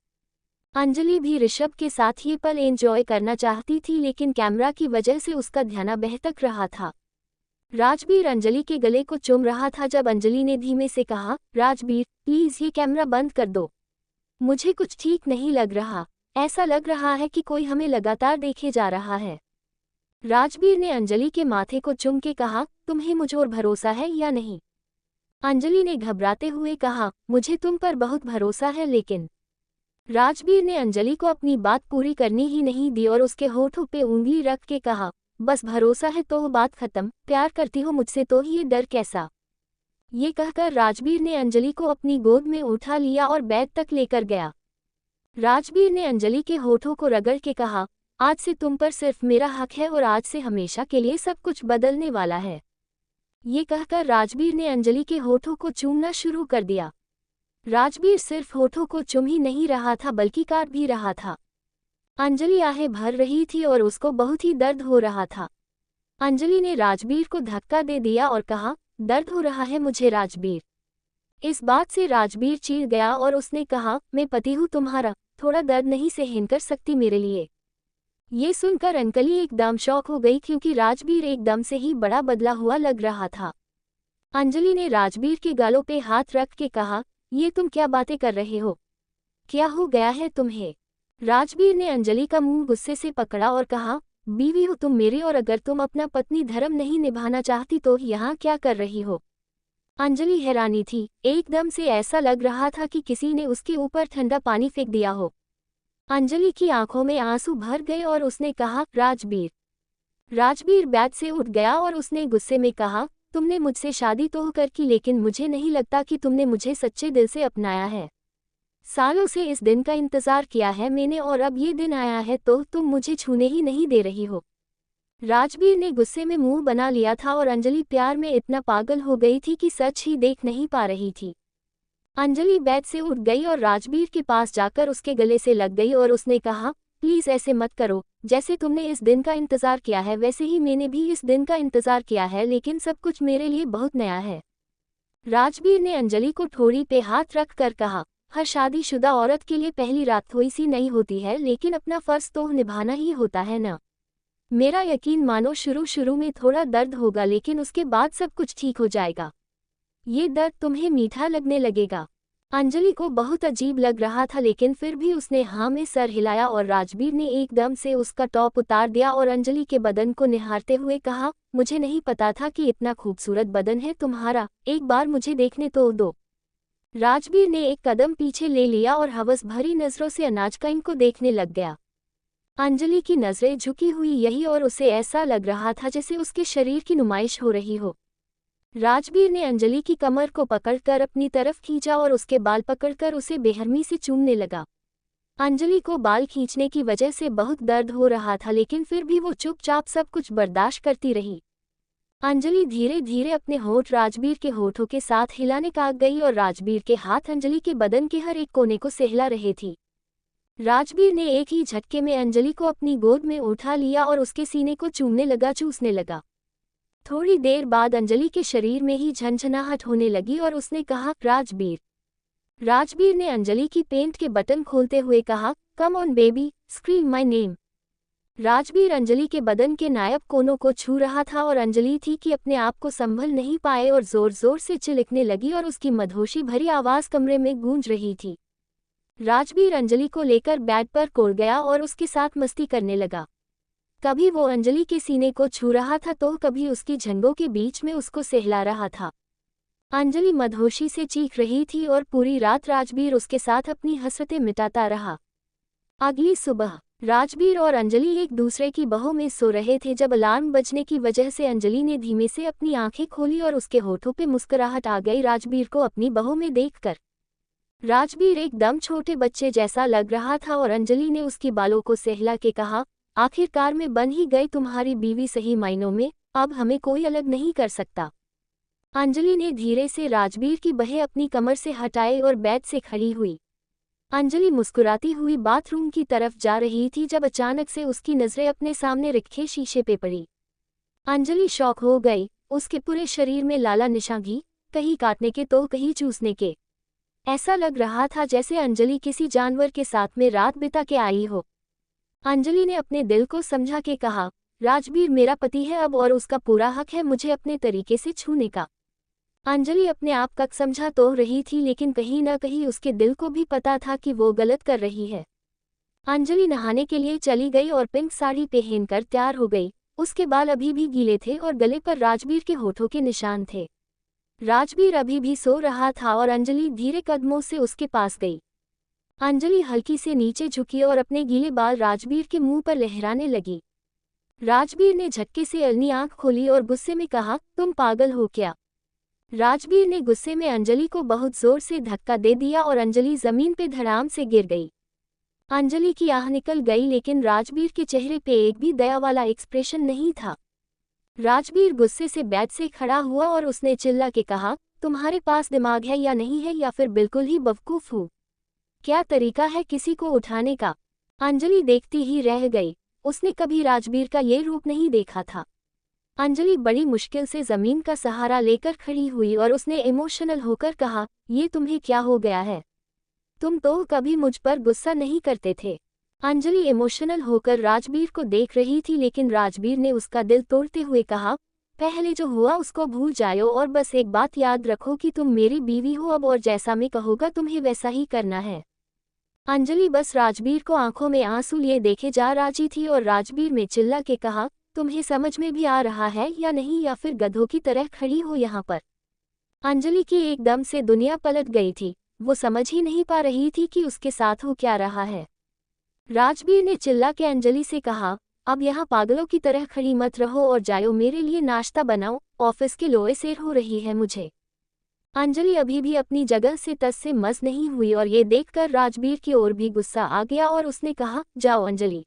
अंजलि भी ऋषभ के साथ ये पल एंजॉय करना चाहती थी, लेकिन कैमरा की वजह से उसका ध्यान बहक रहा था। राजवीर अंजलि के गले को चूम रहा था जब अंजलि ने धीमे से कहा, राजवीर प्लीज़ ये कैमरा बंद कर दो, मुझे कुछ ठीक नहीं लग रहा, ऐसा लग रहा है कि कोई हमें लगातार देखे जा रहा है। राजवीर ने अंजलि के माथे को चूम के कहा, तुम्हें मुझ और भरोसा है या नहीं? अंजलि ने घबराते हुए कहा, मुझे तुम पर बहुत भरोसा है, लेकिन राजवीर ने अंजलि को अपनी बात पूरी करनी ही नहीं दी और उसके होठों पे उंगली रख के कहा, बस भरोसा है तो बात खत्म, प्यार करती हो मुझसे तो ये डर कैसा? ये कहकर राजवीर ने अंजलि को अपनी गोद में उठा लिया और बेड तक लेकर गया। राजवीर ने अंजलि के होठों को रगड़ के कहा, आज से तुम पर सिर्फ मेरा हक है और आज से हमेशा के लिए सब कुछ बदलने वाला है। ये कहकर राजवीर ने अंजलि के होठों को चूमना शुरू कर दिया। राजवीर सिर्फ होठों को चूम ही नहीं रहा था बल्कि काट भी रहा था। अंजलि आहें भर रही थी और उसको बहुत ही दर्द हो रहा था। अंजलि ने राजवीर को धक्का दे दिया और कहा, दर्द हो रहा है मुझे राजवीर। इस बात से राजवीर चीर गया और उसने कहा, मैं पति हूँ तुम्हारा, थोड़ा दर्द नहीं सहन कर सकती मेरे लिए? ये सुनकर अंजलि एकदम शॉक हो गई क्योंकि राजवीर एकदम से ही बड़ा बदला हुआ लग रहा था। अंजलि ने राजवीर के गालों पे हाथ रख के कहा, ये तुम क्या बातें कर रहे हो? क्या हो गया है तुम्हें? राजवीर ने अंजलि का मुंह गुस्से से पकड़ा और कहा, बीवी हो तुम मेरी और अगर तुम अपना पत्नी धर्म नहीं निभाना चाहती तो यहाँ क्या कर रही हो? अंजलि हैरानी थी, एकदम से ऐसा लग रहा था कि किसी ने उसके ऊपर ठंडा पानी फेंक दिया हो। अंजलि की आंखों में आंसू भर गए और उसने कहा, राजवीर। राजवीर बेड से उठ गया और उसने गुस्से में कहा, तुमने मुझसे शादी तो कर की, लेकिन मुझे नहीं लगता कि तुमने मुझे सच्चे दिल से अपनाया है। सालों से इस दिन का इंतजार किया है मैंने और अब ये दिन आया है तो तुम मुझे छूने ही नहीं दे रही हो। राजवीर ने गुस्से में मुंह बना लिया था और अंजलि प्यार में इतना पागल हो गई थी कि सच ही देख नहीं पा रही थी। अंजलि बेड से उठ गई और राजवीर के पास जाकर उसके गले से लग गई और उसने कहा, प्लीज ऐसे मत करो, जैसे तुमने इस दिन का इंतजार किया है वैसे ही मैंने भी इस दिन का इंतजार किया है, लेकिन सब कुछ मेरे लिए बहुत नया है। राजवीर ने अंजलि को ठोड़ी पे हाथ रख कर कहा, हर शादीशुदा औरत के लिए पहली रात थोड़ी सी नहीं होती है, लेकिन अपना फर्ज तो निभाना ही होता है ना। मेरा यकीन मानो शुरू शुरू में थोड़ा दर्द होगा, लेकिन उसके बाद सब कुछ ठीक हो जाएगा। ये दर्द तुम्हें मीठा लगने लगेगा। अंजलि को बहुत अजीब लग रहा था, लेकिन फिर भी उसने हाँ में सर हिलाया और राजवीर ने एकदम से उसका टॉप उतार दिया और अंजलि के बदन को निहारते हुए कहा, मुझे नहीं पता था कि इतना खूबसूरत बदन है तुम्हारा, एक बार मुझे देखने तो दो। राजवीर ने एक कदम पीछे ले लिया और हवस भरी नजरों से अनाजकन को देखने लग गया। अंजलि की नजरें झुकी हुई यही और उसे ऐसा लग रहा था जैसे उसके शरीर की नुमाइश हो रही हो। राजवीर ने अंजलि की कमर को पकड़कर अपनी तरफ खींचा और उसके बाल पकड़कर उसे बेरहमी से चूमने लगा। अंजलि को बाल खींचने की वजह से बहुत दर्द हो रहा था, लेकिन फिर भी वो चुपचाप सब कुछ बर्दाश्त करती रही। अंजलि धीरे धीरे अपने होठ राजवीर के होठों के साथ हिलाने लग गई और राजवीर के हाथ अंजलि के बदन के हर एक कोने को सहला रहे थे। राजवीर ने एक ही झटके में अंजलि को अपनी गोद में उठा लिया और उसके सीने को चूमने लगा, चूसने लगा। थोड़ी देर बाद अंजलि के शरीर में ही झंझनाहट होने लगी और उसने कहा, राजवीर। राजवीर ने अंजलि की पैंट के बटन खोलते हुए कहा, come on baby, scream my name. Rajveer Anjali के बदन के नायाब कोनों को छू रहा था और अंजलि थी कि अपने आप को संभल नहीं पाए और जोर जोर से चिल्लाने लगी और उसकी मधोशी भरी आवाज कमरे में गूंज रही थी। राजवीर अंजलि को लेकर बेड पर कोड़ गया और उसके साथ मस्ती करने लगा। कभी वो अंजलि के सीने को छू रहा था तो कभी उसकी झंगों के बीच में उसको सहला रहा था। अंजलि मधोशी से चीख रही थी और पूरी रात राजवीर उसके साथ अपनी हसरतें मिटाता रहा। अगली सुबह राजवीर और अंजलि एक दूसरे की बाहों में सो रहे थे जब अलार्म बजने की वजह से अंजलि ने धीमे से अपनी आंखें खोली और उसके होठों पे मुस्कुराहट आ गई राजवीर को अपनी बाहों में देखकर। राजवीर एकदम छोटे बच्चे जैसा लग रहा था और अंजलि ने उसकी बालों को सहला के कहा, आखिरकार मैं बन ही गई तुम्हारी बीवी, सही मायनों में अब हमें कोई अलग नहीं कर सकता। अंजलि ने धीरे से राजवीर की बाहें अपनी कमर से हटाए और बेड से खड़ी हुई। अंजलि मुस्कुराती हुई बाथरूम की तरफ जा रही थी जब अचानक से उसकी नजरें अपने सामने रखे शीशे पे पड़ी। अंजलि शॉक हो गई, उसके पूरे शरीर में लाला निशान, कहीं काटने के तो कहीं चूसने के। ऐसा लग रहा था जैसे अंजलि किसी जानवर के साथ में रात बिता के आई हो। अंजलि ने अपने दिल को समझा के कहा, राजवीर मेरा पति है अब और उसका पूरा हक है मुझे अपने तरीके से छूने का। अंजलि अपने आप का समझा तो रही थी, लेकिन कहीं ना कहीं उसके दिल को भी पता था कि वो गलत कर रही है। अंजलि नहाने के लिए चली गई और पिंक साड़ी पहनकर तैयार हो गई। उसके बाल अभी भी गीले थे और गले पर राजवीर के होठों के निशान थे। राजवीर अभी भी सो रहा था और अंजलि धीरे कदमों से उसके पास गई। अंजलि हल्की से नीचे झुकी और अपने गीले बाल राजवीर के मुंह पर लहराने लगी। राजवीर ने झटके से अलनी आंख खोली और गुस्से में कहा, तुम पागल हो क्या? राजवीर ने गुस्से में अंजलि को बहुत जोर से धक्का दे दिया और अंजलि जमीन पे धड़ाम से गिर गई। अंजलि की आह निकल गई, लेकिन राजवीर के चेहरे पे एक भी दया वाला एक्सप्रेशन नहीं था। राजवीर गुस्से से बेड से खड़ा हुआ और उसने चिल्ला के कहा, तुम्हारे पास दिमाग है या नहीं है, या फिर बिल्कुल ही बेवकूफ हो? क्या तरीका है किसी को उठाने का? अंजलि देखती ही रह गई। उसने कभी राजवीर का ये रूप नहीं देखा था। अंजलि बड़ी मुश्किल से जमीन का सहारा लेकर खड़ी हुई और उसने इमोशनल होकर कहा, ये तुम्हें क्या हो गया है? तुम तो कभी मुझ पर गुस्सा नहीं करते थे। अंजलि इमोशनल होकर राजवीर को देख रही थी, लेकिन राजवीर ने उसका दिल तोड़ते हुए कहा, पहले जो हुआ उसको भूल जाओ और बस एक बात याद रखो कि तुम मेरी बीवी हो अब, और जैसा मैं कहूँगा तुम्हें वैसा ही करना है। अंजलि बस राजवीर को आंखों में आंसू लिए देखे जा रही थी और राजवीर ने चिल्ला के कहा, तुम्हें समझ में भी आ रहा है या नहीं, या फिर गधों की तरह खड़ी हो यहाँ पर? अंजलि की एकदम से दुनिया पलट गई थी। वो समझ ही नहीं पा रही थी कि उसके साथ हो क्या रहा है। राजवीर ने चिल्ला के अंजलि से कहा, अब यहाँ पागलों की तरह खड़ी मत रहो और जाओ मेरे लिए नाश्ता बनाओ, ऑफिस के लोए सेर हो रही है मुझे। अंजलि अभी भी अपनी जगह से तस से मस नहीं हुई और ये देखकर राजवीर की ओर भी गुस्सा आ गया और उसने कहा, जाओ अंजलि।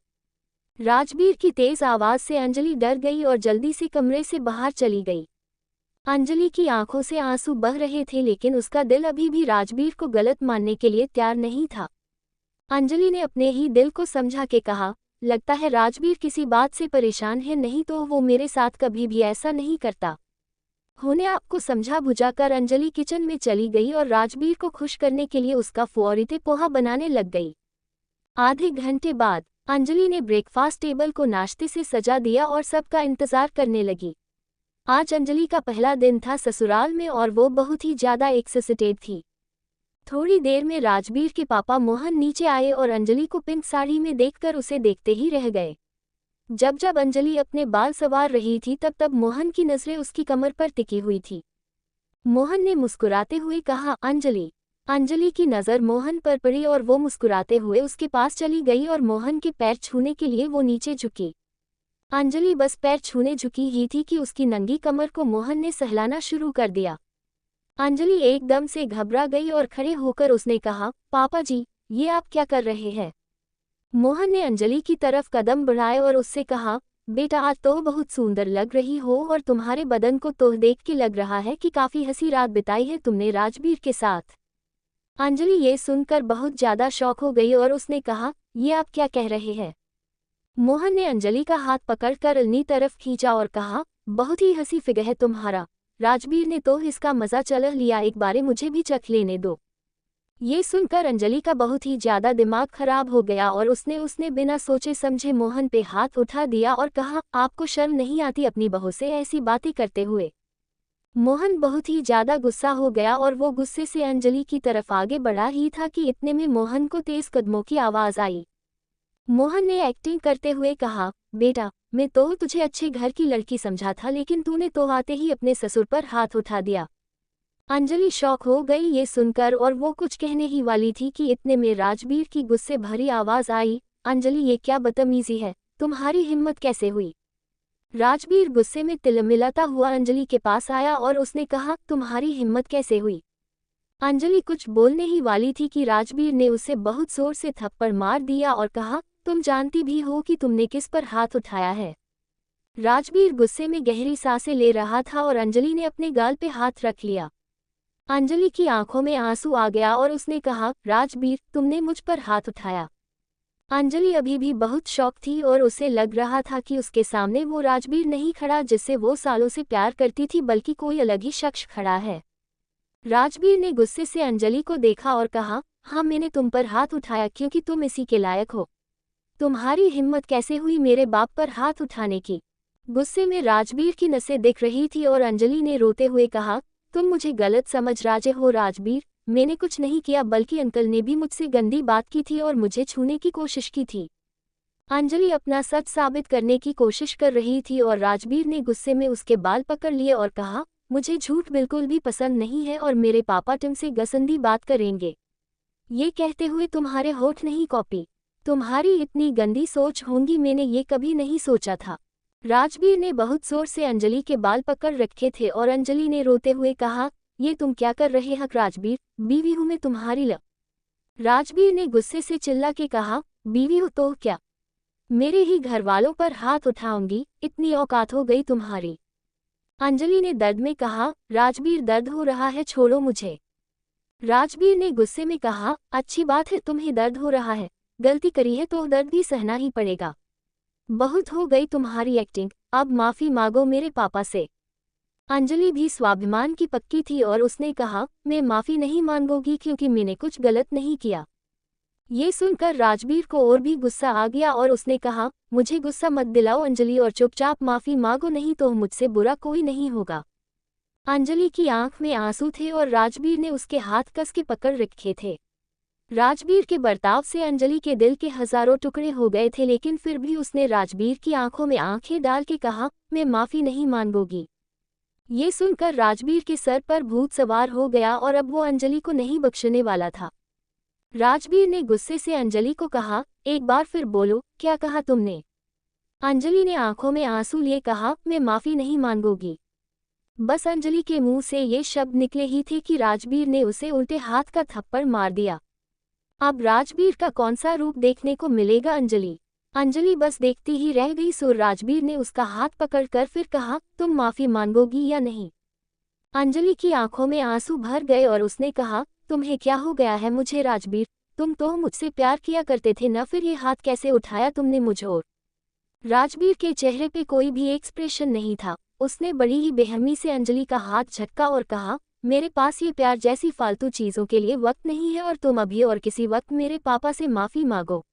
राजवीर की तेज आवाज से अंजलि डर गई और जल्दी से कमरे से बाहर चली गई। अंजलि की आंखों से आंसू बह रहे थे लेकिन उसका दिल अभी भी राजवीर को गलत मानने के लिए तैयार नहीं था। अंजलि ने अपने ही दिल को समझा के कहा, लगता है राजवीर किसी बात से परेशान है, नहीं तो वो मेरे साथ कभी भी ऐसा नहीं करता। होने आपको समझा बुझाकर अंजलि किचन में चली गई और राजवीर को खुश करने के लिए उसका फौरीते पोहा बनाने लग गई। आधे घंटे बाद अंजलि ने ब्रेकफास्ट टेबल को नाश्ते से सजा दिया और सबका इंतजार करने लगी। आज अंजलि का पहला दिन था ससुराल में और वो बहुत ही ज्यादा एक्साइटेड थी। थोड़ी देर में राजवीर के पापा मोहन नीचे आए और अंजलि को पिंक साड़ी में देखकर उसे देखते ही रह गए। जब जब अंजलि अपने बाल संवार रही थी तब तब मोहन की नजरें उसकी कमर पर टिकी हुई थी। मोहन ने मुस्कुराते हुए कहा, अंजलि। अंजलि की नज़र मोहन पर पड़ी और वो मुस्कुराते हुए उसके पास चली गई और मोहन के पैर छूने के लिए वो नीचे झुकी। अंजलि बस पैर छूने झुकी ही थी कि उसकी नंगी कमर को मोहन ने सहलाना शुरू कर दिया। अंजलि एकदम से घबरा गई और खड़े होकर उसने कहा, पापा जी, ये आप क्या कर रहे हैं? मोहन ने अंजलि की तरफ कदम बढ़ाए और उससे कहा, बेटा आज तो बहुत सुंदर लग रही हो और तुम्हारे बदन को तो देख के लग रहा है कि काफी हंसी रात बिताई है तुमने राजवीर के साथ। अंजलि ये सुनकर बहुत ज्यादा शॉक हो गई और उसने कहा, ये आप क्या कह रहे हैं? मोहन ने अंजलि का हाथ पकड़कर अपनी तरफ खींचा और कहा, बहुत ही हंसी फिगर है तुम्हारा। राजवीर ने तो इसका मजा चल लिया, एक बारे मुझे भी चख लेने दो। ये सुनकर अंजलि का बहुत ही ज्यादा दिमाग खराब हो गया और उसने बिना सोचे समझे मोहन पे हाथ उठा दिया और कहा, आपको शर्म नहीं आती अपनी बहू से ऐसी बातें करते हुए? मोहन बहुत ही ज्यादा गुस्सा हो गया और वो गुस्से से अंजलि की तरफ आगे बढ़ा ही था कि इतने में मोहन को तेज कदमों की आवाज आई। मोहन ने एक्टिंग करते हुए कहा, बेटा मैं तो तुझे अच्छे घर की लड़की समझा था लेकिन तूने तो आते ही अपने ससुर पर हाथ उठा दिया। अंजलि शॉक हो गई ये सुनकर और वो कुछ कहने ही वाली थी कि इतने में राजवीर की गुस्से भरी आवाज आई, अंजलि ये क्या बदतमीजी है, तुम्हारी हिम्मत कैसे हुई? राजवीर गुस्से में तिलमिलाता हुआ अंजलि के पास आया और उसने कहा, तुम्हारी हिम्मत कैसे हुई? अंजलि कुछ बोलने ही वाली थी कि राजवीर ने उसे बहुत जोर से थप्पड़ मार दिया और कहा, तुम जानती भी हो कि तुमने किस पर हाथ उठाया है? राजवीर गुस्से में गहरी सांसें ले रहा था और अंजलि ने अपने गाल पे हाथ रख लिया। अंजलि की आंखों में आंसू आ गया और उसने कहा, राजवीर तुमने मुझ पर हाथ उठाया। अंजलि अभी भी बहुत शॉक थी और उसे लग रहा था कि उसके सामने वो राजवीर नहीं खड़ा जिससे वो सालों से प्यार करती थी बल्कि कोई अलग ही शख्स खड़ा है। राजवीर ने गुस्से से अंजलि को देखा और कहा, हाँ मैंने तुम पर हाथ उठाया क्योंकि तुम इसी के लायक हो। तुम्हारी हिम्मत कैसे हुई मेरे बाप पर हाथ उठाने की? गुस्से में राजवीर की नसें दिख रही थी और अंजलि ने रोते हुए कहा, तुम मुझे गलत समझ रहे हो राजवीर, मैंने कुछ नहीं किया बल्कि अंकल ने भी मुझसे गंदी बात की थी और मुझे छूने की कोशिश की थी। अंजलि अपना सच साबित करने की कोशिश कर रही थी और राजवीर ने गुस्से में उसके बाल पकड़ लिए और कहा, मुझे झूठ बिल्कुल भी पसंद नहीं है और मेरे पापा तुमसे गंदी बात करेंगे। ये कहते हुए तुम्हारे होठ नहीं कॉपी। तुम्हारी इतनी गंदी सोच होंगी मैंने ये कभी नहीं सोचा था। राजवीर ने बहुत जोर से अंजलि के बाल पकड़ रखे थे और अंजलि ने रोते हुए कहा, ये तुम क्या कर रहे हो राजवीर, बीवी हूं मैं तुम्हारी राजवीर ने गुस्से से चिल्ला के कहा, बीवी हो तो क्या? मेरे ही घर वालों पर हाथ उठाऊंगी, इतनी औकात हो गई तुम्हारी? अंजलि ने दर्द में कहा, राजवीर दर्द हो रहा है छोड़ो मुझे। राजवीर ने गुस्से में कहा, अच्छी बात है तुम्हें दर्द हो रहा है, गलती करी है तो दर्द भी सहना ही पड़ेगा। बहुत हो गई तुम्हारी एक्टिंग, अब माफी मांगो मेरे पापा से। अंजलि भी स्वाभिमान की पक्की थी और उसने कहा, मैं माफी नहीं मांगूंगी क्योंकि मैंने कुछ गलत नहीं किया। ये सुनकर राजवीर को और भी गुस्सा आ गया और उसने कहा, मुझे गुस्सा मत दिलाओ अंजलि और चुपचाप माफी मांगो नहीं तो मुझसे बुरा कोई नहीं होगा। अंजलि की आंख में आंसू थे और राजवीर ने उसके हाथ कस के पकड़ रखे थे। राजवीर के बर्ताव से अंजलि के दिल के हजारों टुकड़े हो गए थे लेकिन फिर भी उसने राजवीर की आंखों में आंखें डाल के कहा, मैं माफी नहीं मांगूंगी। ये सुनकर राजवीर के सर पर भूत सवार हो गया और अब वो अंजलि को नहीं बख्शने वाला था। राजवीर ने गुस्से से अंजलि को कहा, एक बार फिर बोलो, क्या कहा तुमने? अंजलि ने आंखों में आंसू लिए कहा, मैं माफी नहीं मांगूंगी। बस अंजलि के मुंह से ये शब्द निकले ही थे कि राजवीर ने उसे उल्टे हाथ का थप्पड़ मार दिया। अब राजवीर का कौन सा रूप देखने को मिलेगा अंजलि? अंजलि बस देखती ही रह गई। सो राजवीर ने उसका हाथ पकड़कर फिर कहा, तुम माफी मांगोगी या नहीं? अंजलि की आंखों में आंसू भर गए और उसने कहा, तुम्हें क्या हो गया है मुझे राजवीर? तुम तो मुझसे प्यार किया करते थे न, फिर ये हाथ कैसे उठाया तुमने मुझ ओर? राजवीर के चेहरे पे कोई भी एक्सप्रेशन नहीं था। उसने बड़ी ही बेरहमी से अंजलि का हाथ झटका और कहा, मेरे पास ये प्यार जैसी फालतू चीजों के लिए वक्त नहीं है और तुम अभी और किसी वक्त मेरे पापा से माफी मांगो।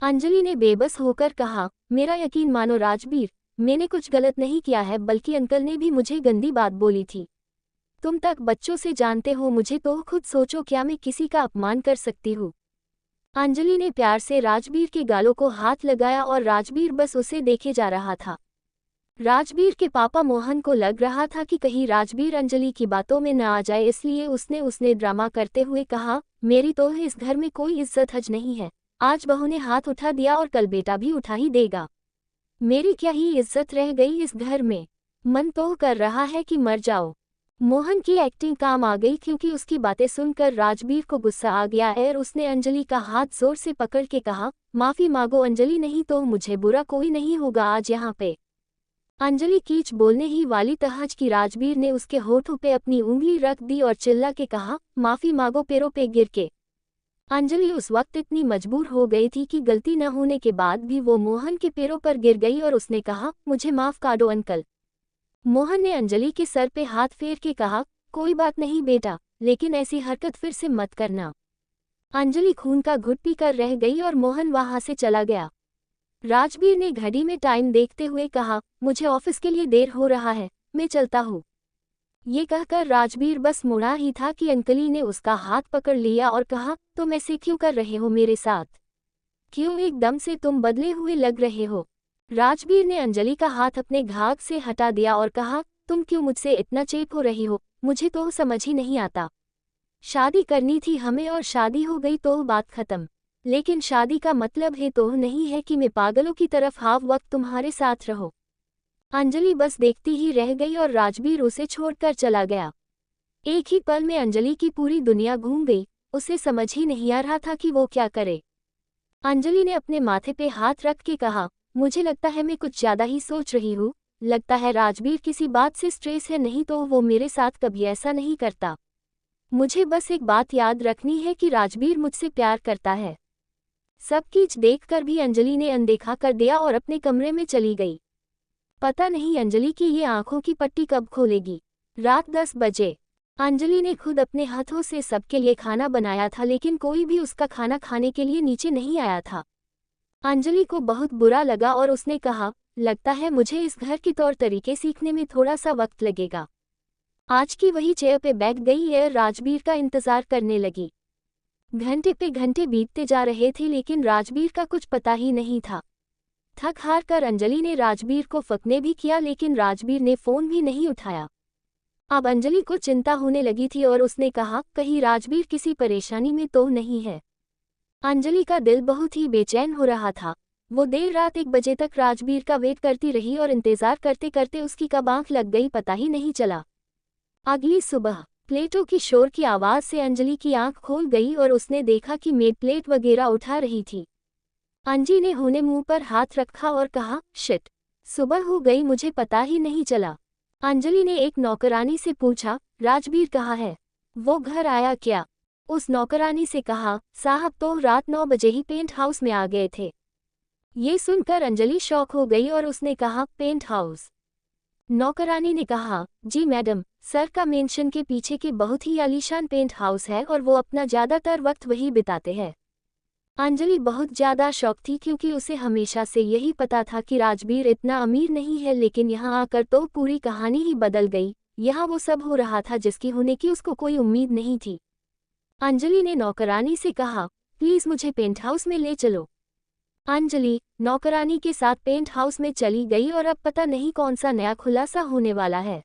अंजलि ने बेबस होकर कहा, मेरा यकीन मानो राजवीर, मैंने कुछ गलत नहीं किया है, बल्कि अंकल ने भी मुझे गंदी बात बोली थी। तुम तक बच्चों से जानते हो मुझे, तो खुद सोचो क्या मैं किसी का अपमान कर सकती हूँ? अंजलि ने प्यार से राजवीर के गालों को हाथ लगाया और राजवीर बस उसे देखे जा रहा था। राजवीर के पापा मोहन को लग रहा था कि कहीं राजवीर अंजलि की बातों में न आ जाए, इसलिए उसने ड्रामा करते हुए कहा, मेरी तो इस घर में कोई इज्जत हज नहीं है। आज बहू ने हाथ उठा दिया और कल बेटा भी उठा ही देगा। मेरी क्या ही इज्जत रह गई इस घर में? मन तो कर रहा है कि मर जाओ। मोहन की एक्टिंग काम आ गई, क्योंकि उसकी बातें सुनकर राजवीर को गुस्सा आ गया और उसने अंजलि का हाथ जोर से पकड़ के कहा, माफी मांगो अंजलि, नहीं तो मुझे बुरा कोई नहीं होगा आज यहाँ पे। अंजलि कीच बोलने ही वाली तहज कि राजवीर ने उसके होठों पे अपनी उंगली रख दी और चिल्ला के कहा, माफी मांगो पैरों पे गिर के। अंजलि उस वक्त इतनी मजबूर हो गई थी कि गलती न होने के बाद भी वो मोहन के पैरों पर गिर गई और उसने कहा, मुझे माफ कर दो अंकल। मोहन ने अंजलि के सर पे हाथ फेर के कहा, कोई बात नहीं बेटा, लेकिन ऐसी हरकत फिर से मत करना। अंजलि खून का घुट पी कर रह गई और मोहन वहां से चला गया। राजवीर ने घड़ी में टाइम देखते हुए कहा, मुझे ऑफिस के लिए देर हो रहा है, मैं चलता हूँ। ये कहकर राजवीर बस मुड़ा ही था कि अंजलि ने उसका हाथ पकड़ लिया और कहा, तुम ऐसे क्यों कर रहे हो मेरे साथ? क्यों एकदम से तुम बदले हुए लग रहे हो? राजवीर ने अंजलि का हाथ अपने घाघ से हटा दिया और कहा, तुम क्यों मुझसे इतना चेप हो रही हो? मुझे तो समझ ही नहीं आता। शादी करनी थी हमें और शादी हो गई तो बात खत्म, लेकिन शादी का मतलब है तो नहीं है कि मैं पागलों की तरफ हाफ वक्त तुम्हारे साथ रहो। अंजलि बस देखती ही रह गई और राजवीर उसे छोड़कर चला गया। एक ही पल में अंजलि की पूरी दुनिया घूम गई। उसे समझ ही नहीं आ रहा था कि वो क्या करे। अंजलि ने अपने माथे पे हाथ रख के कहा, मुझे लगता है मैं कुछ ज्यादा ही सोच रही हूँ। लगता है राजवीर किसी बात से स्ट्रेस है, नहीं तो वो मेरे साथ कभी ऐसा नहीं करता। मुझे बस एक बात याद रखनी है कि राजवीर मुझसे प्यार करता है। सब कुछ देखकर भी अंजलि ने अनदेखा कर दिया और अपने कमरे में चली गई। पता नहीं अंजलि की ये आंखों की पट्टी कब खोलेगी। रात 10 बजे अंजलि ने खुद अपने हाथों से सबके लिए खाना बनाया था, लेकिन कोई भी उसका खाना खाने के लिए नीचे नहीं आया था। अंजलि को बहुत बुरा लगा और उसने कहा, लगता है मुझे इस घर के तौर तरीके सीखने में थोड़ा सा वक्त लगेगा। आज की वही चेयर पे बैठ गई और राजवीर का इंतजार करने लगी। घंटे पे घंटे बीतते जा रहे थे, लेकिन राजवीर का कुछ पता ही नहीं था। थक हार कर अंजलि ने राजवीर को फोन भी किया, लेकिन राजवीर ने फोन भी नहीं उठाया। अब अंजलि को चिंता होने लगी थी और उसने कहा, कहीं राजवीर किसी परेशानी में तो नहीं है। अंजलि का दिल बहुत ही बेचैन हो रहा था। वो देर रात 1 बजे तक राजवीर का वेट करती रही और इंतजार करते करते उसकी कब आंख लग गई पता ही नहीं चला। अगली सुबह प्लेटों की शोर की आवाज से अंजलि की आंख खोल गई और उसने देखा कि मेड प्लेट वगैरह उठा रही थी। अंजी ने होने मुंह पर हाथ रखा और कहा, शिट, सुबह हो गई, मुझे पता ही नहीं चला। अंजलि ने एक नौकरानी से पूछा, राजवीर कहाँ है? वो घर आया क्या? उस नौकरानी से कहा, साहब तो रात 9 बजे ही पेंट हाउस में आ गए थे। ये सुनकर अंजलि शॉक हो गई और उसने कहा, पेंट हाउस? नौकरानी ने कहा, जी मैडम, सर का मेंशन के पीछे के बहुत ही आलीशान पेंट हाउस है और वो अपना ज्यादातर वक्त वही बिताते हैं। अंजलि बहुत ज्यादा शॉक थी, क्योंकि उसे हमेशा से यही पता था कि राजवीर इतना अमीर नहीं है, लेकिन यहाँ आकर तो पूरी कहानी ही बदल गई। यहाँ वो सब हो रहा था जिसकी होने की उसको कोई उम्मीद नहीं थी। अंजलि ने नौकरानी से कहा, प्लीज मुझे पेंट हाउस में ले चलो। अंजलि नौकरानी के साथ पेंट हाउस में चली गई और अब पता नहीं कौन सा नया खुलासा होने वाला है।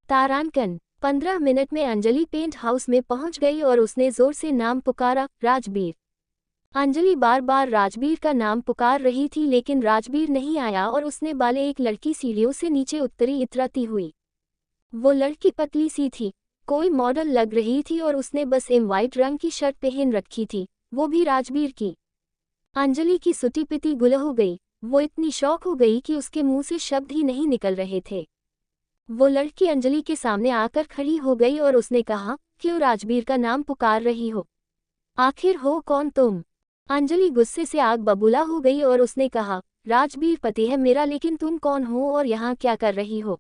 तारांकन 15 मिनट में अंजलि पेंट हाउस में पहुंच गई और उसने जोर से नाम पुकारा, राजवीर। अंजलि बार बार राजवीर का नाम पुकार रही थी, लेकिन राजवीर नहीं आया और उसने बाले एक लड़की सीढ़ियों से नीचे उतरी इतराती हुई। वो लड़की पतली सी थी, कोई मॉडल लग रही थी और उसने बस वाइट रंग की शर्ट पहन रखी थी, वो भी राजवीर की। अंजलि की सुटी पिटी गुल हो गई। वो इतनी शौक हो गई कि उसके मुंह से शब्द ही नहीं निकल रहे थे। वो लड़की अंजलि के सामने आकर खड़ी हो गई और उसने कहा, क्यों राजबीर का नाम पुकार रही हो? आखिर हो कौन तुम? अंजलि गुस्से से आग बबूला हो गई और उसने कहा, राजबीर पति है मेरा, लेकिन तुम कौन हो और यहाँ क्या कर रही हो?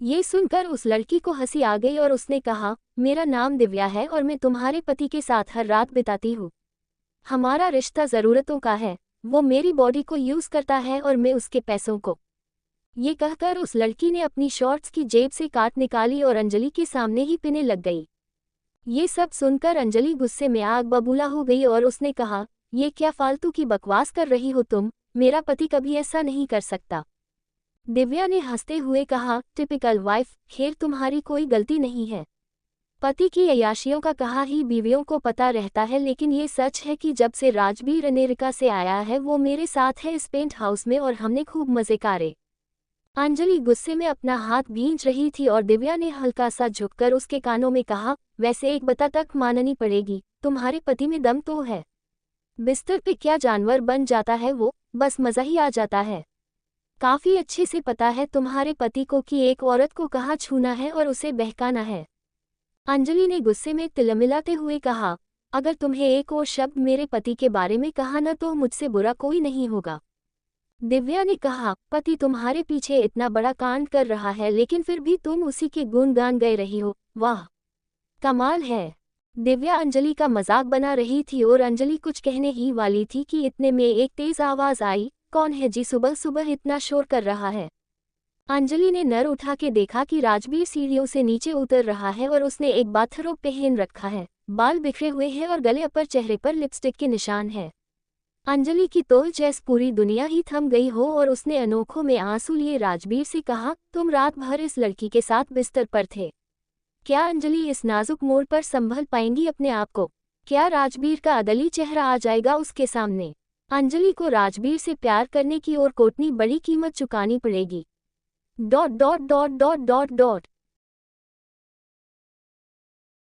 ये सुनकर उस लड़की को हंसी आ गई और उसने कहा, मेरा नाम दिव्या है और मैं तुम्हारे पति के साथ हर रात बिताती हूँ। हमारा रिश्ता ज़रूरतों का है। वो मेरी बॉडी को यूज़ करता है और मैं उसके पैसों को। ये कहकर उस लड़की ने अपनी शॉर्ट्स की जेब से काट निकाली और अंजलि के सामने ही पीने लग गई। ये सब सुनकर अंजलि गुस्से में आग बबूला हो गई और उसने कहा, ये क्या फालतू की बकवास कर रही हो तुम? मेरा पति कभी ऐसा नहीं कर सकता। दिव्या ने हंसते हुए कहा, टिपिकल वाइफ, खैर तुम्हारी कोई गलती नहीं है। पति की अय्याशियों का कहा ही बीवियों को पता रहता है, लेकिन ये सच है कि जब से राजबीर अमेरिका से आया है वो मेरे साथ है इस पेंट हाउस में और हमने खूब मजे करे। अंजलि गुस्से में अपना हाथ भींच रही थी और दिव्या ने हल्का सा झुककर उसके कानों में कहा, वैसे एक बता तक माननी पड़ेगी, तुम्हारे पति में दम तो है। बिस्तर पे क्या जानवर बन जाता है वो, बस मजा ही आ जाता है। काफी अच्छे से पता है तुम्हारे पति को कि एक औरत को कहाँ छूना है और उसे बहकाना है। अंजलि ने गुस्से में तिलमिलाते हुए कहा, अगर तुम्हें एक और शब्द मेरे पति के बारे में कहा न तो मुझसे बुरा कोई नहीं होगा। दिव्या ने कहा, पति तुम्हारे पीछे इतना बड़ा कांड कर रहा है लेकिन फिर भी तुम उसी के गुणगान गाए रही हो, वाह कमाल है। दिव्या अंजलि का मजाक बना रही थी और अंजलि कुछ कहने ही वाली थी कि इतने में एक तेज आवाज आई, कौन है जी सुबह सुबह इतना शोर कर रहा है? अंजलि ने नर उठा के देखा कि राजबीर सीढ़ियों से नीचे उतर रहा है और उसने एक बाथरोब पहन रखा है, बाल बिखरे हुए हैं और गले पर चेहरे पर लिपस्टिक के निशान है। अंजलि की तो जैसे पूरी दुनिया ही थम गई हो और उसने अनोखों में आंसू लिए राजबीर से कहा, तुम रात भर इस लड़की के साथ बिस्तर पर थे। क्या अंजलि इस नाजुक मोड़ पर संभल पाएंगी अपने आप को? क्या राजबीर का अदली चेहरा आ जाएगा उसके सामने? अंजलि को राजबीर से प्यार करने की और कोटनी बड़ी कीमत चुकानी पड़ेगी। ...